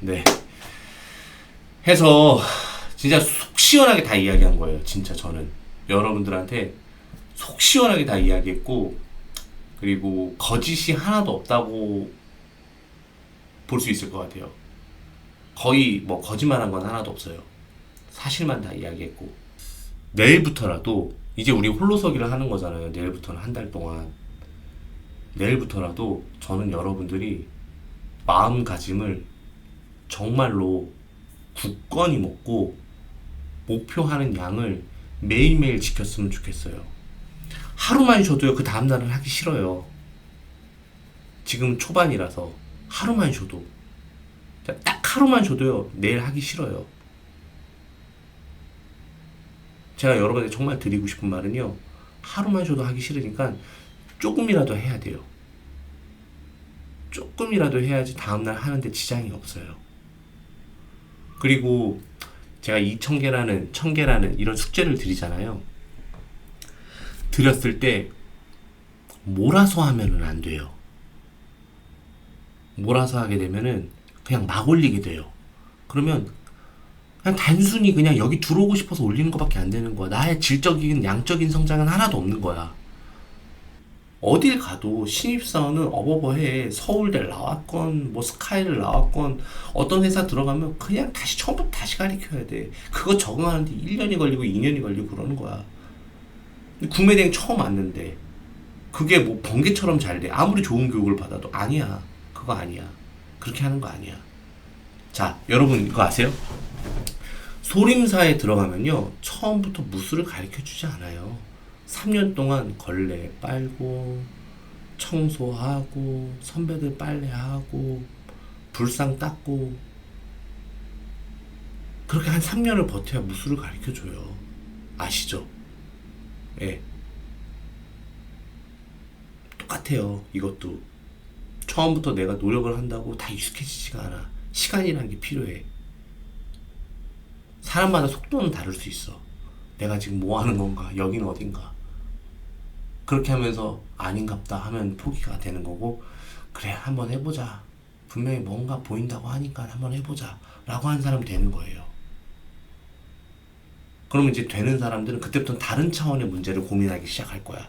네. 해서 진짜 속 시원하게 다 이야기한 거예요. 진짜 저는 여러분들한테 속 시원하게 다 이야기했고, 그리고 거짓이 하나도 없다고 볼 수 있을 것 같아요. 거의 뭐 거짓말한 건 하나도 없어요. 사실만 다 이야기했고, 내일부터라도 이제 우리 홀로서기를 하는 거잖아요. 내일부터는 한 달 동안. 내일부터라도 저는 여러분들이 마음가짐을 정말로 굳건히 먹고 목표하는 양을 매일매일 지켰으면 좋겠어요. 하루만 쉬어도요, 그 다음날은 하기 싫어요. 지금 초반이라서 하루만 쉬어도, 딱 하루만 쉬어도요, 내일 하기 싫어요. 제가 여러분에게 정말 드리고 싶은 말은요, 하루만 쉬어도 하기 싫으니까 조금이라도 해야 돼요. 조금이라도 해야지 다음날 하는데 지장이 없어요. 그리고 제가 이 1000개라는 이런 숙제를 드리잖아요. 드렸을 때 몰아서 하면은 안 돼요. 몰아서 하게 되면은 그냥 막 올리게 돼요. 그러면 그냥 단순히 그냥 여기 들어오고 싶어서 올리는 것밖에 안 되는 거야. 나의 질적인 양적인 성장은 하나도 없는 거야. 어딜 가도 신입사원은 어버버해. 서울대 나왔건 뭐 스카이를 나왔건 어떤 회사 들어가면 그냥 다시 처음부터 다시 가르쳐야 돼. 그거 적응하는데 1년이 걸리고 2년이 걸리고 그러는 거야. 구매대행 처음 왔는데 그게 뭐 번개처럼 잘 돼. 아무리 좋은 교육을 받아도 아니야. 그거 아니야. 그렇게 하는 거 아니야. 자, 여러분 이거 아세요? 소림사에 들어가면요, 처음부터 무술을 가르쳐 주지 않아요. 3년 동안 걸레 빨고 청소하고 선배들 빨래하고 불상 닦고 그렇게 한 3년을 버텨야 무술을 가르쳐 줘요. 아시죠? 예. 똑같아요. 이것도 처음부터 내가 노력을 한다고 다 익숙해지지가 않아. 시간이라는 게 필요해. 사람마다 속도는 다를 수 있어. 내가 지금 뭐 하는 건가? 여긴 어딘가? 그렇게 하면서 아닌갑다 하면 포기가 되는 거고, 그래 한번 해보자. 분명히 뭔가 보인다고 하니까 한번 해보자 라고 하는 사람이 되는 거예요. 그러면 이제 되는 사람들은 그때부터 다른 차원의 문제를 고민하기 시작할 거야.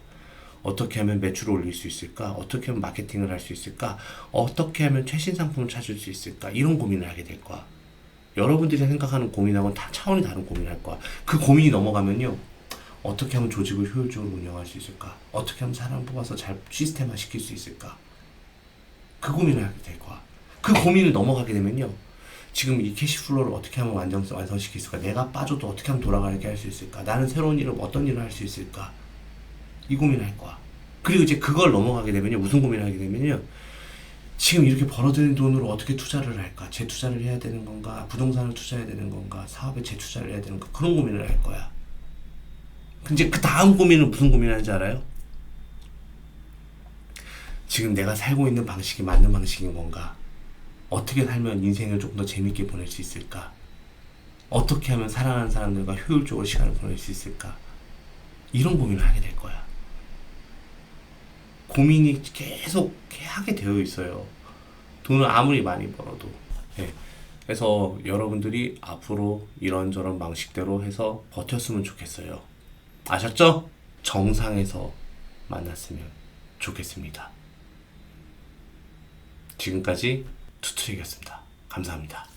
어떻게 하면 매출을 올릴 수 있을까? 어떻게 하면 마케팅을 할 수 있을까? 어떻게 하면 최신 상품을 찾을 수 있을까? 이런 고민을 하게 될 거야. 여러분들이 생각하는 고민하고는 다 차원이 다른 고민을 할 거야. 그 고민이 넘어가면요, 어떻게 하면 조직을 효율적으로 운영할 수 있을까? 어떻게 하면 사람 뽑아서 잘 시스템화 시킬 수 있을까? 그 고민을 하게 될 거야. 그 고민을 넘어가게 되면요, 지금 이 캐시플로우를 어떻게 하면 완성시킬 수 있을까? 내가 빠져도 어떻게 하면 돌아가게 할 수 있을까? 나는 새로운 일을 어떤 일을 할 수 있을까? 이 고민을 할 거야. 그리고 이제 그걸 넘어가게 되면요, 무슨 고민을 하게 되면요, 지금 이렇게 벌어들인 돈으로 어떻게 투자를 할까? 재투자를 해야 되는 건가? 부동산을 투자해야 되는 건가? 사업에 재투자를 해야 되는 건가? 그런 고민을 할 거야. 근데 그 다음 고민은 무슨 고민을 하는지 알아요? 지금 내가 살고 있는 방식이 맞는 방식인 건가? 어떻게 살면 인생을 조금 더 재밌게 보낼 수 있을까? 어떻게 하면 사랑하는 사람들과 효율적으로 시간을 보낼 수 있을까? 이런 고민을 하게 될 거야. 고민이 계속 하게 되어 있어요. 돈을 아무리 많이 벌어도. 네. 그래서 여러분들이 앞으로 이런저런 방식대로 해서 버텼으면 좋겠어요. 아셨죠? 정상에서 만났으면 좋겠습니다. 지금까지 투트랙이었습니다. 감사합니다.